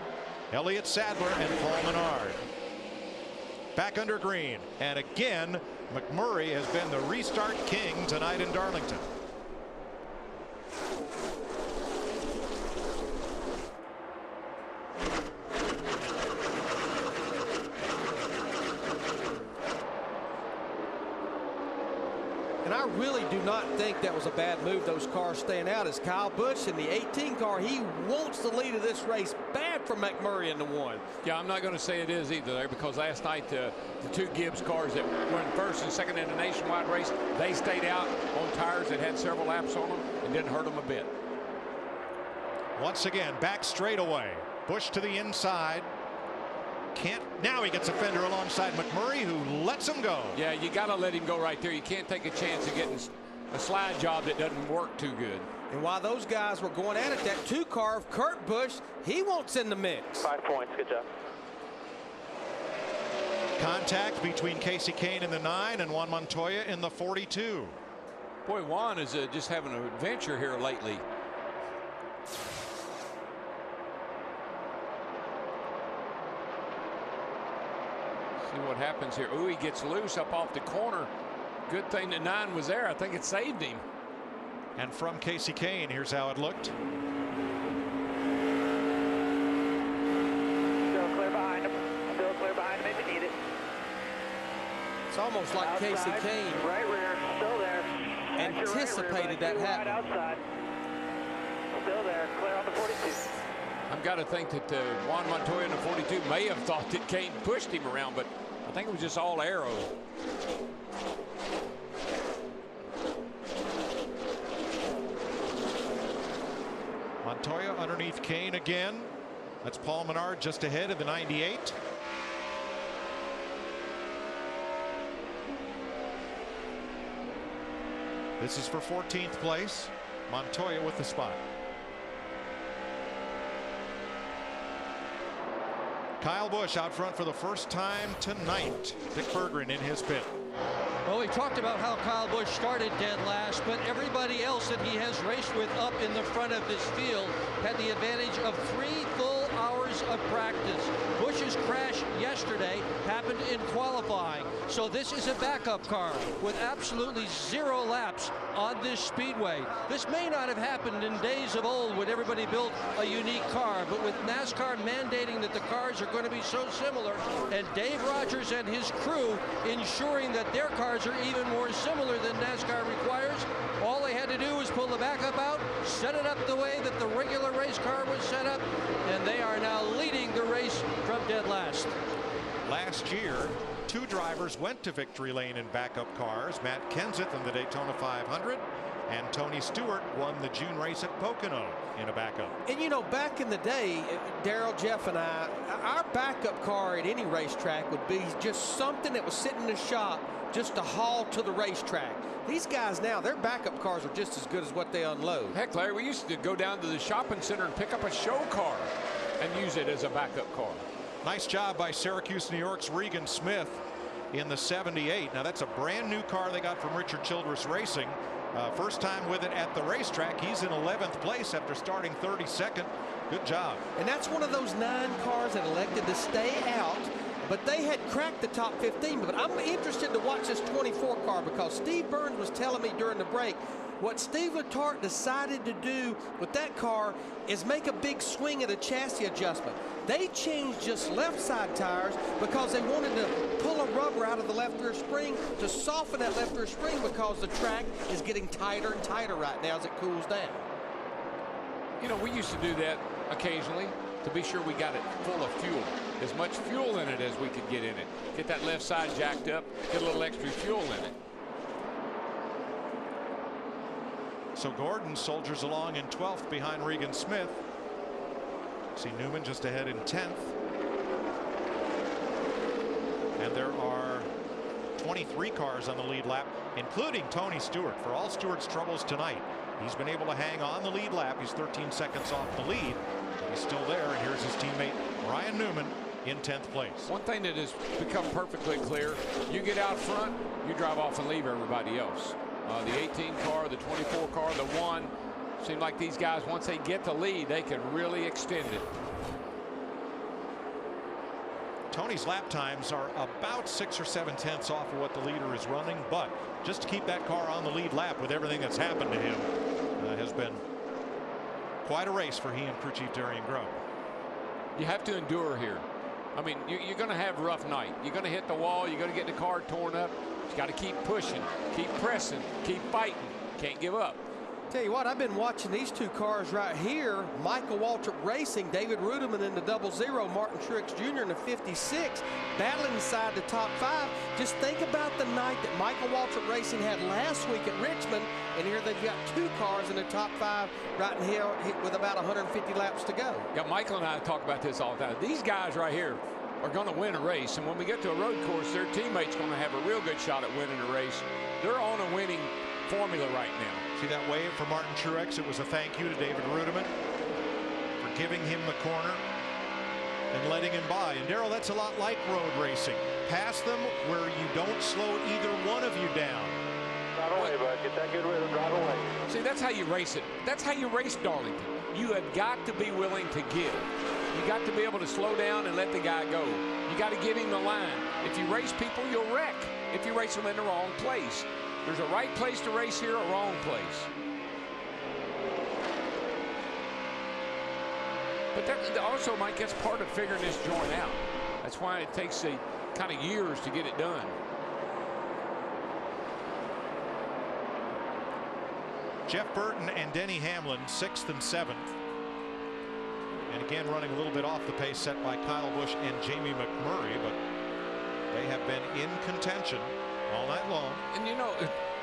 Elliott Sadler, and Paul Menard. Back under green, and again McMurray has been the restart king tonight in Darlington. And I really do not think that was a bad move, those cars staying out. As Kyle Busch in the 18 car, he wants the lead of this race bad for McMurray in the 1. Yeah, I'm not going to say it is either there, because last night the two Gibbs cars that were in first and second in the nationwide race, they stayed out on tires that had several laps on them and didn't hurt them a bit. Once again, back straightaway. Busch to the inside. Can't. Now he gets a fender alongside McMurray, who lets him go. Yeah, you got to let him go right there. You can't take a chance of getting a slide job that doesn't work too good. And while those guys were going at it, that 2 car of Kurt Busch, he wants in the mix. 5 points. Good job. Contact between Casey Kane in the 9 and Juan Montoya in the 42. Boy, Juan is just having an adventure here lately. See what happens here. Ooh, he gets loose up off the corner. Good thing the 9 was there. I think it saved him. And from Casey Kane, here's how it looked. Still clear behind him. Still clear behind him if you need it. It's almost like Outside, Casey Kane right rear, still there. anticipated that happening. Right outside. Still there. Clear on the 42. I've got to think that Juan Montoya in the 42 may have thought that Kane pushed him around, but I think it was just all arrow. Montoya underneath Kane again. That's Paul Menard just ahead of the 98. This is for 14th place. Montoya with the spot. Kyle Busch out front for the first time tonight. Dick Berggren in his pit. Well, we talked about how Kyle Busch started dead last, but everybody else that he has raced with up in the front of this field had the advantage of 3 full hours of practice. Busch's crash yesterday happened in qualifying, so this is a backup car with absolutely 0 laps on this speedway. This may not have happened in days of old when everybody built a unique car, but with NASCAR mandating that the cars are going to be so similar, and Dave Rogers and his crew ensuring that their cars are even more similar than NASCAR requires, all they had to do was pull the backup out, set it up the way that the regular race car was set up, and they are now leading the race from dead last. Last year, 2 drivers went to victory lane in backup cars. Matt Kenseth in the Daytona 500, and Tony Stewart won the June race at Pocono in a backup. And you know, back in the day, Daryl, Jeff, and I, our backup car at any racetrack would be just something that was sitting in the shop just to haul to the racetrack. These guys now, their backup cars are just as good as what they unload. Heck, Larry, we used to go down to the shopping center and pick up a show car and use it as a backup car. Nice job by Syracuse, New York's Regan Smith in the 78. Now that's a brand new car they got from Richard Childress Racing. First time with it at the racetrack. He's in 11th place after starting 32nd. Good job. And that's one of those 9 cars that elected to stay out, but they had cracked the top 15. But I'm interested to watch this 24 car, because Steve Burns was telling me during the break what Steve Letarte decided to do with that car is make a big swing at a chassis adjustment. They changed just left side tires because they wanted to pull a rubber out of the left rear spring to soften that left rear spring, because the track is getting tighter and tighter right now as it cools down. You know, we used to do that occasionally to be sure we got it full of fuel. As much fuel in it as we could get in it. Get that left side jacked up, get a little extra fuel in it. So Gordon soldiers along in 12th behind Regan Smith. See Newman just ahead in 10th. And there are 23 cars on the lead lap, including Tony Stewart. For all Stewart's troubles tonight, he's been able to hang on the lead lap. He's 13 seconds off the lead. He's still there, and here's his teammate Ryan Newman in 10th place. One thing that has become perfectly clear, you get out front, you drive off and leave everybody else. The 18 car, the 24 car, the 1, seem like these guys, once they get the lead, they can really extend it. Tony's lap times are about 6 or 7 tenths off of what the leader is running, but just to keep that car on the lead lap with everything that's happened to him has been quite a race for he and crew chief Darian Grubb. You have to endure here. I mean, you're going to have a rough night. You're going to hit the wall. You're going to get the car torn up. You got to keep pushing, keep pressing, keep fighting. Can't give up. Tell you what, I've been watching these two cars right here. Michael Waltrip Racing, David Ruderman in the 00, Martin Truex Jr. in the 56, battling inside the top 5. Just think about the night that Michael Waltrip Racing had last week at Richmond, and here they've got 2 cars in the top 5 right in here with about 150 laps to go. Yeah, Michael and I talk about this all the time. These guys right here are going to win a race, and when we get to a road course, their teammate's going to have a real good shot at winning a race. They're on a winning formula right now. See that wave for Martin Truex? It was a thank you to David Ruderman for giving him the corner and letting him by. And Darrell, that's a lot like road racing. Pass them where you don't slow either one of you down. Drive away, bud. Get that good rhythm. Drive away. See, that's how you race it. That's how you race Darlington. You have got to be willing to give. You got to be able to slow down and let the guy go. You got to give him the line. If you race people, you'll wreck if you race them in the wrong place. There's a right place to race here, a wrong place. But that also, Mike, that's part of figuring this joint out. That's why it takes a kind of years to get it done. Jeff Burton and Denny Hamlin 6th and 7th. And again, running a little bit off the pace set by Kyle Busch and Jamie McMurray, but they have been in contention all night long. And you know,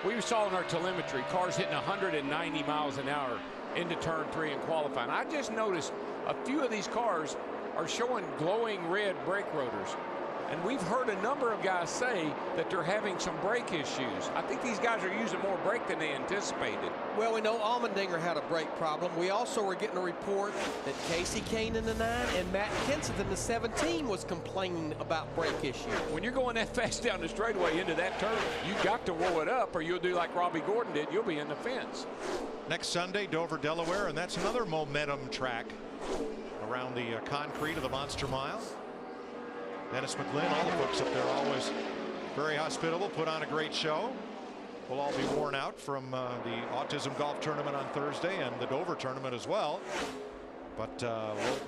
we saw in our telemetry cars hitting 190 miles an hour into turn 3 in qualifying. I just noticed a few of these cars are showing glowing red brake rotors. And we've heard a number of guys say that they're having some brake issues. I think these guys are using more brake than they anticipated. Well, we know Allmendinger had a brake problem. We also were getting a report that Casey Kane in the 9 and Matt Kenseth in the 17 was complaining about brake issues. When you're going that fast down the straightaway into that turn, you got to roll it up or you'll do like Robbie Gordon did. You'll be in the fence. Next Sunday, Dover, Delaware, and that's another momentum track around the concrete of the Monster Mile. Dennis McGlynn, all the folks up there always very hospitable, put on a great show. We'll all be worn out from the Autism Golf Tournament on Thursday and the Dover Tournament as well. But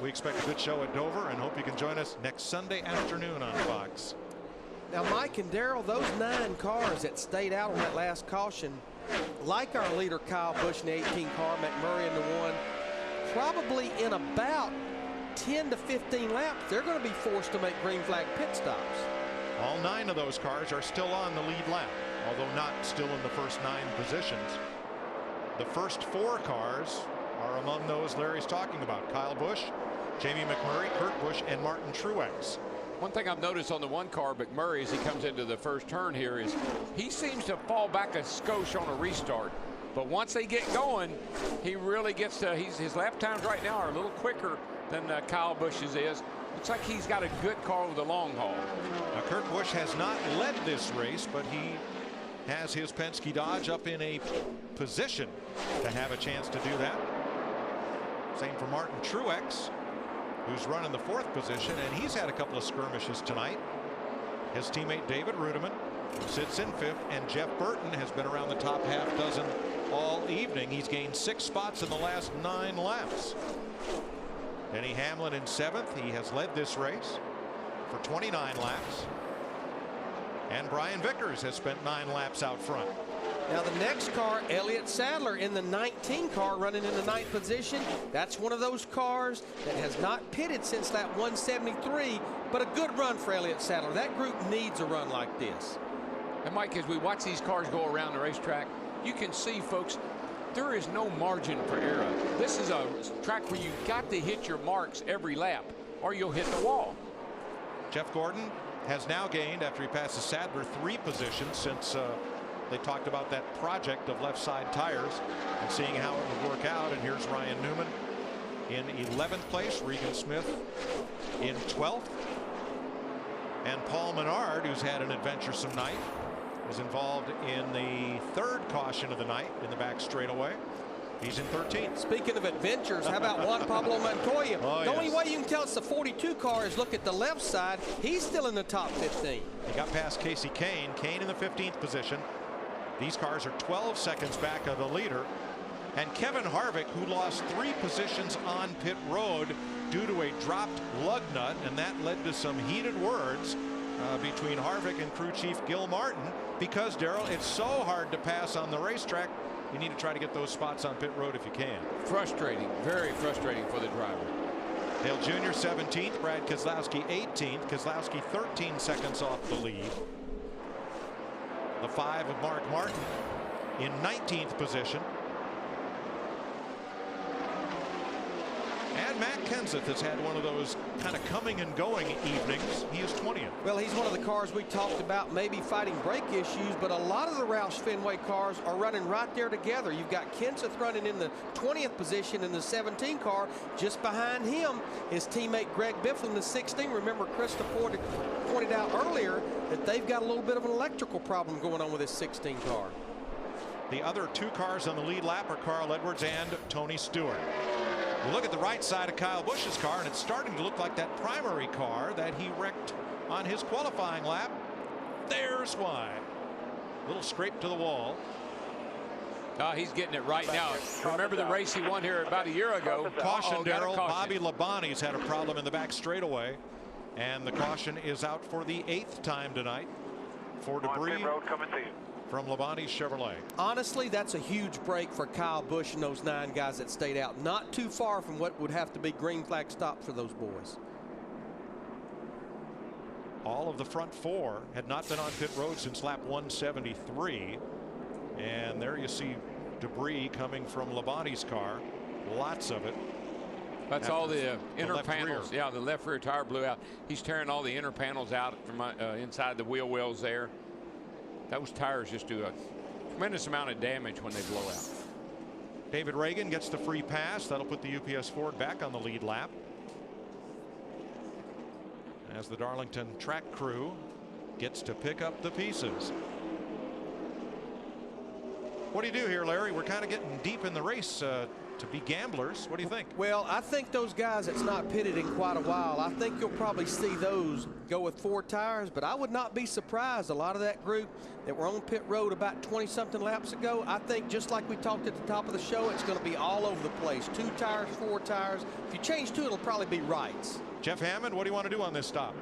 we expect a good show at Dover and hope you can join us next Sunday afternoon on Fox. Now, Mike and Darrell, those 9 cars that stayed out on that last caution, like our leader Kyle Busch in the 18 car, McMurray in the 1, probably in about 10 to 15 laps, they're going to be forced to make green flag pit stops. All 9 of those cars are still on the lead lap, although not still in the first 9 positions. The first 4 cars are among those Larry's talking about: Kyle Busch, Jamie McMurray, Kurt Busch, and Martin Truex. One thing I've noticed on the 1 car, McMurray, as he comes into the first turn here, is he seems to fall back a skosh on a restart. But once they get going, he really gets to, his lap times right now are a little quicker than Kyle Busch's is. Looks like he's got a good car over the long haul. Now, Kurt Busch has not led this race, but he has his Penske Dodge up in a position to have a chance to do that. Same for Martin Truex, who's running the 4th position, and he's had a couple of skirmishes tonight. His teammate David Ruderman sits in 5th, and Jeff Burton has been around the top half dozen all evening. He's gained 6 spots in the last 9 laps. Denny Hamlin in 7th. He has led this race for 29 laps. And Brian Vickers has spent 9 laps out front. Now the next car, Elliott Sadler in the 19 car, running in the 9th position. That's one of those cars that has not pitted since that 173, but a good run for Elliott Sadler. That group needs a run like this. And Mike, as we watch these cars go around the racetrack, you can see, folks, there is no margin for error. This is a track where you've got to hit your marks every lap or you'll hit the wall. Jeff Gordon has now gained, after he passes Sadler, 3 positions since they talked about that project of left side tires and seeing how it would work out. And here's Ryan Newman in 11th place, Regan Smith in 12th, and Paul Menard, who's had an adventuresome night, was involved in the 3rd caution of the night in the back straightaway. He's in 13th. Speaking of adventures, how about Juan Pablo Montoya? The only way you can tell it's the 42 car is look at the left side. He's still in the top 15. He got past Casey Kane. Kane in the 15th position. These cars are 12 seconds back of the leader. And Kevin Harvick, who lost 3 positions on pit road due to a dropped lug nut, and that led to some heated words between Harvick and crew chief Gil Martin, because, Darrell, it's so hard to pass on the racetrack. You need to try to get those spots on pit road if you can. Frustrating, very frustrating for the driver. Dale Jr. 17th, Brad Keselowski 18th, Keselowski 13 seconds off the lead. The 5 of Mark Martin in 19th position. And Matt Kenseth has had one of those kind of coming and going evenings. He is 20th. Well, he's one of the cars we talked about maybe fighting brake issues, but a lot of the Roush Fenway cars are running right there together. You've got Kenseth running in the 20th position in the 17 car. Just behind him, his teammate Greg Biffle in the 16. Remember, Krista pointed out earlier that they've got a little bit of an electrical problem going on with this 16 car. The other 2 cars on the lead lap are Carl Edwards and Tony Stewart. You look at the right side of Kyle Busch's car, and it's starting to look like that primary car that he wrecked on his qualifying lap. There's why. Little scrape to the wall. He's getting it right now. Remember the race he won here about a year ago? Caution, Darrell. Bobby Labonte's had a problem in the back straightaway, and the caution is out for the 8th time tonight for debris from Labonte's Chevrolet. Honestly, that's a huge break for Kyle Busch and those 9 guys that stayed out. Not too far from what would have to be green flag stops for those boys. All of the front 4 had not been on pit road since lap 173. And there you see debris coming from Labonte's car. Lots of it. That's all the inner panels. Yeah, the left rear tire blew out. He's tearing all the inner panels out from inside the wheel wells there. Those tires just do a tremendous amount of damage when they blow out. David Reagan gets the free pass. That'll put the UPS Ford back on the lead lap. As the Darlington track crew gets to pick up the pieces. What do you do here, Larry? We're kind of getting deep in the race to be gamblers. What do you think? Well, I think those guys that's not pitted in quite a while, I think you'll probably see those go with 4 tires, but I would not be surprised. A lot of that group that were on pit road about 20-something laps ago, I think just like we talked at the top of the show, it's going to be all over the place. 2 tires, 4 tires. If you change 2, it'll probably be rights. Jeff Hammond, what do you want to do on this stop?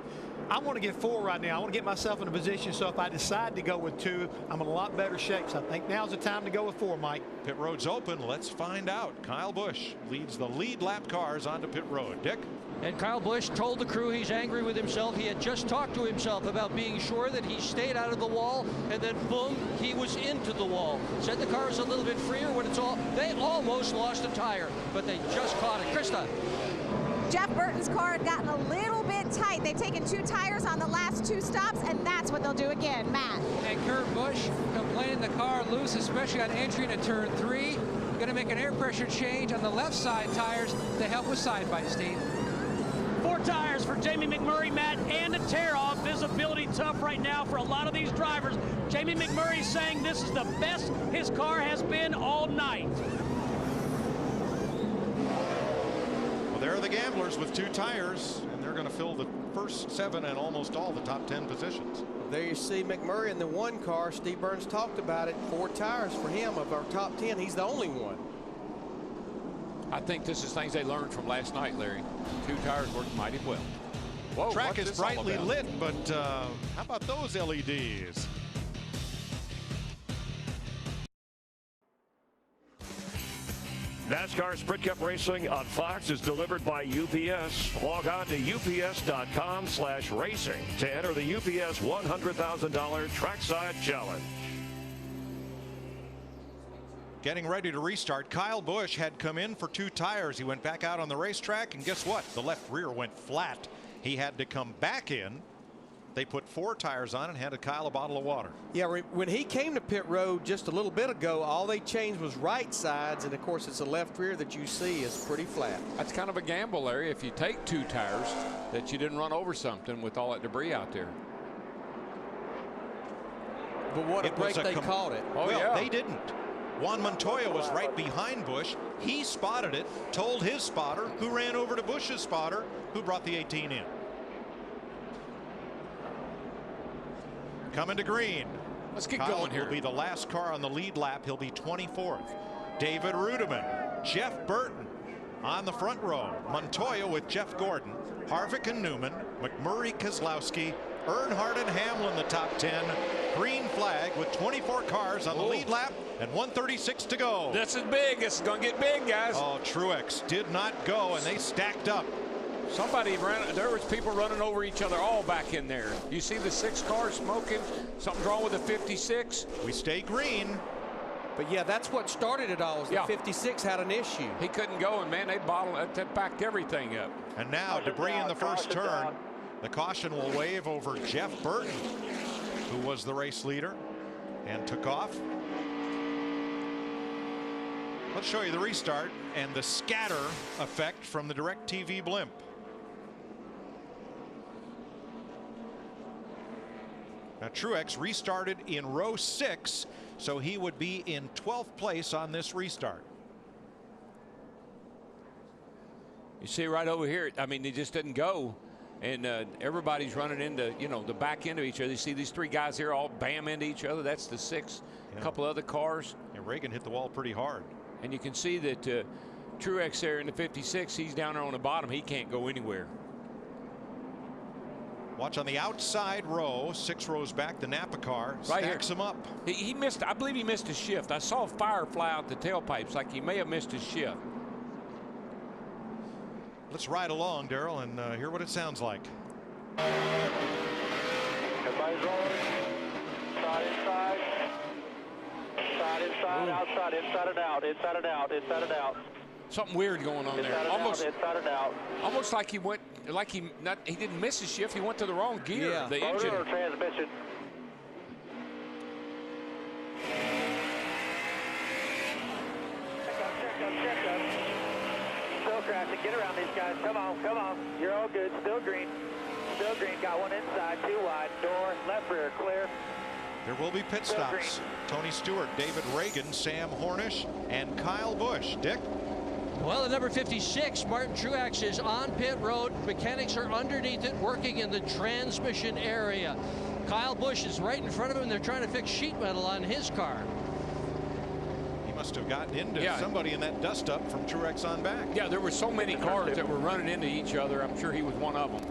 I want to get 4 right now. I want to get myself in a position so if I decide to go with 2, I'm in a lot better shape. So I think now's the time to go with 4, Mike. Pit road's open. Let's find out. Kyle Busch leads the lead lap cars onto pit road. Dick? And Kyle Busch told the crew he's angry with himself. He had just talked to himself about being sure that he stayed out of the wall, and then boom, he was into the wall. Said the car was a little bit freer when they almost lost a tire, but they just caught it. Krista. Jeff Burton's car had gotten a little bit tight. They've taken 2 tires on the last 2 stops, and that's what they'll do again. Matt. And Kurt Busch complaining the car loose, especially on entry into turn 3. Going to make an air pressure change on the left side tires to help with side bite, Steve. 4 tires for Jamie McMurray, Matt, and a tear-off. Visibility tough right now for a lot of these drivers. Jamie McMurray saying this is the best his car has been all night. There are the gamblers with 2 tires, and they're going to fill the first 7 and almost all the top 10 positions. There you see McMurray in the 1 car. Steve Burns talked about it. 4 tires for him of our top 10. He's the only one. I think this is things they learned from last night, Larry. 2 tires worked mighty well. Whoa, the track is brightly lit, but how about those LEDs? NASCAR Sprint Cup Racing on Fox is delivered by UPS. Log on to ups.com/racing to enter the UPS $100,000 Trackside Challenge. Getting ready to restart. Kyle Busch had come in for 2 tires. He went back out on the racetrack, and guess what? The left rear went flat. He had to come back in. They put 4 tires on and handed Kyle a bottle of water. Yeah, when he came to pit road just a little bit ago, all they changed was right sides, and of course it's the left rear that you see is pretty flat. That's kind of a gamble, Larry, if you take 2 tires that you didn't run over something with all that debris out there. But what a break they called it. Oh, well, yeah. They didn't. Juan Montoya was right behind Busch. He spotted it, told his spotter, who ran over to Busch's spotter, who brought the 18 in. Coming to green. Let's get Kyle going here. Will be the last car on the lead lap. He'll be 24th. David Rudiman, Jeff Burton on the front row. Montoya with Jeff Gordon, Harvick and Newman, McMurray, Keselowski, Earnhardt and Hamlin the top 10. Green flag with 24 cars on the lead lap and 1:36 to go. This is big. This is going to get big, guys. Oh, Truex did not go, and they stacked up. Somebody ran. There was people running over each other all back in there. You see the 6 cars smoking. Something's wrong with the 56. We stay green. But yeah, that's what started it all. Was the 56 had an issue. He couldn't go, and man, they backed everything up. And now debris in the first turn. The caution will wave over Jeff Burton, who was the race leader and took off. Let's show you the restart and the scatter effect from the DirecTV blimp. Now Truex restarted in row 6, so he would be in 12th place on this restart. You see right over here, I mean, he just didn't go. And everybody's running into, you know, the back end of each other. You see these 3 guys here all bam into each other. That's the 6. A couple other cars. And Reagan hit the wall pretty hard. And you can see that Truex there in the 56, he's down there on the bottom. He can't go anywhere. Watch on the outside row, 6 rows back, the Napa car stacks him up. He missed, I believe he missed a shift. I saw fire fly out the tailpipes like he may have missed his shift. Let's ride along, Darrell, and hear what it sounds like. Everybody's rolling. Side inside. Side inside, outside, inside and out, inside and out, inside and out. Something weird going on there. Almost inside and out. Almost like he went, like he didn't miss his shift. He went to the wrong gear. Yeah. The Motor engine. or transmission. Check up. Still crashing. Get around these guys. Come on, come on. You're all good. Still green. Still green. Got one inside. 2 wide. Door. Left rear. Clear. There will be pit stops. Tony Stewart, David Reagan, Sam Hornish, and Kyle Busch. Dick? Well, the number 56, Martin Truex, is on pit road. Mechanics are underneath it, working in the transmission area. Kyle Busch is right in front of him, and they're trying to fix sheet metal on his car. He must have gotten into somebody in that dust up from Truex on back. Yeah, there were so many cars that were running into each other. I'm sure he was one of them.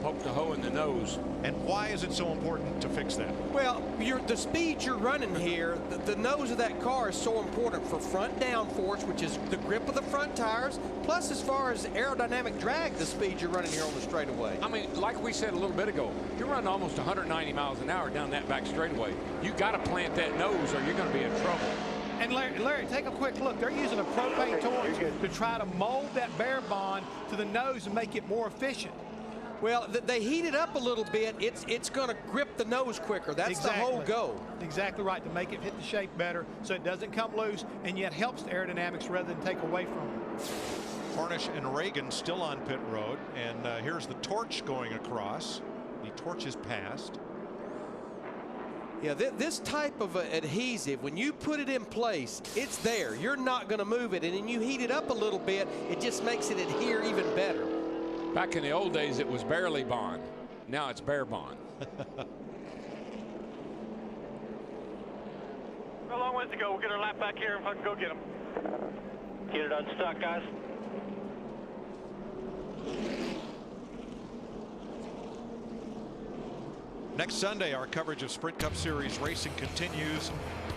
Poked a hole in the nose. And why is it so important to fix that? Well, the speed you're running here, the nose of that car is so important for front downforce, which is the grip of the front tires, plus as far as aerodynamic drag, the speed you're running here on the straightaway. I mean, like we said a little bit ago, you're running almost 190 miles an hour down that back straightaway. You got to plant that nose or you're going to be in trouble. And Larry, take a quick look. They're using a propane torch to try to mold that bare bond to the nose and make it more efficient. Well, they heat it up a little bit. It's going to grip the nose quicker. That's the whole goal. Exactly right, to make it hit the shape better so it doesn't come loose and yet helps the aerodynamics rather than take away from it. Hornish and Reagan still on pit road, and here's the torch going across. The torch is passed. Yeah, this type of adhesive, when you put it in place, it's there. You're not going to move it, and then you heat it up a little bit, it just makes it adhere even better. Back in the old days, it was barely bond. Now it's bare bond. A long ways to go. We'll get our lap back here and fucking go get them. Get it unstuck, guys. Next Sunday, our coverage of Sprint Cup Series racing continues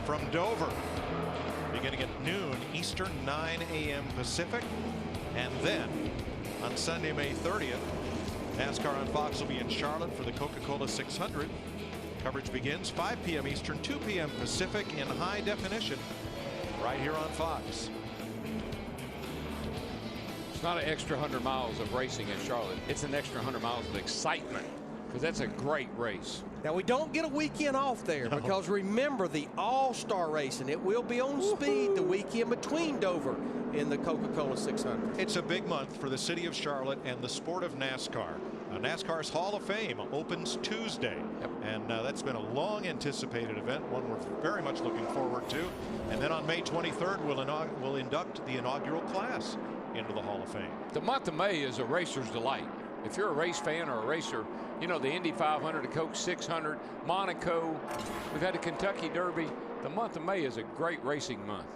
from Dover, beginning at noon Eastern, 9 a.m. Pacific, and then on Sunday, May 30th, NASCAR on Fox will be in Charlotte for the Coca-Cola 600. Coverage begins 5 p.m. Eastern, 2 p.m. Pacific in high definition right here on Fox. It's not an extra 100 miles of racing in Charlotte. It's an extra 100 miles of excitement because that's a great race. Now, we don't get a weekend off there because remember the all-star racing. It will be on speed the weekend between Dover in the Coca-Cola 600. It's a big month for the city of Charlotte and the sport of NASCAR. NASCAR's Hall of Fame opens Tuesday, and that's been a long anticipated event, one we're very much looking forward to. And then on May 23rd, we'll induct the inaugural class into the Hall of Fame. The month of May is a racer's delight. If you're a race fan or a racer, you know, the Indy 500, the Coke 600, Monaco, we've had the Kentucky Derby. The month of May is a great racing month.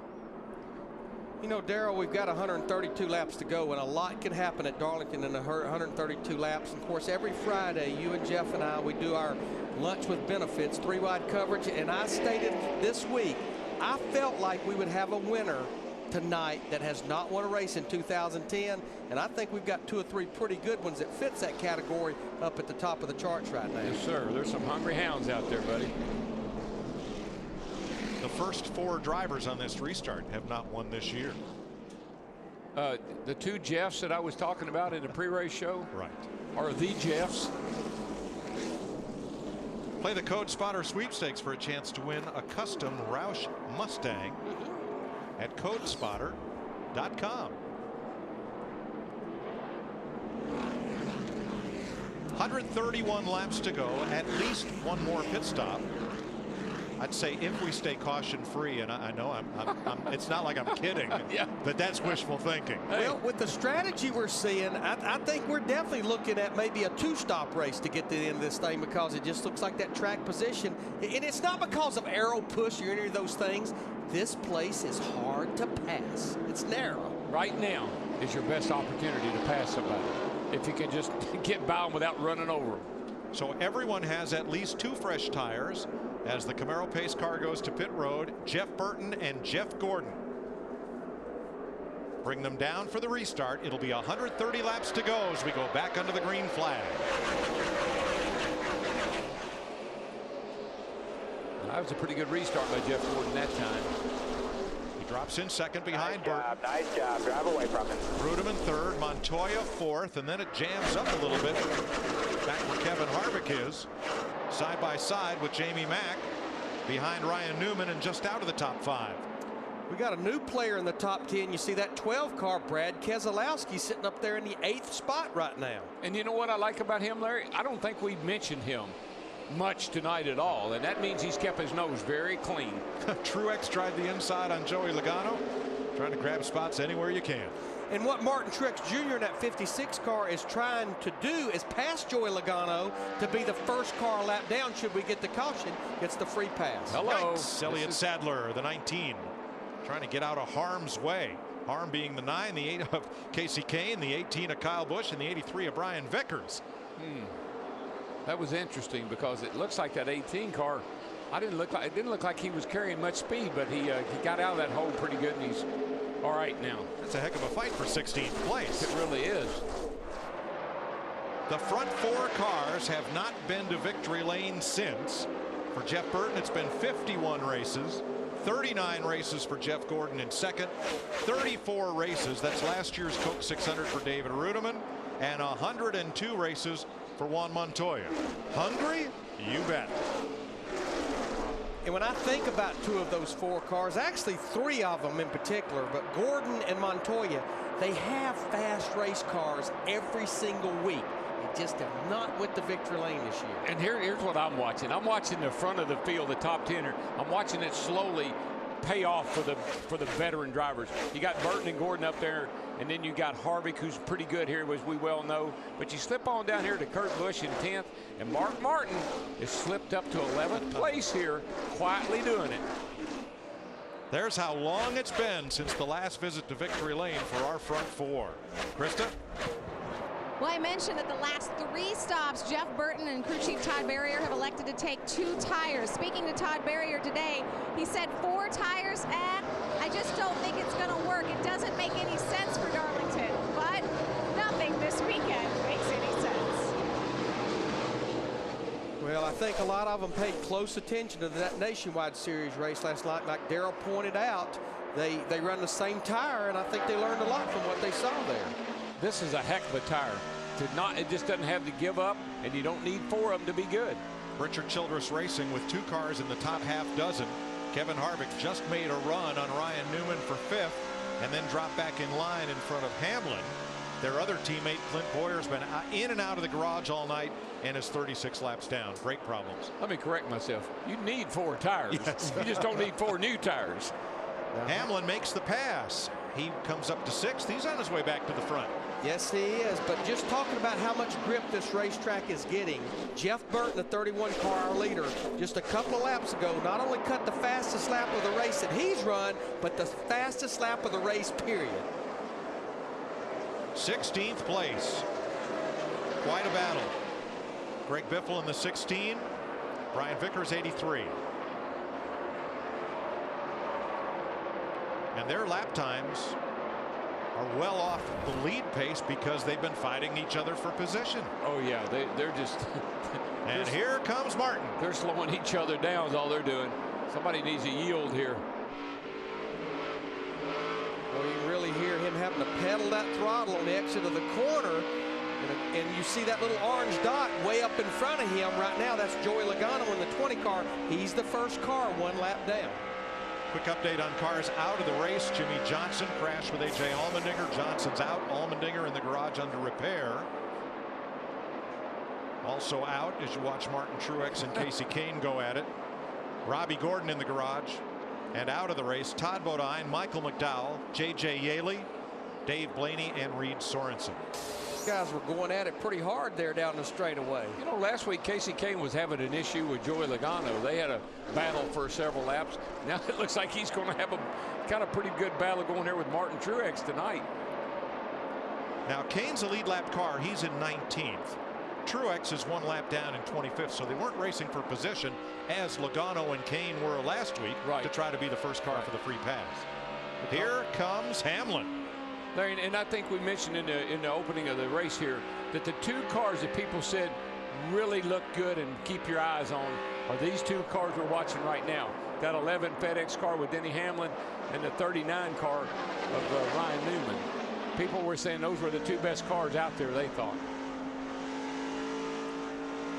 You know, Darrell, we've got 132 laps to go, and a lot can happen at Darlington in 132 laps. And of course, every Friday, you and Jeff and I, we do our lunch with benefits, 3-wide coverage. And I stated this week, I felt like we would have a winner tonight that has not won a race in 2010, and I think we've got 2 or 3 pretty good ones that fits that category up at the top of the charts right now. Yes, sir. There's some hungry hounds out there, buddy. The first 4 drivers on this restart have not won this year. The 2 Jeffs that I was talking about in the pre-race show, right, are the Jeffs. Play the Code Spotter sweepstakes for a chance to win a custom Roush Mustang at codespotter.com. 131 laps to go, at least one more pit stop. I'd say if we stay caution free, and I know it's not like I'm kidding, yeah, but that's wishful thinking. Well, with the strategy we're seeing, I think we're definitely looking at maybe a 2-stop race to get to the end of this thing, because it just looks like that track position. And it's not because of aero push or any of those things. This place is hard to pass. It's narrow. Right now is your best opportunity to pass somebody, if you can just get by them without running over them. So everyone has at least 2 fresh tires as the Camaro pace car goes to pit road. Jeff Burton and Jeff Gordon bring them down for the restart. It'll be 130 laps to go as we go back under the green flag. That was a pretty good restart by Jeff Gordon that time. He drops in second behind Burton. Nice job. Drive away from it. Rudeman third, Montoya fourth, and then it jams up a little bit back where Kevin Harvick is, side by side with Jamie Mack behind Ryan Newman and just out of the top 5. We got a new player in the top 10. You see that 12 car, Brad Keselowski, sitting up there in the 8th spot right now. And you know what I like about him, Larry? I don't think we've mentioned him much tonight at all, and that means he's kept his nose very clean. Truex tried the inside on Joey Logano, trying to grab spots anywhere you can. And what Martin Truex Jr. in that 56 car is trying to do is pass Joey Logano to be the first car lap down. Should we get the caution, gets the free pass. Hello. Elliott Sadler, the 19, trying to get out of harm's way. Harm being the 9, the 8 of Casey Kane, the 18 of Kyle Busch, and the 83 of Brian Vickers. That was interesting, because it looks like that 18 car, it didn't look like he was carrying much speed, but he got out of that hole pretty good, and he's all right now. That's a heck of a fight for 16th place. It really is. The front 4 cars have not been to victory lane since. For Jeff Burton, it's been 51 races. 39 races for Jeff Gordon in second. 34 races. That's last year's Coke 600 for David Rudeman. And 102 races for Juan Montoya. Hungry? You bet. And when I think about 2 of those 4 cars, actually 3 of them in particular, but Gordon and Montoya, they have fast race cars every single week. They just have not went to victory lane this year. And here's what I'm watching. I'm watching the front of the field, the top 10. I'm watching it slowly pay off for the veteran drivers. You got Burton and Gordon up there, and then you got Harvick, who's pretty good here, as we well know. But you slip on down here to Kurt Busch in 10th, and Mark Martin is slipped up to 11th place here, quietly doing it. There's how long it's been since the last visit to victory lane for our front 4. Krista? Well, I mentioned that the last 3 stops, Jeff Burton and crew chief Todd Berrier have elected to take 2 tires. Speaking to Todd Berrier today, he said 4 tires, I just don't think it's going to work. It doesn't make any sense for Darlington, but nothing this weekend makes any sense. Well, I think a lot of them paid close attention to that Nationwide Series race last night. Like Darrell pointed out, they run the same tire, and I think they learned a lot from what they saw there. This is a heck of a tire. It just doesn't have to give up, and you don't need 4 of them to be good. Richard Childress Racing with 2 cars in the top half dozen. Kevin Harvick just made a run on Ryan Newman for 5th, and then dropped back in line in front of Hamlin. Their other teammate, Clint Boyer's been in and out of the garage all night and is 36 laps down. Brake problems. Let me correct myself. You need 4 tires. Yes. You just don't need 4 new tires. Hamlin makes the pass. He comes up to 6th. He's on his way back to the front. Yes, he is. But just talking about how much grip this racetrack is getting, Jeff Burton, the 31 car, our leader, just a couple of laps ago, not only cut the fastest lap of the race that he's run, but the fastest lap of the race, period. 16th place. Quite a battle. Greg Biffle in the 16. Brian Vickers 83. And their lap times are well off the lead pace because they've been fighting each other for position. Oh yeah, they're just and here comes Martin. They're slowing each other down is all they're doing. Somebody needs to yield here. Well, you can really hear him having to pedal that throttle on the exit of the corner. And you see that little orange dot way up in front of him right now. That's Joey Logano in the 20 car. He's the first car 1 lap down. Quick update on cars out of the race. Jimmy Johnson crashed with A.J. Allmendinger. Johnson's out. Allmendinger in the garage under repair. Also out as you watch Martin Truex and Casey Kane go at it. Robbie Gordon in the garage. And out of the race, Todd Bodine, Michael McDowell, J.J. Yaley, Dave Blaney, and Reed Sorensen. These guys were going at it pretty hard there down the straightaway. You know, last week Casey Kane was having an issue with Joey Logano. They had a battle for several laps. Now it looks like he's going to have a kind of pretty good battle going there with Martin Truex tonight. Now Kane's a lead lap car. He's in 19th. Truex is 1 lap down in 25th, so they weren't racing for position as Logano and Kane were last week to try to be the first car for the free pass. Here comes Hamlin. Larry, and I think we mentioned in the opening of the race here that the 2 cars that people said really look good and keep your eyes on are these 2 cars we're watching right now. That 11 FedEx car with Denny Hamlin and the 39 car of Ryan Newman. People were saying those were the 2 best cars out there, they thought.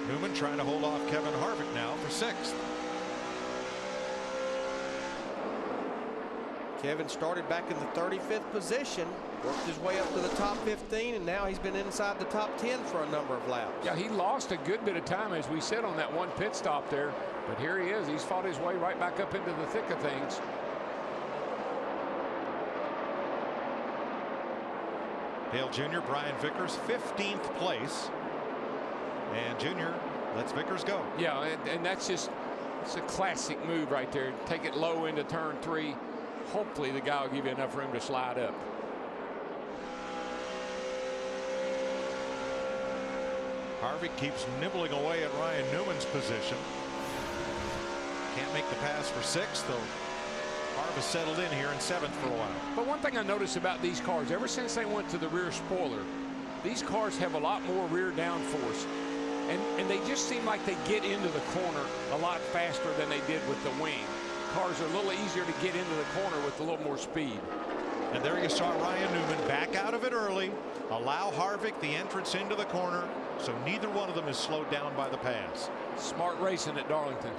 Newman trying to hold off Kevin Harvick now for 6th. Kevin started back in the 35th position, worked his way up to the top 15, and now he's been inside the top 10 for a number of laps. Yeah, he lost a good bit of time, as we said, on that 1 pit stop there. But here he is. He's fought his way right back up into the thick of things. Dale Jr., Brian Vickers, 15th place. And Jr. lets Vickers go. Yeah, and that's just, it's a classic move right there. Take it low into turn 3. Hopefully the guy will give you enough room to slide up. Harvick keeps nibbling away at Ryan Newman's position. Can't make the pass for 6th, though. Harvick settled in here in 7th for a while. But one thing I noticed about these cars, ever since they went to the rear spoiler, these cars have a lot more rear downforce. And they just seem like they get into the corner a lot faster than they did with the wing. Cars are a little easier to get into the corner with a little more speed. And there you saw Ryan Newman back out of it early, allow Harvick the entrance into the corner, so neither one of them is slowed down by the pass. Smart racing at Darlington.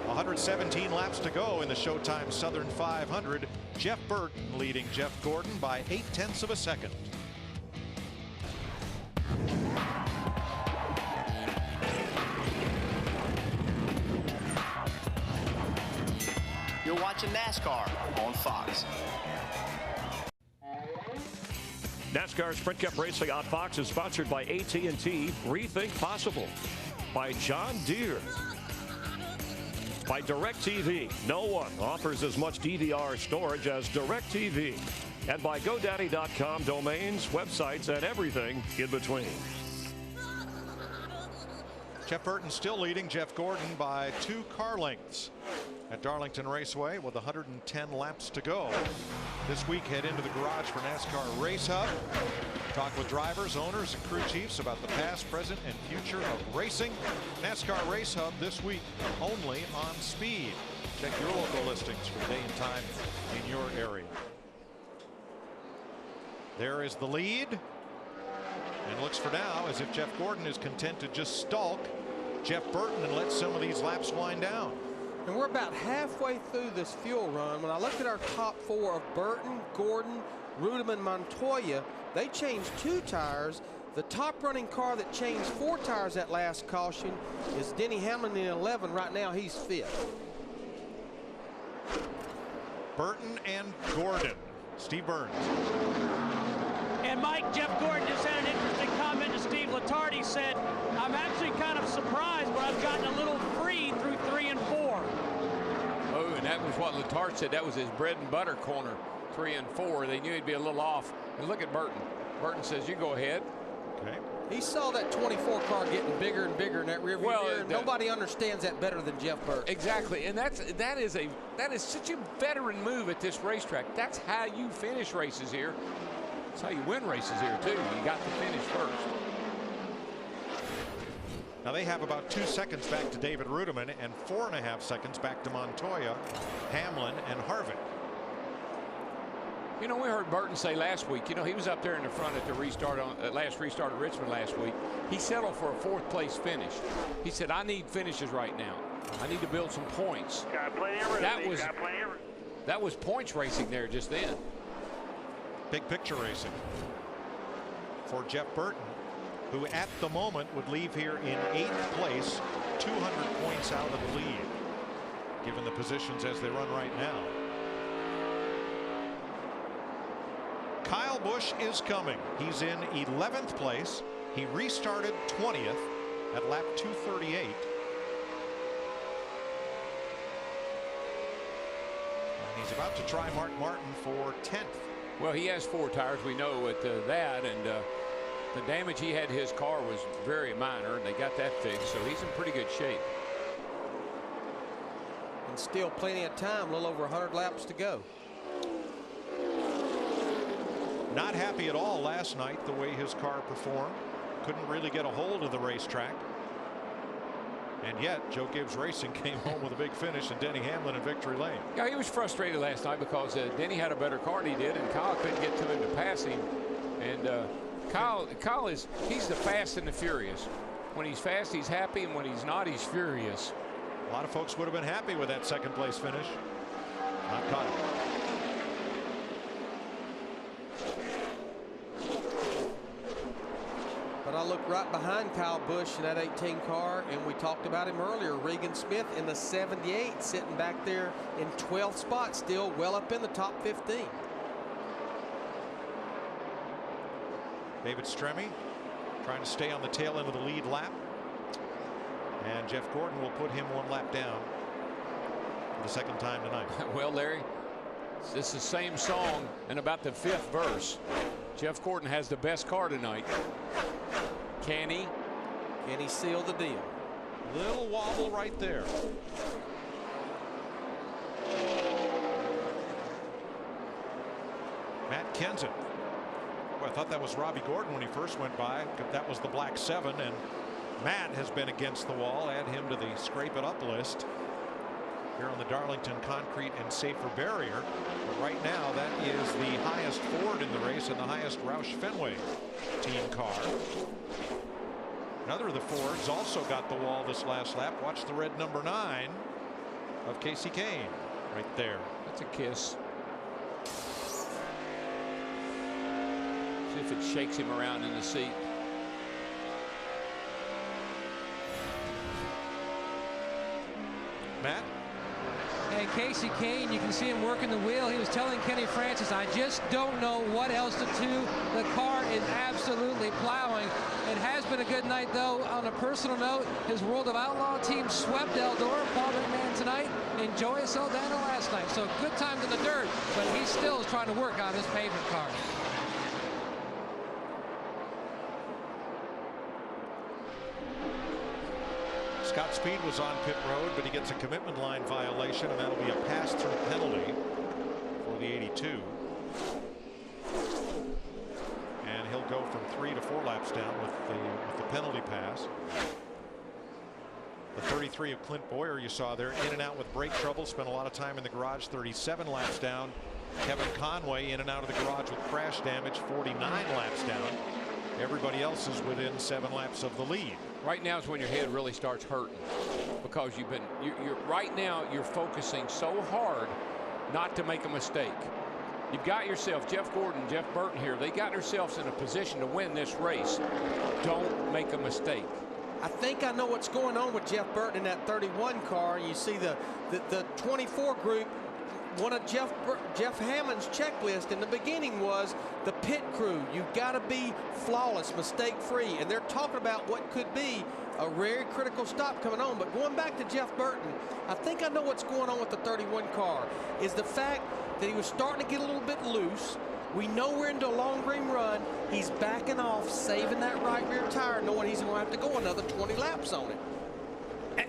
117 laps to go in the Showtime Southern 500. Jeff Burton leading Jeff Gordon by 0.8 of a second. You're watching NASCAR on Fox. NASCAR Sprint Cup Racing on Fox is sponsored by AT&T. Rethink Possible. By John Deere. By DirecTV. No one offers as much DVR storage as DirecTV. And by GoDaddy.com, domains, websites, and everything in between. Jeff Burton still leading Jeff Gordon by 2 car lengths at Darlington Raceway with 110 laps to go. This week, head into the garage for NASCAR Race Hub. Talk with drivers, owners, and crew chiefs about the past, present, and future of racing. NASCAR Race Hub this week only on Speed. Check your local listings for the day and time in your area. There is the lead. And looks for now as if Jeff Gordon is content to just stalk Jeff Burton and let some of these laps wind down. And we're about halfway through this fuel run. When I look at our top 4 of Burton, Gordon, Ruderman Montoya, they changed 2 tires. The top running car that changed 4 tires that last caution is Denny Hamlin in 11. Right now, he's 5th. Burton and Gordon. Steve Burns. And Mike, Jeff Gordon just had an interesting comment to Steve Letarte. He said, I'm actually kind of surprised, but I've gotten a little free through 3 and 4. Oh, and that was what Letarte said. That was his bread and butter corner, 3 and 4. They knew he'd be a little off. And look at Burton. Burton says, you go ahead. Okay. He saw that 24 car getting bigger and bigger in that rearview mirror. Nobody understands that better than Jeff Burton. Exactly, and that is such a veteran move at this racetrack. That's how you finish races here. That's how you win races here too. You got to finish first. Now they have about 2 seconds back to David Ruderman and 4.5 seconds back to Montoya, Hamlin, and Harvick. You know, we heard Burton say last week, you know, he was up there in the front at the restart last restart at Richmond last week. He settled for a 4th place finish. He said, I need finishes right now. I need to build some points. That was points racing there just then. Big picture racing for Jeff Burton, who at the moment would leave here in 8th place, 200 points out of the lead, given the positions as they run right now. Kyle Busch is coming. He's in 11th place. He restarted 20th at lap 238. And he's about to try Mark Martin for 10th. Well, he has 4 tires. We know at that, and the damage he had to his car was very minor, and they got that fixed, so he's in pretty good shape. And still plenty of time, a little over 100 laps to go. Not happy at all last night the way his car performed. Couldn't really get a hold of the racetrack. And yet Joe Gibbs Racing came home with a big finish in Denny Hamlin in victory lane. Yeah, he was frustrated last night because Denny had a better car than he did, and Kyle couldn't get to him to pass him. And Kyle he's the fast and the furious. When he's fast, he's happy, and when he's not, he's furious. A lot of folks would have been happy with that 2nd place finish. Not Kyle. But I look right behind Kyle Busch in that 18 car, and we talked about him earlier. Regan Smith in the 78, sitting back there in 12th spot, still well up in the top 15. David Stremme trying to stay on the tail end of the lead lap. And Jeff Gordon will put him 1 lap down for the 2nd time tonight. Well, Larry, it's the same song and about the 5th verse. Jeff Gordon has the best car tonight. Can he? Can he seal the deal? Little wobble right there. Matt Kenseth. Well, I thought that was Robbie Gordon when he first went by. That was the black 7, and Matt has been against the wall. Add him to the scrape it up list here on the Darlington Concrete and Safer Barrier. But right now, that is the highest Ford in the race and the highest Roush Fenway team car. Another of the Fords also got the wall this last lap. Watch the red number 9 of Casey Kane right there. That's a kiss. See if it shakes him around in the seat. Matt? And Casey Kane, you can see him working the wheel. He was telling Kenny Francis, I just don't know what else to do. The car is absolutely plowing. It has been a good night, though. On a personal note, his World of Outlaw team swept Eldora, Paul McMahon tonight, and Joey Saldana last night. So good times in the dirt, but he still is trying to work on this pavement car. Scott Speed was on pit road, but he gets a commitment line violation, and that'll be a pass-through penalty for the 82. And he'll go from 3 to 4 laps down with the penalty pass. The 33 of Clint Boyer you saw there, in and out with brake trouble, spent a lot of time in the garage, 37 laps down. Kevin Conway in and out of the garage with crash damage, 49 laps down. Everybody else is within 7 laps of the lead. Right now is when your head really starts hurting, because you're right now you're focusing so hard not to make a mistake. You've got yourself, Jeff Gordon, Jeff Burton here. They got themselves in a position to win this race. Don't make a mistake. I think I know what's going on with Jeff Burton in that 31 car. You see the 24 group. One of Jeff Hammond's checklist in the beginning was the pit crew. You've got to be flawless, mistake-free. And they're talking about what could be a very critical stop coming on. But going back to Jeff Burton, I think I know what's going on with the 31 car is the fact that he was starting to get a little bit loose. We know we're into a long green run. He's backing off, saving that right rear tire, knowing he's going to have to go another 20 laps on it.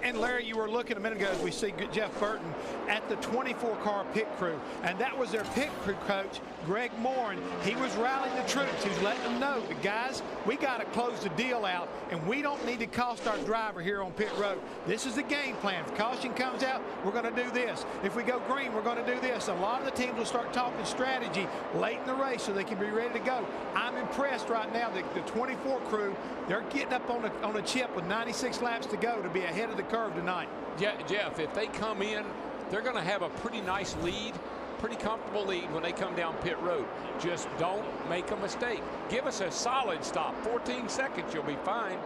And Larry, you were looking a minute ago as we see Jeff Burton at the 24-car pit crew, and that was their pit crew coach, Greg Morin. He was rallying the troops. He was letting them know, guys, we got to close the deal out, and we don't need to cost our driver here on pit road. This is the game plan. If caution comes out, we're going to do this. If we go green, we're going to do this. A lot of the teams will start talking strategy late in the race so they can be ready to go. I'm impressed right now that the 24 crew, they're getting up on a chip with 96 laps to go to be ahead of the curve tonight. Yeah, Jeff, if they come in, they're going to have a pretty nice lead, pretty comfortable lead when they come down pit road. Just don't make a mistake. Give us a solid stop. 14 seconds, you'll be fine.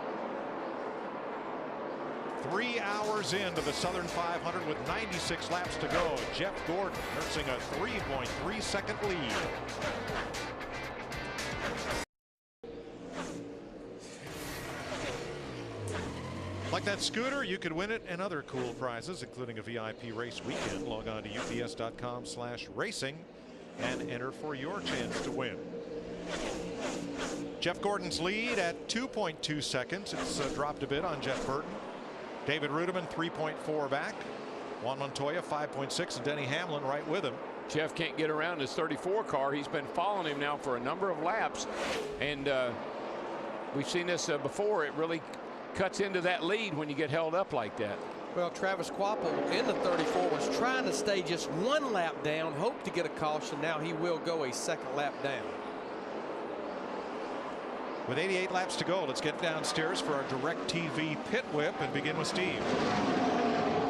3 hours into the Southern 500 with 96 laps to go. Jeff Gordon nursing a 3.3-second lead. Like that scooter, you could win it and other cool prizes, including a VIP race weekend. Log on to ups.com/racing and enter for your chance to win. Jeff Gordon's lead at 2.2 seconds. It's dropped a bit on Jeff Burton. David Rudiman 3.4 back. Juan Montoya 5.6, and Denny Hamlin right with him. Jeff can't get around his 34 car. He's been following him now for a number of laps, and we've seen this before. It really cuts into that lead when you get held up like that. Well, Travis Quapple in the 34 was trying to stay just 1 lap down, hoped to get a caution. Now he will go a 2nd lap down. With 88 laps to go, let's get downstairs for our DirecTV pit whip and begin with Steve.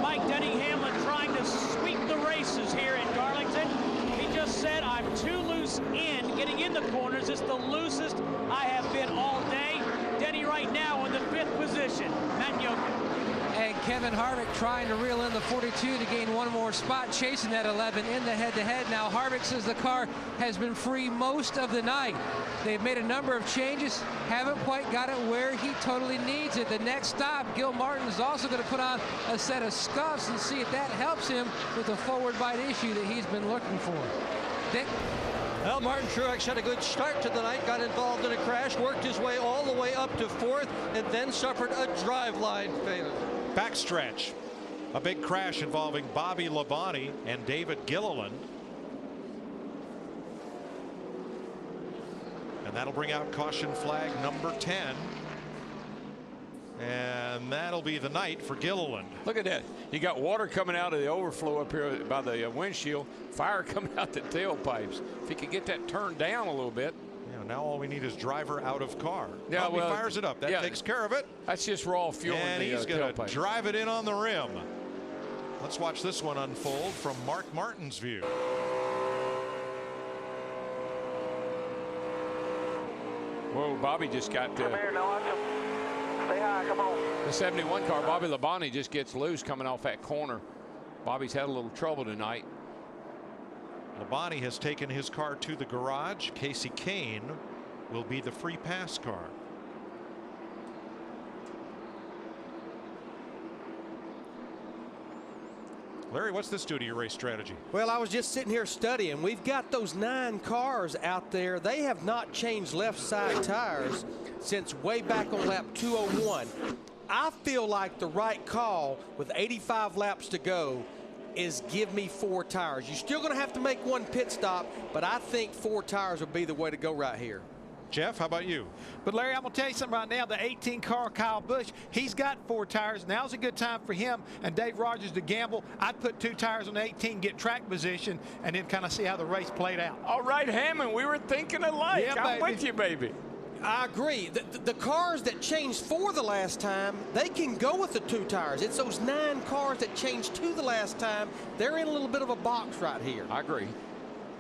Mike, Denny Hamlin trying to sweep the races here in Darlington. He just said, I'm too loose in getting in the corners. It's the loosest I have been all day. Denny right now in the 5th position. Matt Yoakum. And Kevin Harvick trying to reel in the 42 to gain 1 more spot, chasing that 11 in the head-to-head. Now Harvick says the car has been free most of the night. They've made a number of changes, haven't quite got it where he totally needs it. The next stop, Gil Martin is also going to put on a set of scuffs and see if that helps him with the forward bite issue that he's been looking for. Dick? Well, Martin Truex had a good start to the night, got involved in a crash, worked his way all the way up to 4th, and then suffered a driveline failure. Backstretch. A big crash involving Bobby Labonte and David Gilliland. And that'll bring out caution flag number 10. And that'll be the night for Gilliland. Look at that. You got water coming out of the overflow up here by the windshield, fire coming out the tailpipes. If he could get that turned down a little bit. Yeah, now all we need is driver out of car. Yeah, well, he fires it up. That takes care of it. That's just raw fuel. And he's going to drive it in on the rim. Let's watch this one unfold from Mark Martin's view. Whoa, Bobby just got Come here, no, stay high, come on. The 71 car. Bobby Labonte just gets loose coming off that corner. Bobby's had a little trouble tonight. Labonte has taken his car to the garage. Casey Kane will be the free pass car. Larry, what's this do to your race strategy? Well, I was just sitting here studying. We've got those 9 cars out there. They have not changed left side tires since way back on lap 201. I feel like the right call with 85 laps to go is give me 4 tires. You're still going to have to make 1 pit stop, but I think 4 tires would be the way to go right here. Jeff, how about you? But Larry, I'm going to tell you something right now. The 18 car Kyle Busch, he's got 4 tires. Now's a good time for him and Dave Rogers to gamble. I'd put 2 tires on the 18, get track position, and then kind of see how the race played out. All right, Hammond, we were thinking alike. Yeah, I'm with you, baby. I agree. The cars that changed 4 the last time, they can go with the 2 tires. It's those 9 cars that changed 2 the last time. They're in a little bit of a box right here. I agree.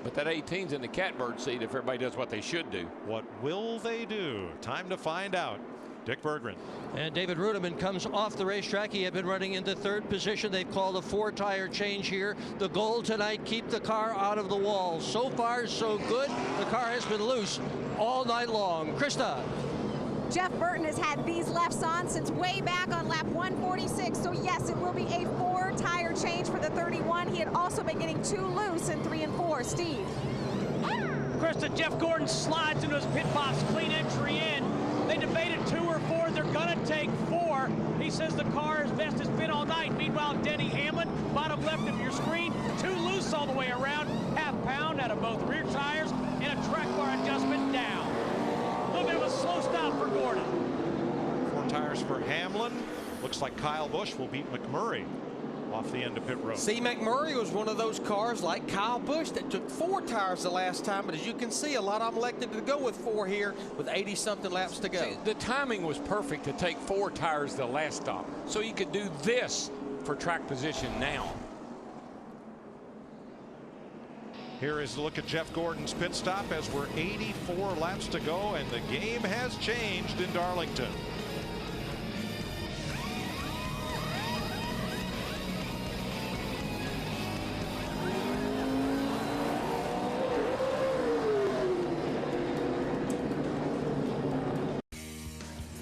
But that 18's in the catbird seat if everybody does what they should do. What will they do? Time to find out. Dick Berggren. And David Rudiman comes off the racetrack. He had been running into third position. They've called a 4-tire change here. The goal tonight, keep the car out of the walls. So far, so good. The car has been loose all night long. Krista. Jeff Burton has had these lefts on since way back on lap 146. So yes, it will be a 4-tire change for the 31. He had also been getting 2 loose in 3 and 4. Steve. Krista, Jeff Gordon slides into his pit box, clean entry in. They debated 2 or 4. They're going to take 4. He says the car is best has been all night. Meanwhile, Denny Hamlin, bottom left of your screen, 2 loose all the way around, half-pound out of both rear tires, and a track bar adjustment down. A little bit of a slow stop for Gordon. 4 tires for Hamlin. Looks like Kyle Busch will beat McMurray off the end of pit road. See, McMurray was one of those cars like Kyle Busch that took 4 tires the last time, but as you can see, a lot of them elected to go with 4 here with 80-something laps to go. See, the timing was perfect to take 4 tires the last stop, so you could do this for track position now. Here is a look at Jeff Gordon's pit stop as we're 84 laps to go, and the game has changed in Darlington.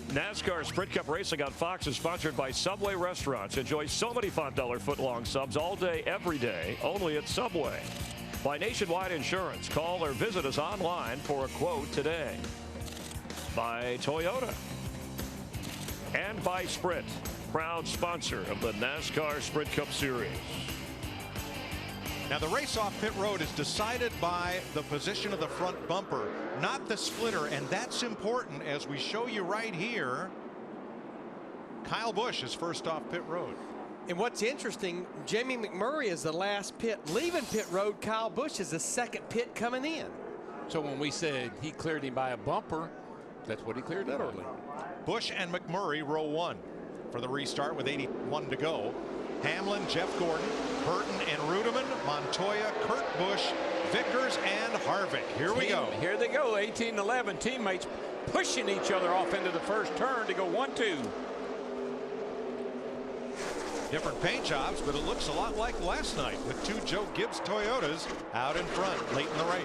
NASCAR Sprint Cup Racing on Fox is sponsored by Subway Restaurants. Enjoy so many $5 footlong subs all day, every day, only at Subway. By Nationwide Insurance. Call or visit us online for a quote today. By Toyota. And by Sprint, proud sponsor of the NASCAR Sprint Cup Series. Now the race off pit road is decided by the position of the front bumper, not the splitter, and that's important as we show you right here. Kyle Busch is first off pit road. And what's interesting, Jamie McMurray is the last pit leaving pit road. Kyle Busch is the second pit coming in. So when we said he cleared him by a bumper, that's what he cleared literally. Busch and McMurray row 1 for the restart with 81 to go. Hamlin, Jeff Gordon, Burton and Rudiman, Montoya, Kurt Busch, Vickers and Harvick. Here we go. Here they go. 18-11 teammates pushing each other off into the first turn to go 1-2. Different paint jobs, but it looks a lot like last night with 2 Joe Gibbs Toyotas out in front late in the race.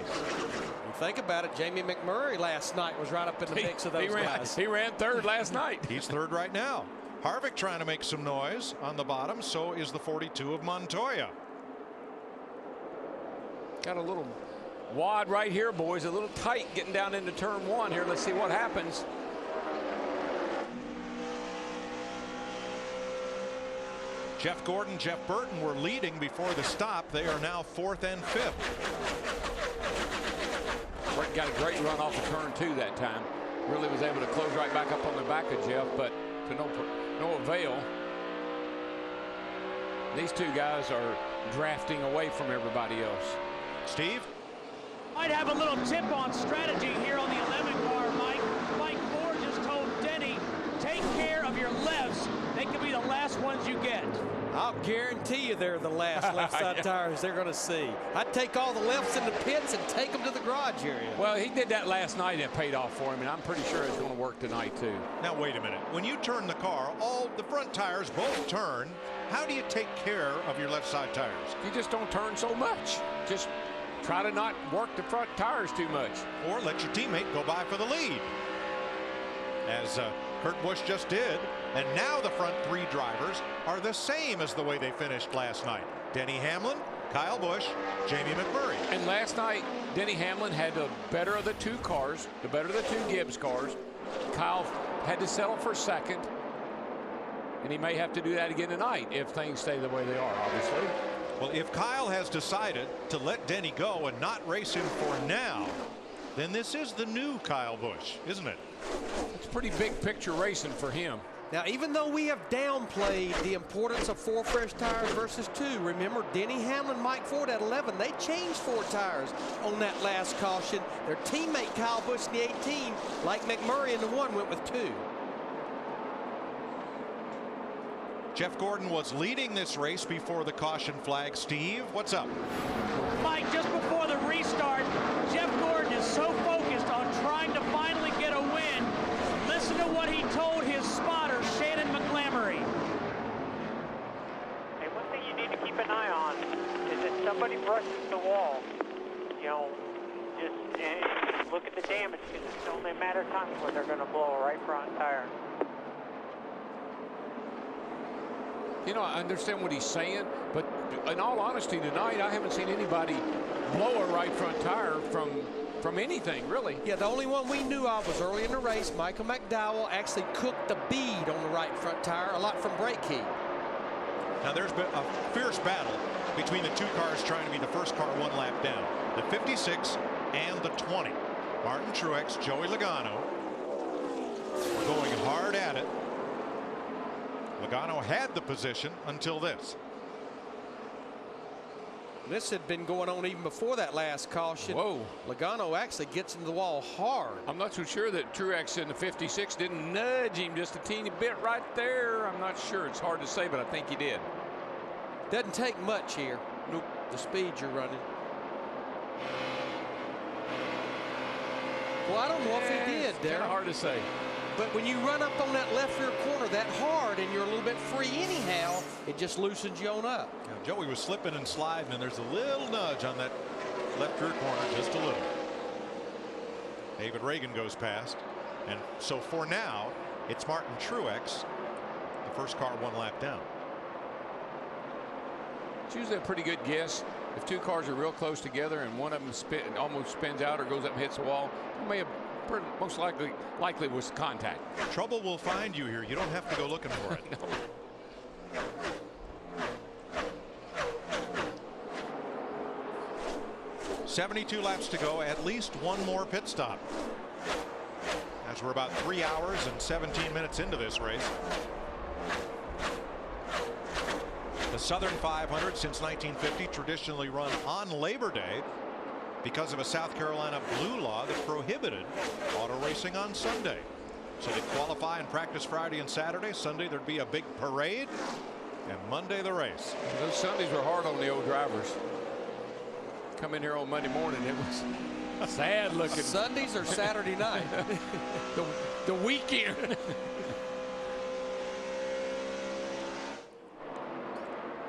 Think about it, Jamie McMurray last night was right up in the mix of those guys. He ran third last night. He's third right now. Harvick trying to make some noise on the bottom. So is the 42 of Montoya. Got a little wad right here, boys. A little tight getting down into turn 1 here. Let's see what happens. Jeff Gordon, Jeff Burton were leading before the stop. They are now 4th and 5th. Got a great run off of turn 2 that time. Really was able to close right back up on the back of Jeff, but to no avail. These 2 guys are drafting away from everybody else. Steve? Might have a little tip on strategy here on the 11 car, Mike. Mike Ford just told Denny, take care of your lefts. They could be the last ones you get. I'll guarantee you they're the last left side tires they're going to see. I'd take all the lefts in the pits and take them to the garage area. Well, he did that last night and it paid off for him, and I'm pretty sure it's going to work tonight too. Now wait a minute. When you turn the car, all the front tires both turn. How do you take care of your left side tires? You just don't turn so much. Just try to not work the front tires too much. Or let your teammate go by for the lead, as Kurt Busch just did. And now the front 3 drivers are the same as the way they finished last night. Denny Hamlin, Kyle Busch, Jamie McMurray. And last night, Denny Hamlin had the better of the 2 cars, the better of the 2 Gibbs cars. Kyle had to settle for second. And he may have to do that again tonight if things stay the way they are, obviously. Well, if Kyle has decided to let Denny go and not race him for now, then this is the new Kyle Busch, isn't it? It's pretty big picture racing for him. Now, even though we have downplayed the importance of 4 fresh tires versus 2, remember Denny Hamlin, Mike Ford at 11, they changed 4 tires on that last caution. Their teammate Kyle Busch in the 18, like McMurray in the 1, went with 2. Jeff Gordon was leading this race before the caution flag. Steve, what's up? Mike, just before the restart, brushes the wall, you know, just look at the damage, because it's only a matter of time before they're going to blow a right front tire. You know, I understand what he's saying, but in all honesty, tonight I haven't seen anybody blow a right front tire from anything, really. Yeah, the only one we knew of was early in the race. Michael McDowell actually cooked the bead on the right front tire, a lot from brake heat. Now there's been a fierce battle between the two cars trying to be the first car one lap down. The 56 and the 20. Martin Truex, Joey Logano were going hard at it. Logano had the position until this. This had been going on even before that last caution. Whoa. Logano actually gets into the wall hard. I'm not so sure that Truex in the 56 didn't nudge him just a teeny bit right there. I'm not sure. It's hard to say, but I think he did. Doesn't take much here. Nope. The speed you're running. Well, I don't know if he did, Darryl. Kind of hard to say. But when you run up on that left rear corner that hard and you're a little bit free anyhow, it just loosens you on up. Now, Joey was slipping and sliding, and there's a little nudge on that left rear corner, just a little. David Reagan goes past. And so for now, it's Martin Truex, the first car one lap down. It's usually a pretty good guess. If two cars are real close together and one of them almost spins out or goes up and hits the wall, it may have most likely was contact. Trouble will find you here. You don't have to go looking for it. No. 72 laps to go. At least one more pit stop. As we're about 3 hours and 17 minutes into this race. The Southern 500 since 1950 traditionally run on Labor Day because of a South Carolina blue law that prohibited auto racing on Sunday. So they qualify and practice Friday and Saturday. Sunday there'd be a big parade, and Monday the race. Those Sundays were hard on the old drivers. Come in here on Monday morning, it was sad looking. Sundays or Saturday night? the weekend.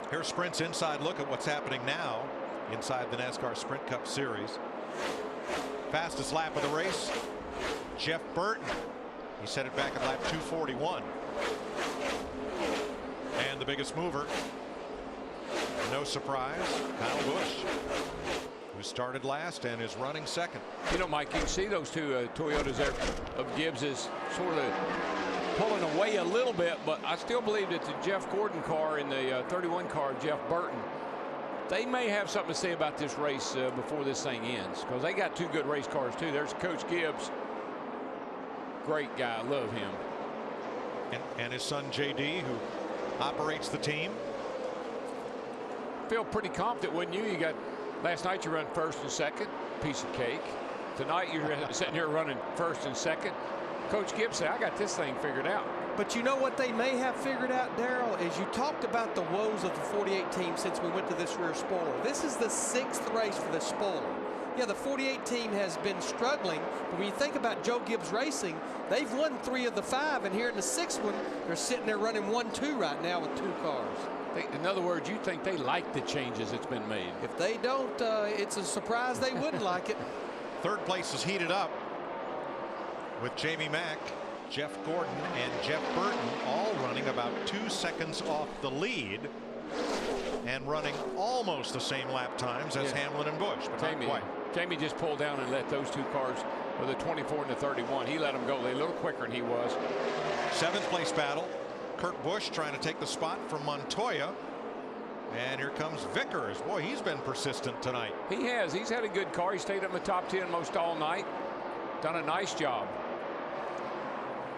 Here's Sprint's inside look at what's happening now inside the NASCAR Sprint Cup Series. Fastest lap of the race, Jeff Burton. He set it back at lap 241. And the biggest mover, no surprise, Kyle Busch, who started last and is running second. You know, Mike, you can see those two Toyotas there of Gibbs is sort of pulling away a little bit, but I still believe that the Jeff Gordon car and the 31 car, Jeff Burton, they may have something to say about this race before this thing ends, because they got two good race cars too. There's Coach Gibbs, great guy, love him, and his son JD, who operates the team. Feel pretty confident, wouldn't you? You got last night you run first and second, piece of cake. Tonight you're sitting here running first and second. Coach Gibbs said, I got this thing figured out. But you know what they may have figured out, Darryl, is you talked about the woes of the 48 team since we went to this rear spoiler. This is the 6th race for the spoiler. Yeah, the 48 team has been struggling, but when you think about Joe Gibbs Racing, they've won 3 of the 5, and here in the 6th one, they're sitting there running 1-2 right now with 2 cars. In other words, you think they like the changes that's been made? If they don't, it's a surprise they wouldn't like it. Third place is heated up with Jamie Mack, Jeff Gordon, and Jeff Burton all running about 2 seconds off the lead and running almost the same lap times as Hamlin and Busch, but not quite. Jamie just pulled down and let those two cars, with the 24 and the 31, he let them go. They're a little quicker than he was. 7th place battle. Kurt Busch trying to take the spot from Montoya. And here comes Vickers. Boy, he's been persistent tonight. He has. He's had a good car. He stayed up in the top 10 most all night. Done a nice job.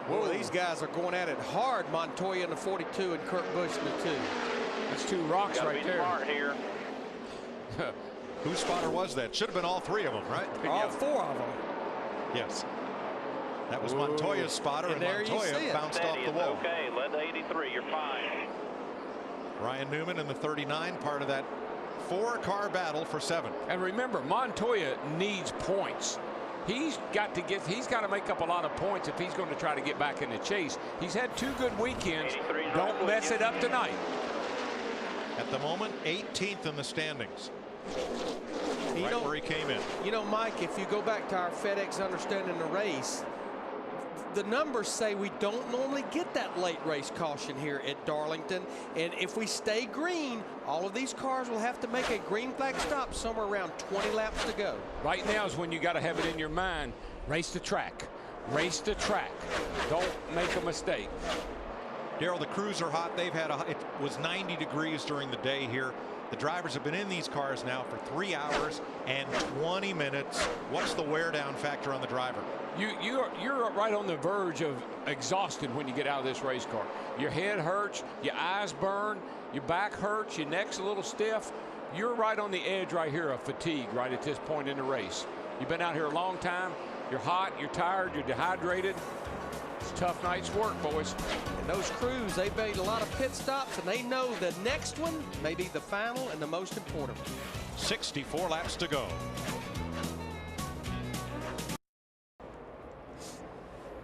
Whoa, these guys are going at it hard. Montoya in the 42 and Kurt Busch in the 2. That's 2 rocks right there. Smart here. Whose spotter was that? Should have been all 3 of them, right? All 4 of them. Yes. That was Montoya's spotter, and Montoya bounced off the wall. Okay, led to 83. You're fine. Ryan Newman in the 39, part of that 4-car battle for 7. And remember, Montoya needs points. He's got to make up a lot of points if he's going to try to get back in the chase. He's had 2 good weekends. Don't mess it up tonight. At the moment, 18th in the standings. Right where he came in. You know, Mike, if you go back to our FedEx Understanding the Race, the numbers say we don't normally get that late race caution here at Darlington. And if we stay green, all of these cars will have to make a green flag stop somewhere around 20 laps to go. Right now is when you got to have it in your mind. Race the track. Race the track. Don't make a mistake. Darrell, the crews are hot. They've had it was 90 degrees during the day here. The drivers have been in these cars now for 3 hours and 20 minutes. What's the wear down factor on the driver? You're right on the verge of exhausted when you get out of this race car. Your head hurts, your eyes burn, your back hurts, your neck's a little stiff. You're right on the edge right here of fatigue right at this point in the race. You've been out here a long time. You're hot, you're tired, you're dehydrated. It's a tough night's work, boys. And those crews, they've made a lot of pit stops, and they know the next one may be the final and the most important. 64 laps to go.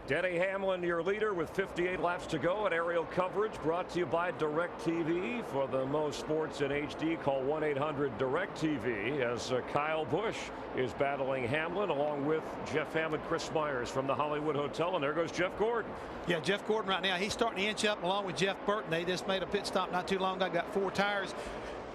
Denny Hamlin, your leader, with 58 laps to go. And aerial coverage brought to you by DirecTV. For the most sports in HD, call 1-800-DirecTV as Kyle Busch is battling Hamlin along with Jeff Hammond, Chris Myers from the Hollywood Hotel. And there goes Jeff Gordon. Yeah, Jeff Gordon right now, he's starting to inch up along with Jeff Burton. They just made a pit stop not too long ago, got 4 tires.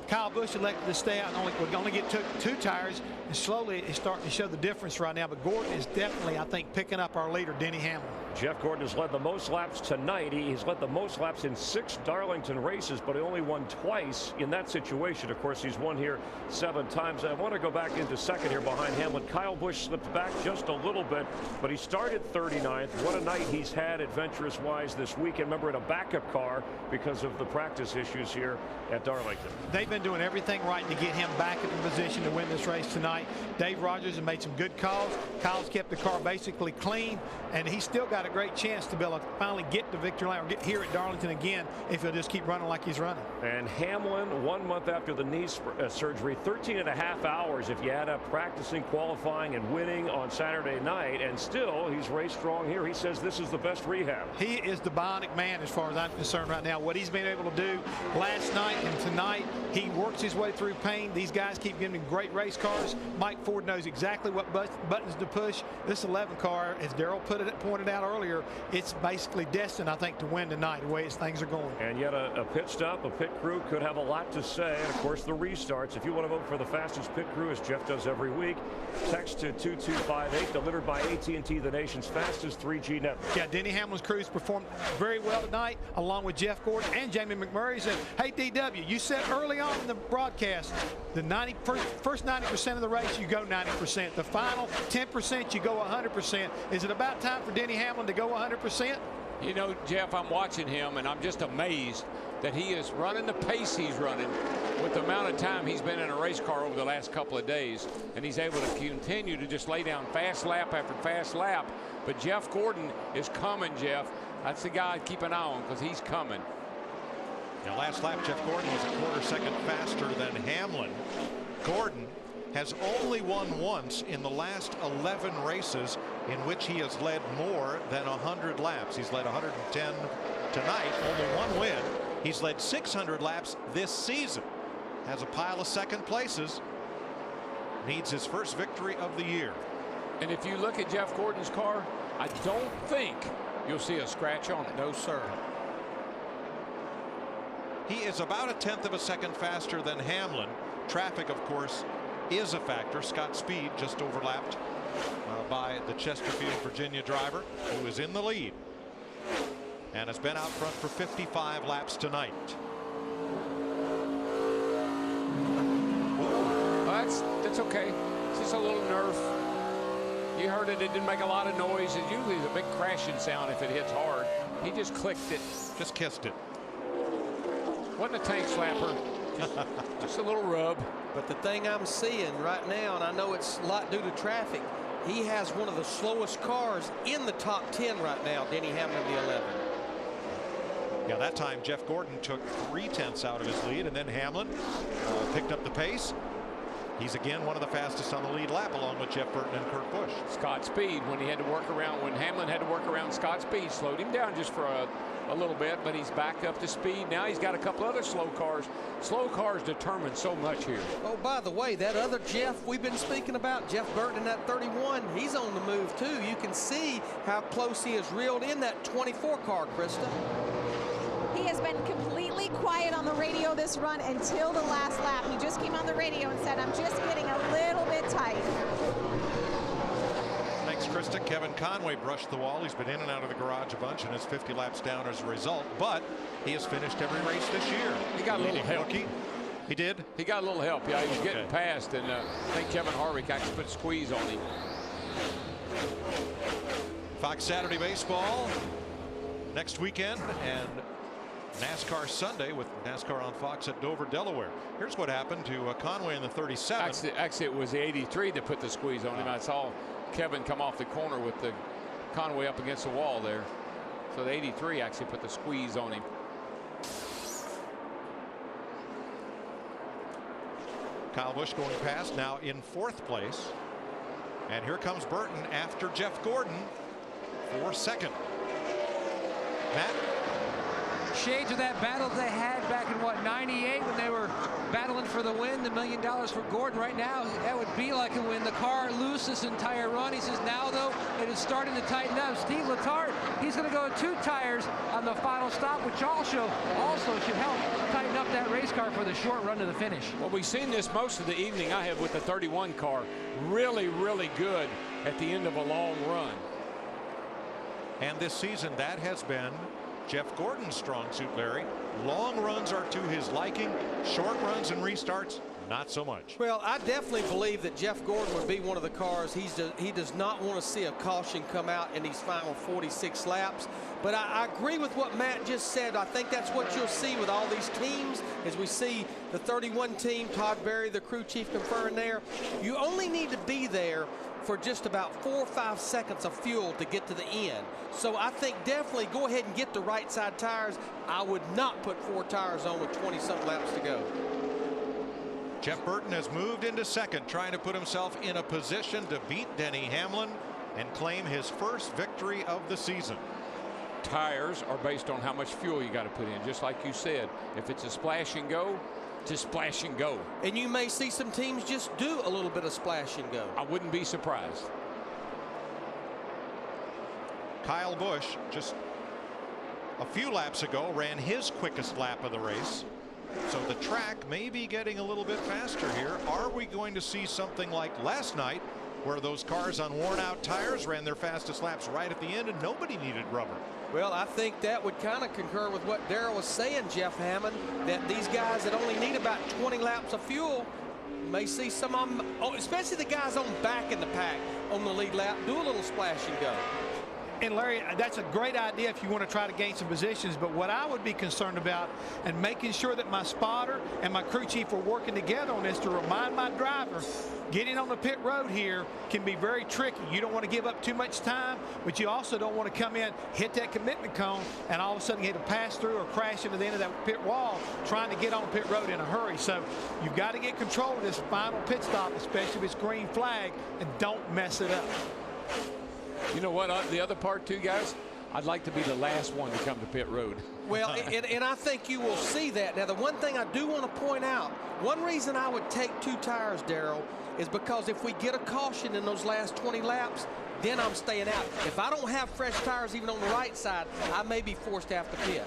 Kyle Busch elected to stay out and only get 2 tires, and slowly it's starting to show the difference right now. But Gordon is definitely, I think, picking up our leader, Denny Hamlin. Jeff Gordon has led the most laps tonight. He's led the most laps in 6 Darlington races, but he only won twice in that situation. Of course, he's won here 7 times. I want to go back into second here behind Hamlin. Kyle Busch slipped back just a little bit, but he started 39th. What a night he's had adventurous-wise this weekend. Remember, in a backup car because of the practice issues here at Darlington. They've been doing everything right to get him back in the position to win this race tonight. Dave Rogers has made some good calls. Kyle's kept the car basically clean, and he's still got a great chance to be able to finally get to victory lane or get here at Darlington again if he'll just keep running like he's running. And Hamlin, 1 month after the knee surgery, 13.5 hours if you add up practicing, qualifying, and winning on Saturday night, and still he's raced strong here. He says this is the best rehab. He is the bionic man as far as I'm concerned right now. What he's been able to do last night and tonight, he works his way through pain. These guys keep giving him great race cars. Mike Ford knows exactly what buttons to push. This 11 car, as Darrell pointed out earlier, it's basically destined, I think, to win tonight, the way things are going. And yet a pit stop, a pit crew could have a lot to say. And, of course, the restarts. If you want to vote for the fastest pit crew, as Jeff does every week, text to 2258, delivered by AT&T, the nation's fastest 3G network. Yeah, Denny Hamlin's crews performed very well tonight, along with Jeff Gordon and Jamie McMurray. Said, hey, DW, you said early on in the broadcast, the first 90% of the race, you go 90%. The final 10%, you go 100%. Is it about time for Denny Hamlin to go 100%? You know, Jeff, I'm watching him, and I'm just amazed that he is running the pace he's running with the amount of time he's been in a race car over the last couple of days, and he's able to continue to just lay down fast lap after fast lap. But Jeff Gordon is coming, Jeff. That's the guy to keep an eye on, because he's coming. Now, last lap, Jeff Gordon was a quarter second faster than Hamlin. Gordon has only won once in the last 11 races in which he has led more than 100 laps. He's led 110 tonight, only 1 win. He's led 600 laps this season. Has a pile of second places. Needs his first victory of the year. And if you look at Jeff Gordon's car, I don't think you'll see a scratch on it. No, sir. He is about 1/10 of a second faster than Hamlin. Traffic, of course, is a factor. Scott Speed just overlapped by the Chesterfield, Virginia driver, who is in the lead and has been out front for 55 laps tonight. Well, that's okay. It's just a little nerf. You heard it. It didn't make a lot of noise. It usually is a big crashing sound if it hits hard. He just clicked it. Just kissed it. Wasn't a tank slapper. Just a little rub. But the thing I'm seeing right now, and I know it's a lot due to traffic, he has one of the slowest cars in the top 10 right now, Denny Hamlin, the 11. Yeah, that time Jeff Gordon took 3/10 out of his lead, and then Hamlin picked up the pace. He's again one of the fastest on the lead lap, along with Jeff Burton and Kurt Busch. Scott Speed, when Hamlin had to work around Scott Speed, slowed him down just for a little bit, but he's back up to speed. Now he's got a couple other slow cars. Slow cars determine so much here. Oh, by the way, that other Jeff we've been speaking about, Jeff Burton in that 31, he's on the move too. You can see how close he is reeled in that 24 car, Krista. He has been completely quiet on the radio this run until the last lap. He just came on the radio and said, I'm just getting a little bit tight. Thanks, Krista. Kevin Conway brushed the wall. He's been in and out of the garage a bunch and is 50 laps down as a result, but he has finished every race this year. He got a little help. He did? He got a little help. Yeah, he was getting past, and I think Kevin Harvick actually put a squeeze on him. Fox Saturday Baseball next weekend, and NASCAR Sunday with NASCAR on Fox at Dover, Delaware. Here's what happened to Conway in the 37. Actually, it was the 83 that put the squeeze on him. I saw Kevin come off the corner with the Conway up against the wall there. So the 83 actually put the squeeze on him. Kyle Busch going past, now in 4th place. And here comes Burton after Jeff Gordon for 2nd. Matt? Shades of that battle they had back in, what, 98 when they were battling for the win, the $1 million for Gordon. Right now, that would be like a win. The car loose this entire run. He says now, though, it is starting to tighten up. Steve Letarte, he's going to go 2 tires on the final stop, which also should help tighten up that race car for the short run to the finish. Well, we've seen this most of the evening. I have with the 31 car. Really, really good at the end of a long run. And this season, that has been Jeff Gordon's strong suit, Larry. Long runs are to his liking. Short runs and restarts, not so much. Well, I definitely believe that Jeff Gordon would be one of the cars. He does not want to see a caution come out in these final 46 laps. But I agree with what Matt just said. I think that's what you'll see with all these teams, as we see the 31 team, Todd Berry, the crew chief, conferring there. You only need to be there for just about 4 or 5 seconds of fuel to get to the end. So I think definitely go ahead and get the right side tires. I would not put 4 tires on with 20-something laps to go. Jeff Burton has moved into 2nd, trying to put himself in a position to beat Denny Hamlin and claim his first victory of the season. Tires are based on how much fuel you got to put in. Just like you said, if it's a splash and go, just splash and go. And you may see some teams just do a little bit of splash and go. I wouldn't be surprised. Kyle Busch just a few laps ago ran his quickest lap of the race. So the track may be getting a little bit faster here. Are we going to see something like last night, where those cars on worn out tires ran their fastest laps right at the end and nobody needed rubber? Well, I think that would kind of concur with what Darrell was saying, Jeff Hammond, that these guys that only need about 20 laps of fuel may see some of them, especially the guys on back in the pack on the lead lap, do a little splash and go. And Larry, that's a great idea if you want to try to gain some positions, but what I would be concerned about, and making sure that my spotter and my crew chief are working together on this to remind my driver, getting on the pit road here can be very tricky. You don't want to give up too much time, but you also don't want to come in, hit that commitment cone, and all of a sudden get a pass through or crash into the end of that pit wall trying to get on pit road in a hurry. So you've got to get control of this final pit stop, especially if it's green flag, and don't mess it up. You know what, the other part too, guys, I'd like to be the last one to come to pit road. Well, and I think you will see that. Now, the one thing I do want to point out, one reason I would take 2 tires, Darrell, is because if we get a caution in those last 20 laps, then I'm staying out. If I don't have fresh tires even on the right side, I may be forced to have to pit.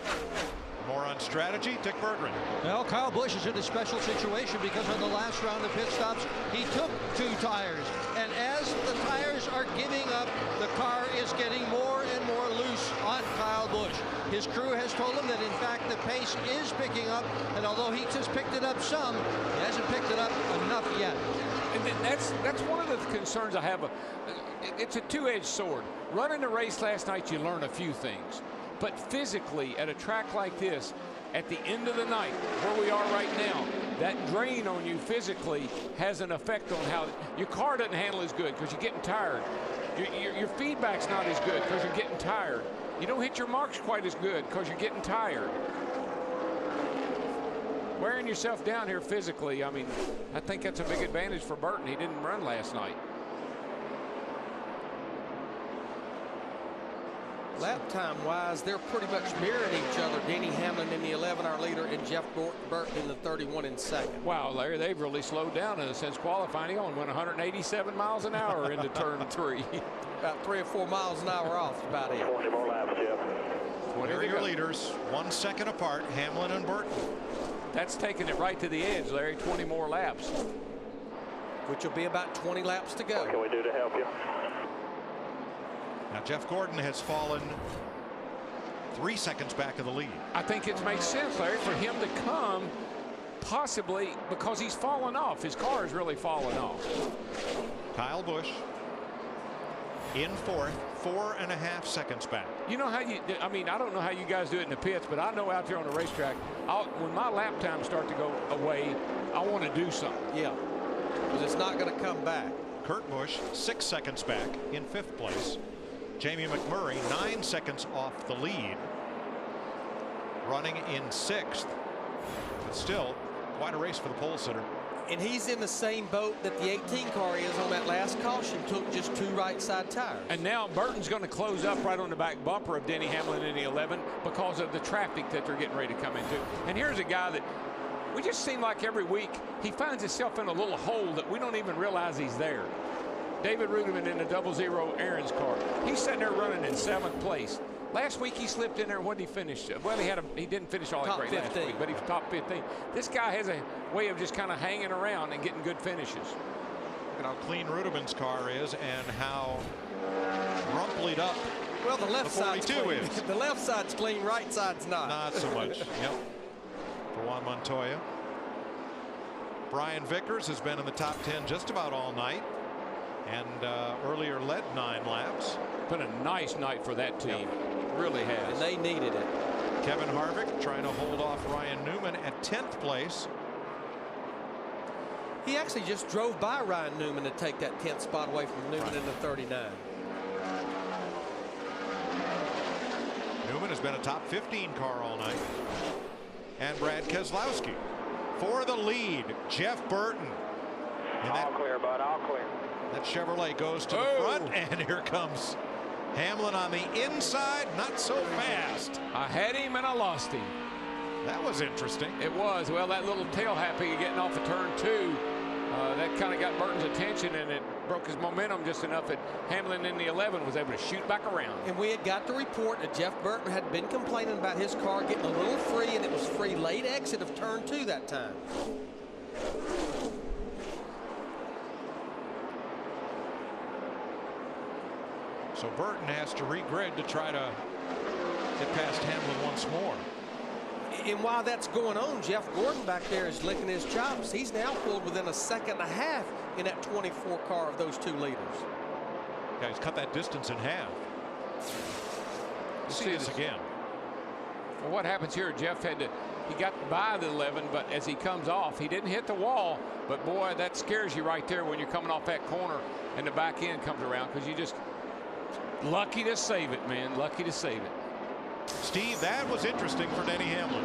More on strategy, Dick Berggren. Well, Kyle Busch is in a special situation because on the last round of pit stops, he took 2 tires. And as the tires are giving up, the car is getting more and more loose on Kyle Busch. His crew has told him that, in fact, the pace is picking up. And although he just picked it up some, he hasn't picked it up enough yet. And that's one of the concerns I have. It's a two-edged sword. Running a race last night, you learn a few things. But physically, at a track like this, at the end of the night, where we are right now, that drain on you physically has an effect on how your car doesn't handle as good because you're getting tired. Your feedback's not as good because you're getting tired. You don't hit your marks quite as good because you're getting tired. wearing yourself down here physically, I mean, I think that's a big advantage for Burton. He didn't run last night. Lap time wise, they're pretty much mirroring each other. Denny Hamlin in the 11, our leader, and Jeff Burton in the 31 in second. Wow, Larry, they've really slowed down since qualifying. He only went 187 miles an hour into turn 3. About 3 or 4 miles an hour off, about it. 20 more laps, Jeff. There are your leaders, 1 second apart, Hamlin and Burton. That's taking it right to the edge, Larry. 20 more laps. Which will be about 20 laps to go. What can we do to help you? Now Jeff Gordon has fallen 3 seconds back of the lead. I think it makes sense, Larry, for him to come, possibly because he's fallen off. His car has really fallen off. Kyle Busch in 4th, 4.5 seconds back. You know how I mean, I don't know how you guys do it in the pits, but I know out there on the racetrack, when my lap times start to go away, I want to do something. Yeah, because it's not going to come back. Kurt Busch 6 seconds back in 5th place. Jamie McMurray 9 seconds off the lead, running in 6th, but still quite a race for the pole sitter. And he's in the same boat that the 18 car is on that last caution. Took just 2 right side tires. And now Burton's going to close up right on the back bumper of Denny Hamlin in the 11 because of the traffic that they're getting ready to come into. And here's a guy that we just seem like every week he finds himself in a little hole that we don't even realize he's there. David Ruderman in the 00 Aaron's car. He's sitting there running in 7th place. Last week he slipped in there. What did he finish? Well, he didn't finish all that great last week, but he was top 15. This guy has a way of just kind of hanging around and getting good finishes. Look at how clean Ruderman's car is and how rumpled up. Well, the left side's clean. is. The left side's clean, right side's not. Not so much. Yep. For Juan Montoya. Brian Vickers has been in the top 10 just about all night, and earlier led 9 laps. Been a nice night for that team. Really has. And they needed it. Kevin Harvick trying to hold off Ryan Newman at 10th place. He actually just drove by Ryan Newman to take that 10th spot away from Newman in the 39. Newman has been a top 15 car all night. And Brad Keselowski for the lead. Jeff Burton. All clear, bud. All clear. That Chevrolet goes to the front, and here comes Hamlin on the inside. Not so fast. I had him and I lost him. That was interesting. It was. Well, that little tail happy getting off of turn 2, that kind of got Burton's attention, and it broke his momentum just enough that Hamlin in the 11 was able to shoot back around. And we had got the report that Jeff Burton had been complaining about his car getting a little free, and it was free late exit of turn 2 that time. So Burton has to regrid to try to get past Hamlin once more. And while that's going on, Jeff Gordon back there is licking his chops. He's now pulled within a second and a half in that 24 car of those 2 leaders. Yeah, he's cut that distance in half. See this again. Well, what happens here, Jeff he got by the 11, but as he comes off, he didn't hit the wall. But boy, that scares you right there when you're coming off that corner and the back end comes around, because you just lucky to save it, man. Lucky to save it. Steve, that was interesting for Denny Hamlin.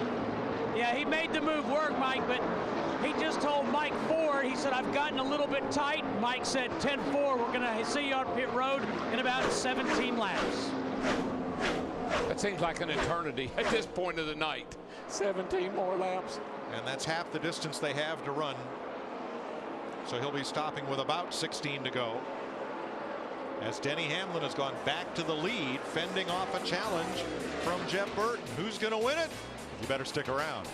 Yeah, he made the move work, Mike, but he just told Mike Ford, he said, I've gotten a little bit tight. Mike said, 10-4, we're going to see you on pit road in about 17 laps. That seems like an eternity at this point of the night. 17 more laps. And that's half the distance they have to run. So he'll be stopping with about 16 to go, as Denny Hamlin has gone back to the lead, fending off a challenge from Jeff Burton. Who's going to win it? You better stick around.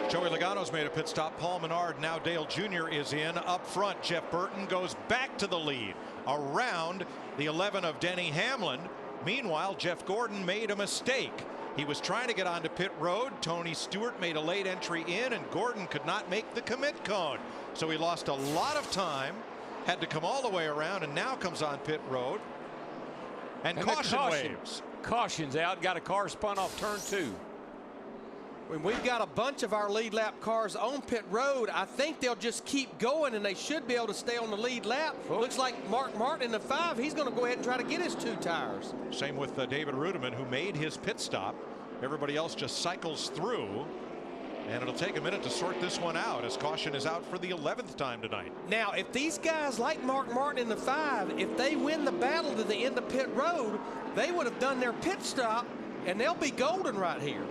Joey Logano's made a pit stop. Paul Menard, now Dale Jr. is in. Up front, Jeff Burton goes back to the lead around the 11 of Denny Hamlin. Meanwhile, Jeff Gordon made a mistake. He was trying to get onto pit road. Tony Stewart made a late entry in, and Gordon could not make the commit cone. So he lost a lot of time, had to come all the way around, and now comes on pit road. And caution waves. Caution's out. Got a car spun off turn 2. When we've got a bunch of our lead lap cars on pit road, I think they'll just keep going, and they should be able to stay on the lead lap. Looks like Mark Martin in the 5, he's going to go ahead and try to get his 2 tires. Same with David Rudiman, who made his pit stop. Everybody else just cycles through, and it'll take a minute to sort this one out as caution is out for the 11th time tonight. Now, if these guys like Mark Martin in the 5, if they win the battle to the end of pit road, they would have done their pit stop, and they'll be golden right here.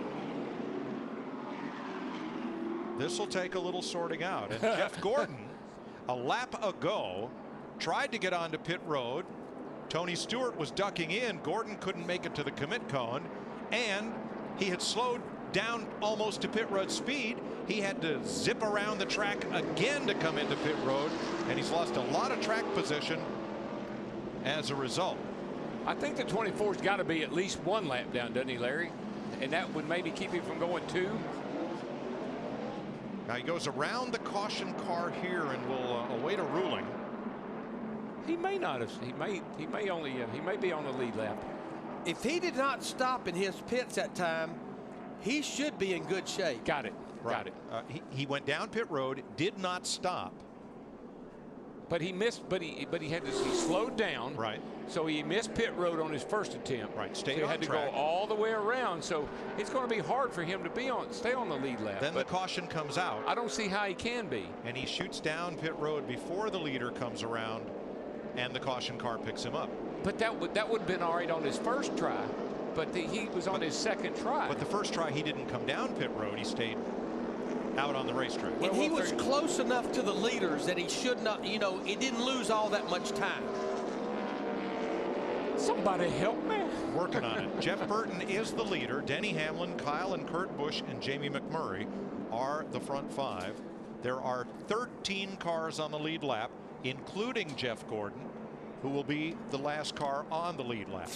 This will take a little sorting out. And Jeff Gordon, a lap ago, tried to get onto pit road. Tony Stewart was ducking in. Gordon couldn't make it to the commit cone, and he had slowed down almost to pit road speed. He had to zip around the track again to come into pit road, and he's lost a lot of track position as a result. I think the 24's got to be at least 1 lap down, doesn't he, Larry? And that would maybe keep him from going 2. Now he goes around the caution car here and will await a ruling. He may not have. He may be on the lead lap. If he did not stop in his pits that time, he should be in good shape. Got it. Right. Got it. He went down pit road, did not stop. But he missed. But he slowed down. Right. So he missed pit road on his first attempt. Right. Stayed so he on had to track. go all the way around. So it's going to be hard for him to stay on the lead lap. Then the caution comes out. I don't see how he can be. And he shoots down pit road before the leader comes around, and the caution car picks him up. But that would have been all right on his first try. But he was on his second try. But the first try he didn't come down pit road. He stayed out on the racetrack. And he was close enough to the leaders that he should not, he didn't lose all that much time. Somebody help me. Working on it. Jeff Burton is the leader. Denny Hamlin, Kyle and Kurt Busch, and Jamie McMurray are the front 5. There are 13 cars on the lead lap, including Jeff Gordon, who will be the last car on the lead lap.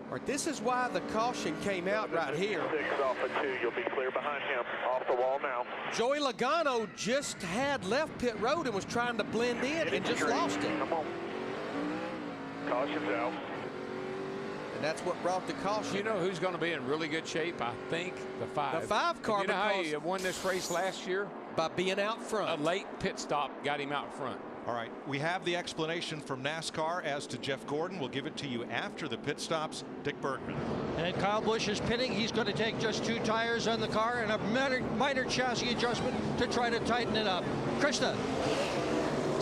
All right, this is why the caution came out right here. 6 off of 2, you'll be clear behind him. Off the wall now. Joey Logano just had left pit road and was trying to blend in and just lost it. Come on. Caution's out. And that's what brought the caution. You know who's going to be in really good shape? I think the 5. The 5 car. You know how he won this race last year? By being out front. A late pit stop got him out front. All right, we have the explanation from NASCAR as to Jeff Gordon. We'll give it to you after the pit stops. Dick Bergman. And Kyle Busch is pitting. He's going to take just 2 tires on the car and a minor chassis adjustment to try to tighten it up. Krista.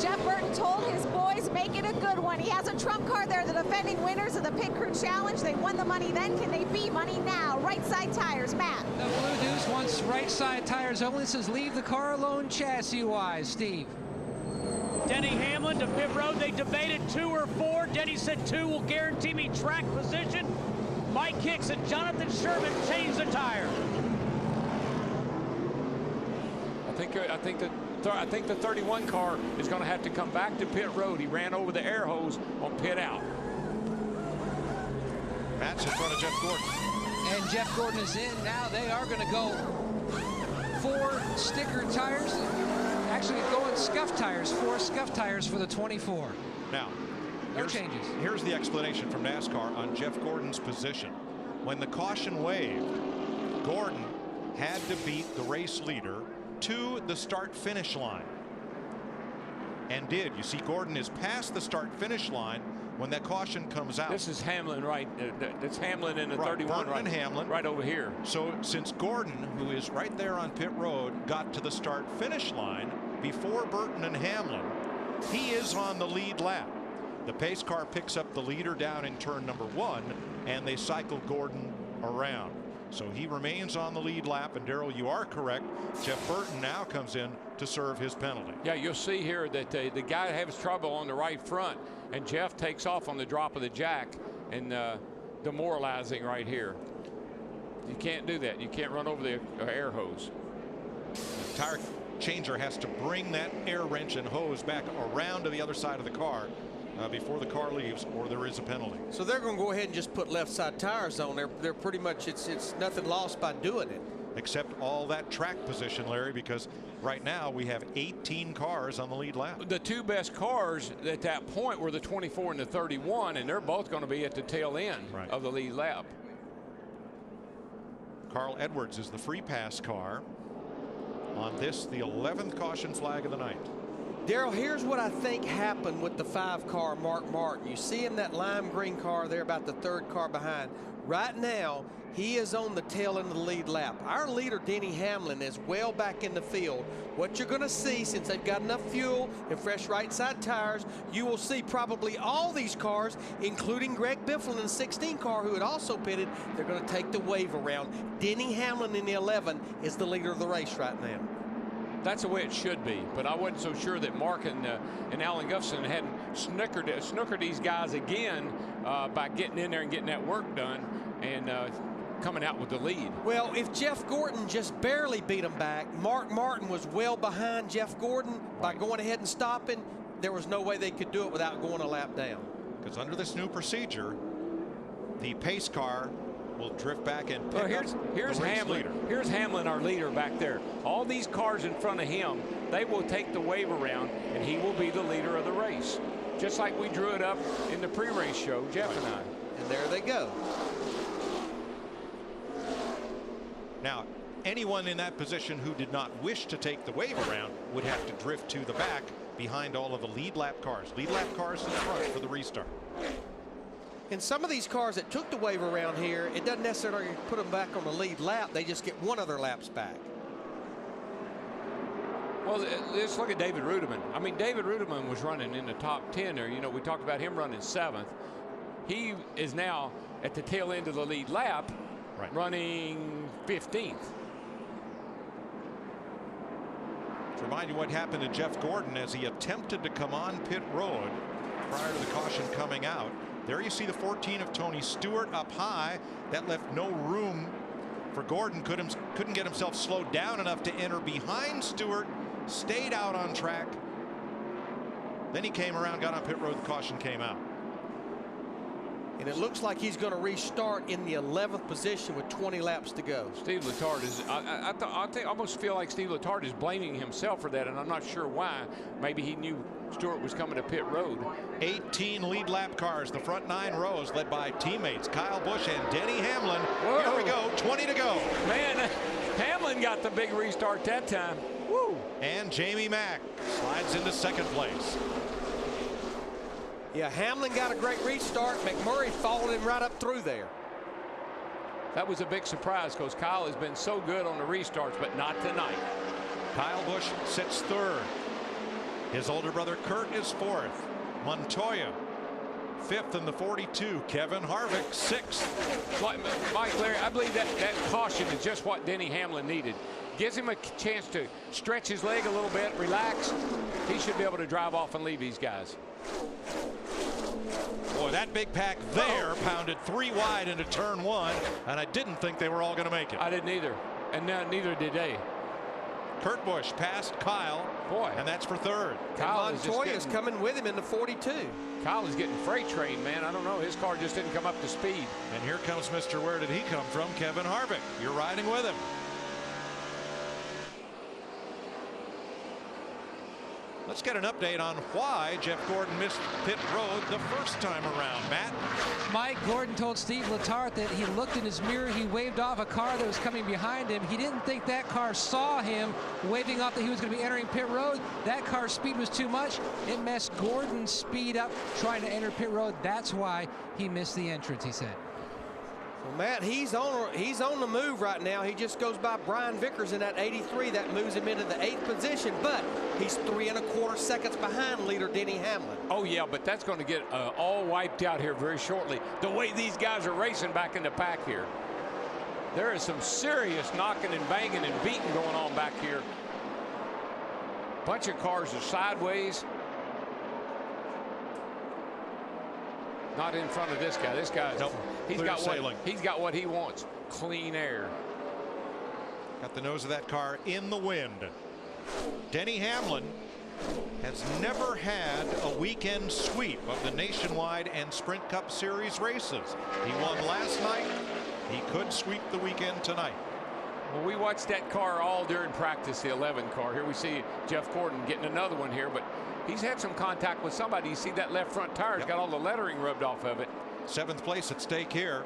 Jeff Burton told his boys, make it a good one. He has a trump card. They're the defending winners of the Pit Crew Challenge. They won the money then. Can they be money now? Right side tires, Matt. The Blue Deuce wants right side tires only. Says leave the car alone chassis-wise. Steve. Denny Hamlin to pit road. They debated 2 or 4. Denny said 2 will guarantee me track position. Mike Hicks and Jonathan Sherman changed the tire. I think the 31 car is going to have to come back to pit road. He ran over the air hose on pit out. Matt's in front of Jeff Gordon. And Jeff Gordon is in. Now they are going to go 4 sticker tires. Actually going scuff tires. 4 scuff tires for the 24. Now, no changes. Here's the explanation from NASCAR on Jeff Gordon's position. When the caution waved, Gordon had to beat the race leader to the start-finish line. And did. You see, Gordon is past the start-finish line when that caution comes out. This is Hamlin, right? That's Hamlin in the 31, Burton and Hamlin. Right over here. So since Gordon, who is right there on pit road, got to the start-finish line before Burton and Hamlin, he is on the lead lap. The pace car picks up the leader down in turn number 1, and they cycle Gordon around. So he remains on the lead lap, and Darrell, you are correct. Jeff Burton now comes in to serve his penalty. Yeah, you'll see here that the guy has trouble on the right front, and Jeff takes off on the drop of the jack, and demoralizing right here. You can't do that. You can't run over the air hose. The tire changer has to bring that air wrench and hose back around to the other side of the car before the car leaves, or there is a penalty. So they're going to go ahead and just put left side tires on there. They're pretty much, it's nothing lost by doing it. Except all that track position, Larry, because right now we have 18 cars on the lead lap. The 2 best cars at that point were the 24 and the 31, and they're both going to be at the tail end of the lead lap. Carl Edwards is the free pass car on this, the 11th caution flag of the night. Darrell, here's what I think happened with the 5-car Mark Martin. You see him, that lime green car there, about the 3rd car behind. Right now, he is on the tail end of the lead lap. Our leader, Denny Hamlin, is well back in the field. What you're going to see, since they've got enough fuel and fresh right side tires, you will see probably all these cars, including Greg Biffle in the 16 car who had also pitted, they're going to take the wave around. Denny Hamlin in the 11 is the leader of the race right now. That's the way it should be, but I wasn't so sure that Mark and Alan Gustafson hadn't snookered these guys again by getting in there and getting that work done and coming out with the lead. Well, if Jeff Gordon just barely beat him back, Mark Martin was well behind Jeff Gordon by going ahead and stopping. There was no way they could do it without going a lap down. Because under this new procedure, the pace car will drift back and pick up here's the race Hamlin. leader. Here's Hamlin, our leader back there. All these cars in front of him, they will take the wave around, and he will be the leader of the race. Just like we drew it up in the pre-race show, Jeff and I. And there they go. Now, anyone in that position who did not wish to take the wave around would have to drift to the back behind all of the lead lap cars. Lead lap cars in front for the restart. And some of these cars that took the wave around here, it doesn't necessarily put them back on the lead lap. They just get one of their laps back. Well, let's look at David Rudiman. I mean, David Rudiman was running in the top 10 there. You know, we talked about him running 7th. He is now at the tail end of the lead lap, running 15th. To remind you what happened to Jeff Gordon as he attempted to come on pit road prior to the caution coming out. There you see the 14 of Tony Stewart up high. That left no room for Gordon. Couldn't get himself slowed down enough to enter behind Stewart. Stayed out on track. Then he came around, got on pit road. The caution came out. And it looks like he's going to restart in the 11th position with 20 laps to go. Steve Letarte is, I almost feel like Steve Letarte is blaming himself for that, and I'm not sure why. Maybe he knew Stewart was coming to pit road. 18 lead lap cars, the front 9 rows led by teammates Kyle Busch and Denny Hamlin. Whoa. Here we go, 20 to go. Man, Hamlin got the big restart that time. Woo. And Jamie Mack slides into 2nd place. Yeah, Hamlin got a great restart. McMurray followed him right up through there. That was a big surprise because Kyle has been so good on the restarts, but not tonight. Kyle Busch sits 3rd. His older brother Kurt is 4th. Montoya 5th in the 42. Kevin Harvick 6th. Mike Larry, I believe that caution is just what Denny Hamlin needed. Gives him a chance to stretch his leg a little bit, relax. He should be able to drive off and leave these guys. Boy, that big pack there pounded 3 wide into turn 1, and I didn't think they were all going to make it. I didn't either, and neither did they. Kurt Busch passed Kyle, and that's for 3rd. Kyle Montoya is coming with him in the 42. Kyle is getting freight trained, man. I don't know. His car just didn't come up to speed. And here comes Mr. Where did he come from? Kevin Harvick. You're riding with him. Let's get an update on why Jeff Gordon missed pit road the first time around. Matt? Mike Gordon told Steve Letarte that he looked in his mirror, he waved off a car that was coming behind him. He didn't think that car saw him waving off that he was going to be entering pit road. That car's speed was too much. It messed Gordon's speed up trying to enter pit road. That's why he missed the entrance, he said. Well, Matt, he's on the move right now. He just goes by Brian Vickers in that 83. That moves him into the 8th position, but he's 3 1/4 seconds behind leader Denny Hamlin. Oh, yeah, but that's going to get all wiped out here very shortly. The way these guys are racing back in the pack here. There is some serious knocking and banging and beating going on back here. Bunch of cars are sideways. Not in front of this guy. This guy's he's got what he wants. Clean air. Got the nose of that car in the wind. Denny Hamlin has never had a weekend sweep of the Nationwide and Sprint Cup Series races. He won last night. He could sweep the weekend tonight. Well, we watched that car all during practice, the 11 car. Here we see Jeff Gordon getting another one here, but he's had some contact with somebody. You see that left front tire's got all the lettering rubbed off of it. 7th place at stake here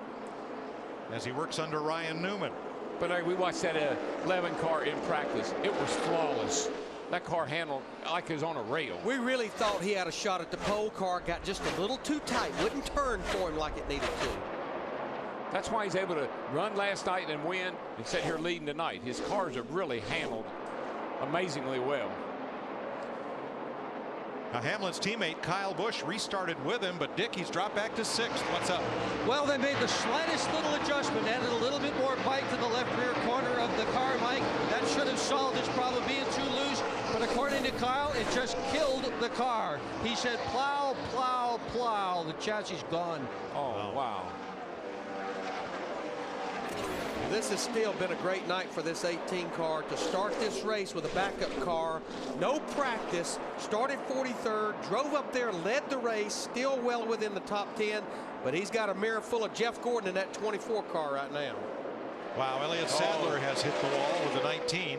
as he works under Ryan Newman. But we watched that 11 car in practice. It was flawless. That car handled like it was on a rail. We really thought he had a shot at the pole. Car got just a little too tight. Wouldn't turn for him like it needed to. That's why he's able to run last night and win and sit here leading tonight. His cars have really handled amazingly well. Now Hamlin's teammate Kyle Busch restarted with him, but Dick, he's dropped back to 6th. What's up? Well, they made the slightest little adjustment, added a little bit more bite to the left rear corner of the car, Mike. That should have solved this problem being too loose, but according to Kyle, it just killed the car. He said, plow, plow, plow. The chassis gone. Oh, wow. This has still been a great night for this 18 car to start this race with a backup car. No practice, started 43rd, drove up there, led the race, still well within the top 10, but he's got a mirror full of Jeff Gordon in that 24 car right now. Wow, Elliott Sadler has hit the wall with a 19,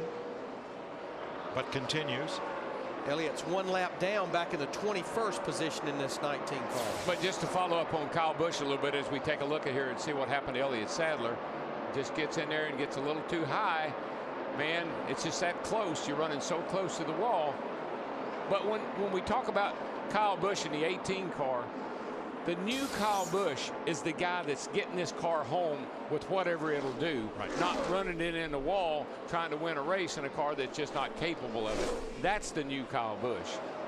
but continues. Elliott's one lap down back in the 21st position in this 19 car. But just to follow up on Kyle Busch a little bit as we take a look at here and see what happened to Elliott Sadler. Just gets in there and gets a little too high. Man, it's just that close. You're running so close to the wall. But when we talk about Kyle Busch in the 18 car, the new Kyle Busch is the guy that's getting this car home with whatever it'll do. Right. Not running it in the wall trying to win a race in a car that's just not capable of it. That's the new Kyle Busch.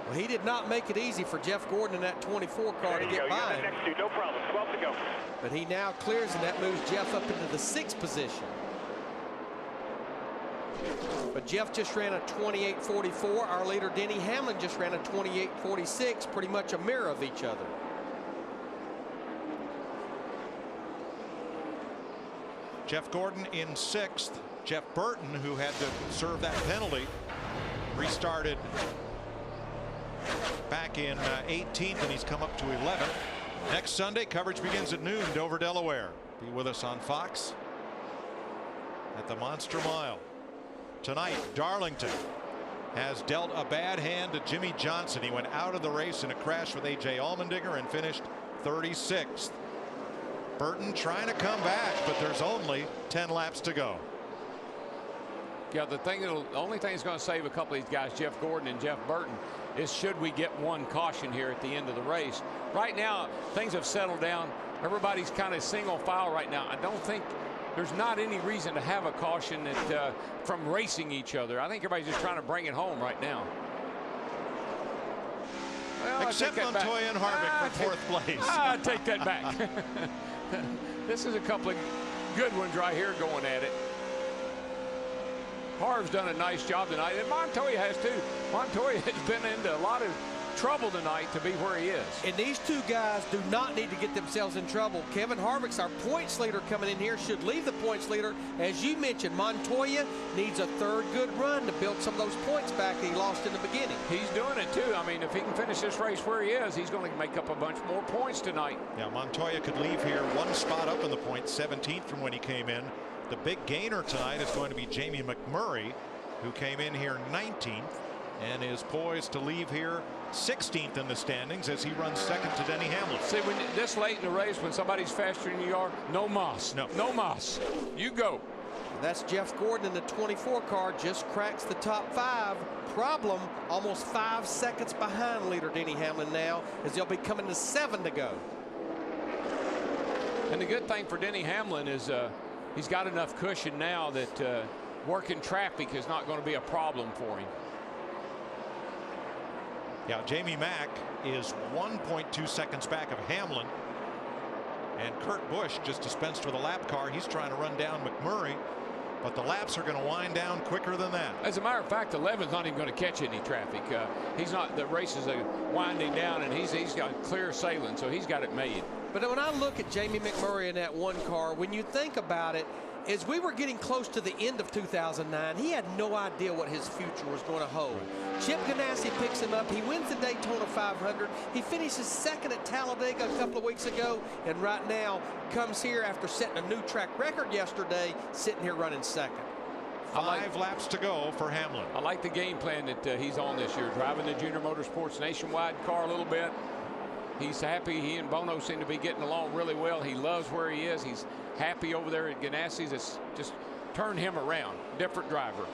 Well, he did not make it easy for Jeff Gordon in that 24 car to get by him. Next to, no problem. 12 to go. But he now clears, and that moves Jeff up into the 6th position. But Jeff just ran a 28.44. Our leader Denny Hamlin just ran a 28.46, pretty much a mirror of each other. Jeff Gordon in 6th. Jeff Burton, who had to serve that penalty, restarted back in 18th, and he's come up to 11th. Next Sunday, coverage begins at noon, Dover, Delaware. Be with us on Fox at the Monster Mile. Tonight, Darlington has dealt a bad hand to Jimmy Johnson. He went out of the race in a crash with A.J. Allmendinger and finished 36th. Burton trying to come back, but there's only 10 laps to go. Yeah, the only thing that's going to save a couple of these guys, Jeff Gordon and Jeff Burton, is should we get one caution here at the end of the race. Right now, things have settled down. Everybody's kind of single file right now. I don't think there's not any reason to have a caution that from racing each other. I think everybody's just trying to bring it home right now. Well, except Montoya and Harvick for 4th place. I take that back. This is a couple of good ones right here going at it. Harv's done a nice job tonight, and Montoya has too. Montoya has been into a lot of trouble tonight to be where he is. And these two guys do not need to get themselves in trouble. Kevin Harvick's our points leader coming in here, should leave the points leader. As you mentioned, Montoya needs a 3rd good run to build some of those points back that he lost in the beginning. He's doing it too. I mean, if he can finish this race where he is, he's going to make up a bunch more points tonight. Yeah, Montoya could leave here one spot up in the points, 17th from when he came in. The big gainer tonight is going to be Jamie McMurray, who came in here 19th and is poised to leave here 16th in the standings as he runs 2nd to Denny Hamlin. See, when this late in the race, when somebody's faster than you are, no mas. No mas. You go. That's Jeff Gordon in the 24 car, just cracks the top 5. Problem, almost 5 seconds behind leader Denny Hamlin now, as they'll be coming to 7 to go. And the good thing for Denny Hamlin is he's got enough cushion now that working traffic is not going to be a problem for him. Yeah, Jamie Mack is 1.2 seconds back of Hamlin. And Kurt Busch just dispensed with a lap car. He's trying to run down McMurray, but the laps are going to wind down quicker than that. As a matter of fact, 11's not even going to catch any traffic. He's not. The race is winding down, and he's got clear sailing, so he's got it made. But when I look at Jamie McMurray in that one car, when you think about it, as we were getting close to the end of 2009, he had no idea what his future was going to hold. Chip Ganassi picks him up. He wins the Daytona 500. He finishes 2nd at Talladega a couple of weeks ago, and right now comes here after setting a new track record yesterday, sitting here running 2nd. 5 laps to go for Hamlin. I like the game plan that he's on this year, driving the Junior Motorsports Nationwide car a little bit. He's happy. He and Bono seem to be getting along really well. He loves where he is. He's happy over there at Ganassi's. It's just turn him around. Different driver.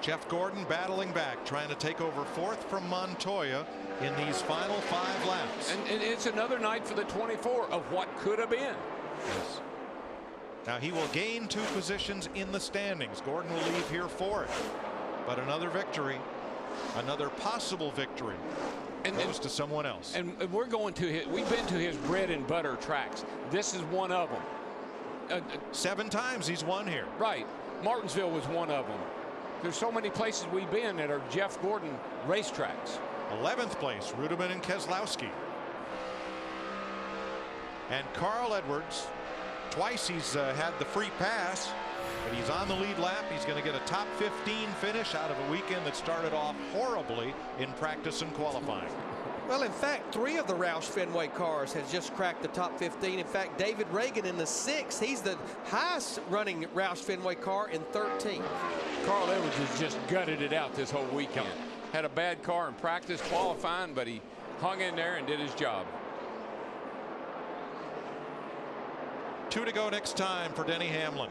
Jeff Gordon battling back, trying to take over fourth from Montoya in these final 5 laps. And it's another night for the 24 of what could have been. Yes. Now he will gain 2 positions in the standings. Gordon will leave here 4th. But another victory, another possible victory, goes to someone else. And we're going to his, we've been to his bread and butter tracks. This is one of them. 7 times he's won here. Right. Martinsville was one of them. There's so many places we've been that are Jeff Gordon racetracks. 11th place, Rudeman and Keselowski. And Carl Edwards, twice he's had the free pass, but he's on the lead lap. He's going to get a top 15 finish out of a weekend that started off horribly in practice and qualifying. Well, in fact, 3 of the Roush Fenway cars has just cracked the top 15. In fact, David Reagan in the 6th. He's the highest running Roush Fenway car in 13. Carl Edwards has just gutted it out this whole weekend. Had a bad car in practice qualifying, but he hung in there and did his job. 2 to go next time for Denny Hamlin.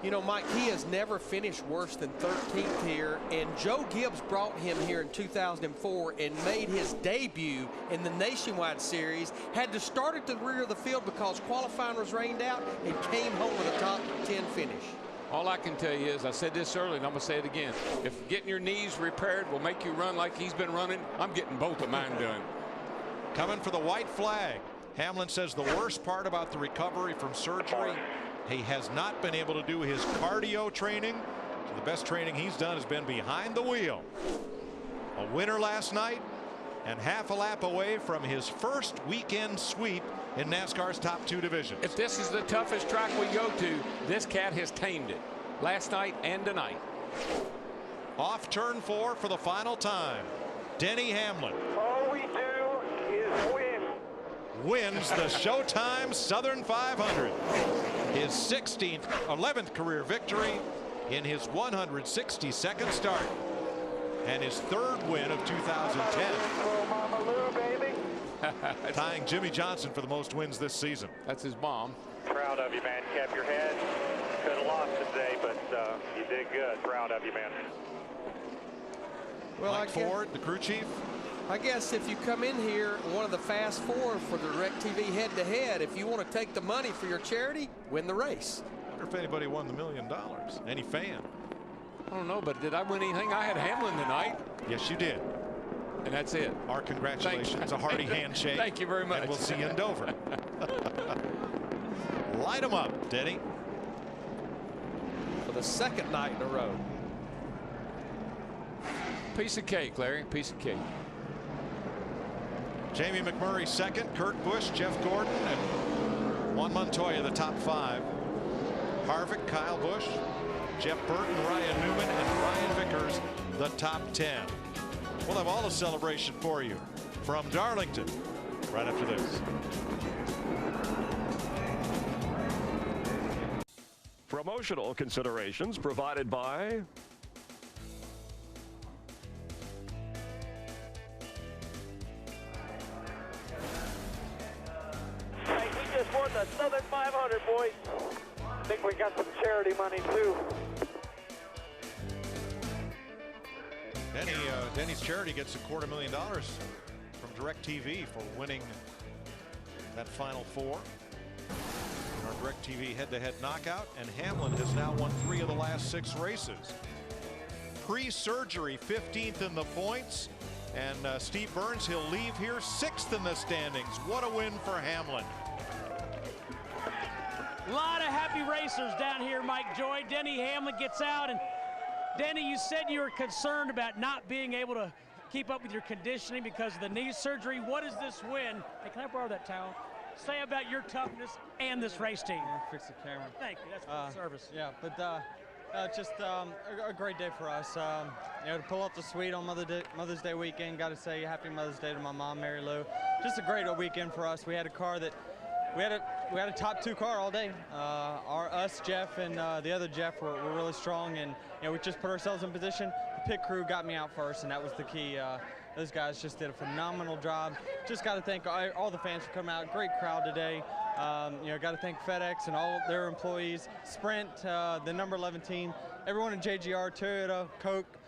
You know, Mike, he has never finished worse than 13th here, and Joe Gibbs brought him here in 2004 and made his debut in the Nationwide Series. Had to start at the rear of the field because qualifying was rained out, and came home with a top 10 finish. All I can tell you is, I said this earlier and I'm going to say it again. If getting your knees repaired will make you run like he's been running, I'm getting both of mine done. Coming for the white flag. Hamlin says the worst part about the recovery from surgery, he has not been able to do his cardio training. So the best training he's done has been behind the wheel. A winner last night and half a lap away from his first weekend sweep in NASCAR's top 2 divisions. If this is the toughest track we go to, this cat has tamed it last night and tonight. Off turn 4 for the final time. Denny Hamlin. All we do is win. Wins the Showtime Southern 500. His 11th career victory in his 162nd start. And his 3rd win of 2010. Tying Jimmy Johnson for the most wins this season. That's his mom. Proud of you, man. Kept your head. Could have lost today, but you did good. Proud of you, man. Well, Mike Ford, the crew chief. I guess if you come in here one of the Fast 4 for the DirecTV head-to-head, if you want to take the money for your charity, win the race. I wonder if anybody won the $1 million. Any fan? I don't know, but did I win anything? I had Hamlin tonight. Yes, you did. And that's it. Our congratulations. It's a hearty handshake. Thank you very much. And we'll see you in Dover. Light them up, Denny. For the 2nd night in a row. Piece of cake, Larry. Piece of cake. Jamie McMurray 2nd, Kurt Busch, Jeff Gordon, and Juan Montoya the top 5. Harvick, Kyle Busch, Jeff Burton, Ryan Newman, and Ryan Vickers the top 10. We'll have all the celebration for you from Darlington right after this. Promotional considerations provided by Hey, we just won the Southern 500, boys. I think we got some charity money, too. Denny's charity gets $250,000 from DirecTV for winning that Final 4. Our DirecTV head-to-head knockout, and Hamlin has now won 3 of the last 6 races. Pre-surgery, 15th in the points, and Steve Burns, he'll leave here 6th in the standings. What a win for Hamlin. A lot of happy racers down here, Mike Joy. Denny Hamlin gets out, and Denny, you said you were concerned about not being able to keep up with your conditioning because of the knee surgery. What does this win? Hey, can I borrow that towel? Say about your toughness and this race team. Fix the camera. Thank you. That's for the service. Yeah, but just a great day for us. You know, to pull off the suite on Mother's Day weekend. Got to say Happy Mother's Day to my mom, Mary Lou. Just a great weekend for us. We had a car that we had a top 2 car all day. Us, Jeff, and the other Jeff were really strong, and you know, we just put ourselves in position. The pit crew got me out first, and that was the key. Those guys just did a phenomenal job. Just got to thank all the fans for coming out. Great crowd today. You know, got to thank FedEx and all their employees, Sprint, the number 11 team, everyone in JGR, Toyota, Coke,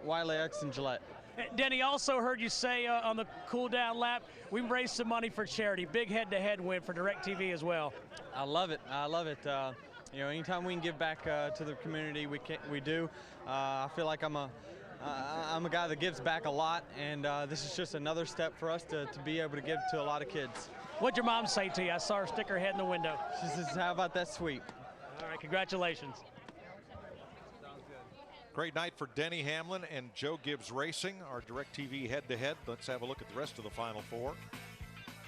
Wiley X, and Gillette. Denny, also heard you say on the cool down lap, we raised some money for charity. Big head-to-head win for DirecTV as well. I love it. I love it. You know, anytime we can give back to the community, we do. I feel like I'm a guy that gives back a lot, and this is just another step for us to be able to give to a lot of kids. What'd your mom say to you? I saw her stick her head in the window. She says, "How about that sweet?" All right, congratulations. Great night for Denny Hamlin and Joe Gibbs Racing, our DirecTV head-to-head. Let's have a look at the rest of the Final Four.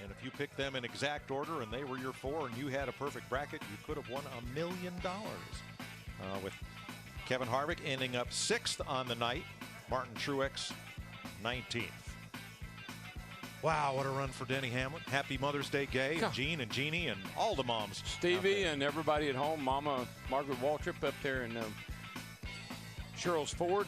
And if you picked them in exact order and they were your four and you had a perfect bracket, you could have won $1 million. With Kevin Harvick ending up 6th on the night, Martin Truex 19th. Wow, what a run for Denny Hamlin. Happy Mother's Day, Gay, and Jean and Jeannie, and all the moms. Stevie and everybody at home, Mama Margaret Waltrip up there in Cheryl's Ford.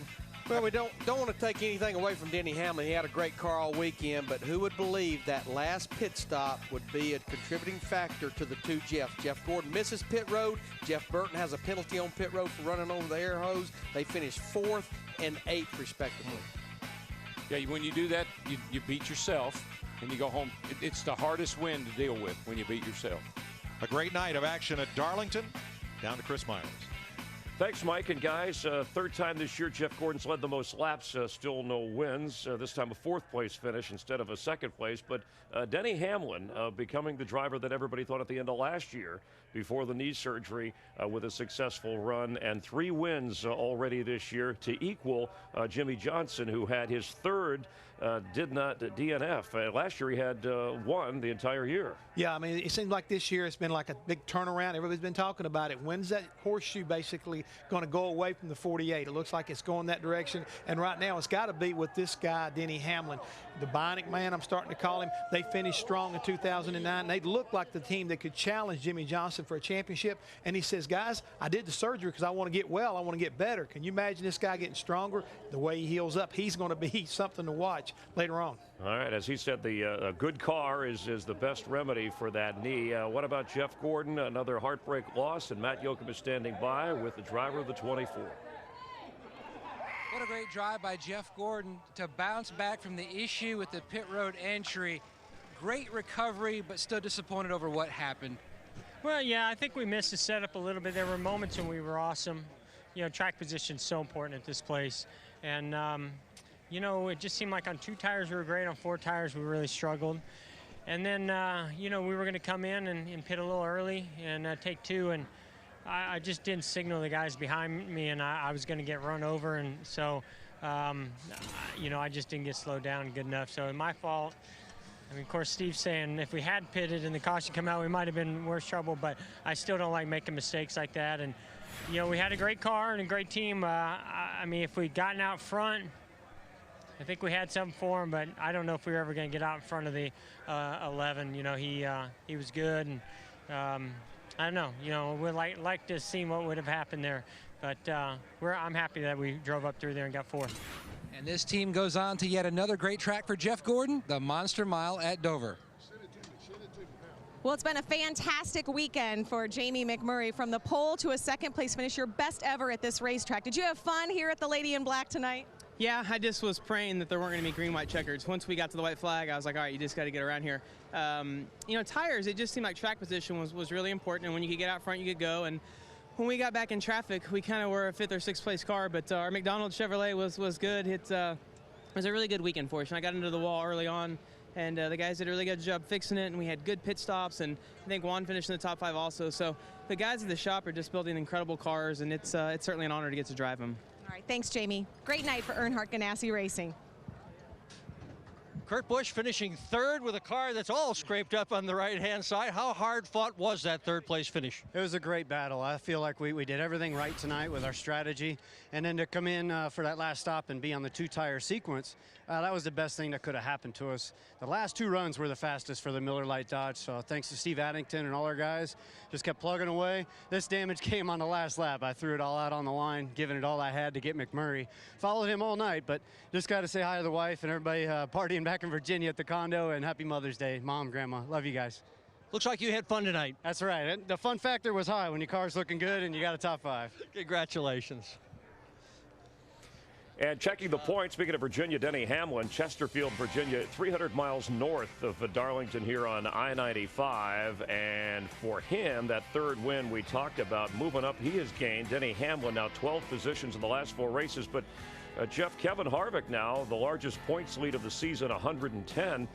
Well, we don't want to take anything away from Denny Hamlin. He had a great car all weekend, but who would believe that last pit stop would be a contributing factor to the two Jeffs. Jeff Gordon misses pit road. Jeff Burton has a penalty on pit road for running over the air hose. They finished 4th and 8th, respectively. Yeah, when you do that, you beat yourself and you go home. It's the hardest win to deal with when you beat yourself. A great night of action at Darlington. Down to Chris Myers. Thanks, Mike. And guys, third time this year, Jeff Gordon's led the most laps, still no wins. This time a 4th place finish instead of a 2nd place. But Denny Hamlin becoming the driver that everybody thought at the end of last year before the knee surgery with a successful run and 3 wins already this year to equal Jimmy Johnson, who had his 3rd did not DNF. Last year he had 1 the entire year. Yeah, I mean, it seems like this year it's been like a big turnaround. Everybody's been talking about it. When's that horseshoe basically going to go away from the 48? It looks like it's going that direction. And right now it's got to be with this guy, Denny Hamlin. The Bionic Man, I'm starting to call him. They finished strong in 2009. They looked like the team that could challenge Jimmy Johnson for a championship. And he says, guys, I did the surgery because I want to get well. I want to get better. Can you imagine this guy getting stronger? The way he heals up, he's going to be something to watch later on. All right, as he said, the good car is the best remedy for that knee. What about Jeff Gordon? Another heartbreak loss, and Matt Yoakum is standing by with the driver of the 24. What a great drive by Jeff Gordon to bounce back from the issue with the pit road entry. Great recovery, but still disappointed over what happened. Well, yeah, I think we missed the setup a little bit. There were moments when we were awesome. You know, track position is so important at this place. And, you know, it just seemed like on 2 tires we were great, on 4 tires we really struggled. And then, you know, we were going to come in and pit a little early and take 2, and I just didn't signal the guys behind me, and I was going to get run over, and so, you know, I just didn't get slowed down good enough. So my fault. I mean, of course, Steve's saying if we had pitted and the caution come out, we might have been in worse trouble, but I still don't like making mistakes like that. And, you know, we had a great car and a great team. I mean, if we'd gotten out front, I think we had something for him, but I don't know if we were ever going to get out in front of the 11. You know, he was good, and I don't know. You know, we'd like to see what would have happened there, but I'm happy that we drove up through there and got 4th. And this team goes on to yet another great track for Jeff Gordon, the Monster Mile at Dover. Well, it's been a fantastic weekend for Jamie McMurray. From the pole to a 2nd place finish, your best ever at this racetrack. Did you have fun here at the Lady in Black tonight? Yeah, I just was praying that there weren't going to be green, white checkers. Once we got to the white flag, I was like, all right, you just got to get around here. You know, tires, it just seemed like track position was really important, and when you could get out front, you could go. And when we got back in traffic, we kind of were a 5th or 6th place car, but our McDonald's Chevrolet was good. It was a really good weekend for us, and I got into the wall early on, and the guys did a really good job fixing it, and we had good pit stops, and I think Juan finished in the top 5 also. So the guys at the shop are just building incredible cars, and it's certainly an honor to get to drive them. All right, thanks, Jamie. Great night for Earnhardt Ganassi Racing. Kurt Busch finishing 3rd with a car that's all scraped up on the right-hand side. How hard fought was that 3rd place finish? It was a great battle. I feel like we did everything right tonight with our strategy. And then to come in for that last stop and be on the 2-tire sequence, that was the best thing that could have happened to us. The last 2 runs were the fastest for the Miller Lite Dodge. So thanks to Steve Addington and all our guys, just kept plugging away. This damage came on the last lap. I threw it all out on the line, giving it all I had to get McMurray. Followed him all night, but just got to say hi to the wife and everybody partying back in Virginia at the condo, and happy Mother's Day, Mom, Grandma. Love you guys. Looks like you had fun tonight. That's right. The fun factor was high when your car's looking good and you got a top 5. Congratulations. And checking the points, speaking of Virginia, Denny Hamlin, Chesterfield, Virginia, 300 miles north of Darlington here on I-95. And for him, that third win we talked about, moving up, he has gained. Denny Hamlin now 12 positions in the last 4 races. But Jeff, Kevin Harvick now, the largest points lead of the season, 110,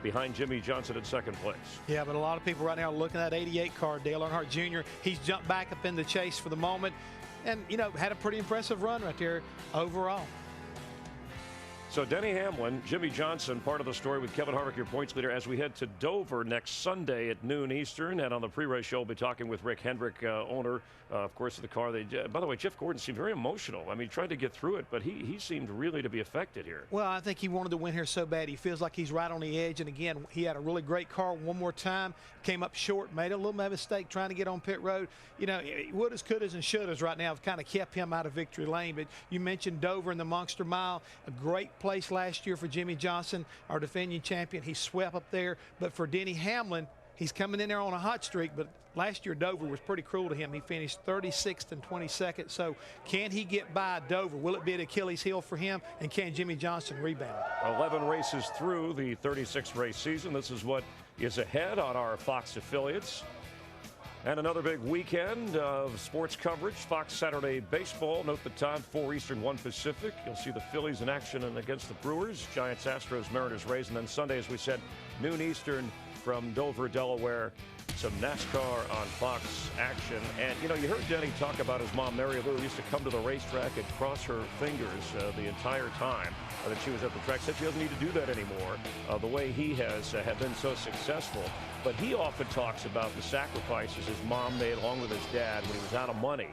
behind Jimmy Johnson in second place. Yeah, but a lot of people right now are looking at that 88 car, Dale Earnhardt Jr. He's jumped back up in the chase for the moment. And, you know, had a pretty impressive run right there overall. So Denny Hamlin, Jimmy Johnson, part of the story with Kevin Harvick, your points leader, as we head to Dover next Sunday at noon Eastern. And on the pre-race show, we'll be talking with Rick Hendrick, owner, of course, of the car. By the way, Jeff Gordon seemed very emotional. I mean, he tried to get through it, but he seemed really to be affected here. Well, I think he wanted to win here so bad. He feels like he's right on the edge. And again, he had a really great car one more time, came up short, made a little mistake trying to get on pit road. You know, wouldas, couldas, and shouldas right now have kind of kept him out of victory lane. But you mentioned Dover and the Monster Mile, a great place last year for Jimmy Johnson, our defending champion. He swept up there. But for Denny Hamlin, he's coming in there on a hot streak, but last year Dover was pretty cruel to him. He finished 36th and 22nd. So can he get by Dover? Will it be an Achilles heel for him? And can Jimmy Johnson rebound? 11 races through the 36 race season. This is what is ahead on our Fox affiliates. And another big weekend of sports coverage. Fox Saturday Baseball. Note the time, 4 Eastern, 1 Pacific. You'll see the Phillies in action and against the Brewers. Giants, Astros, Mariners, Rays. And then Sunday, as we said, noon Eastern from Dover, Delaware. Some NASCAR on Fox action. And, you know, you heard Denny talk about his mom, Mary Lou, used to come to the racetrack and cross her fingers the entire time that she was at the track. Said she doesn't need to do that anymore, the way he has been so successful. But he often talks about the sacrifices his mom made along with his dad when he was out of money.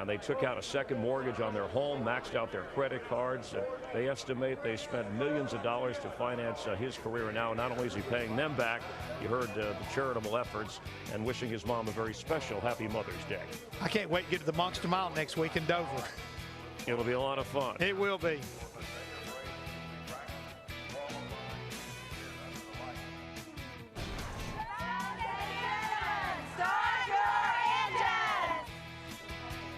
They took out a second mortgage on their home, maxed out their credit cards. They estimate they spent millions of dollars to finance his career. And now not only is he paying them back, you heard the charitable efforts, and wishing his mom a very special Happy Mother's Day. I can't wait to get to the Monster Mile next week in Dover. It'll be a lot of fun. It will be.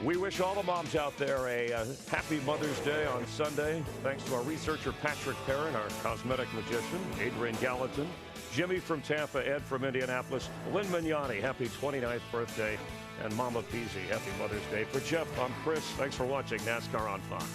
We wish all the moms out there a happy Mother's Day on Sunday. Thanks to our researcher, Patrick Perrin, our cosmetic magician, Adrian Gallatin, Jimmy from Tampa, Ed from Indianapolis, Lynn Mignani, happy 29th birthday, and Mama Peasy, happy Mother's Day. For Jeff, I'm Chris. Thanks for watching NASCAR on Fox.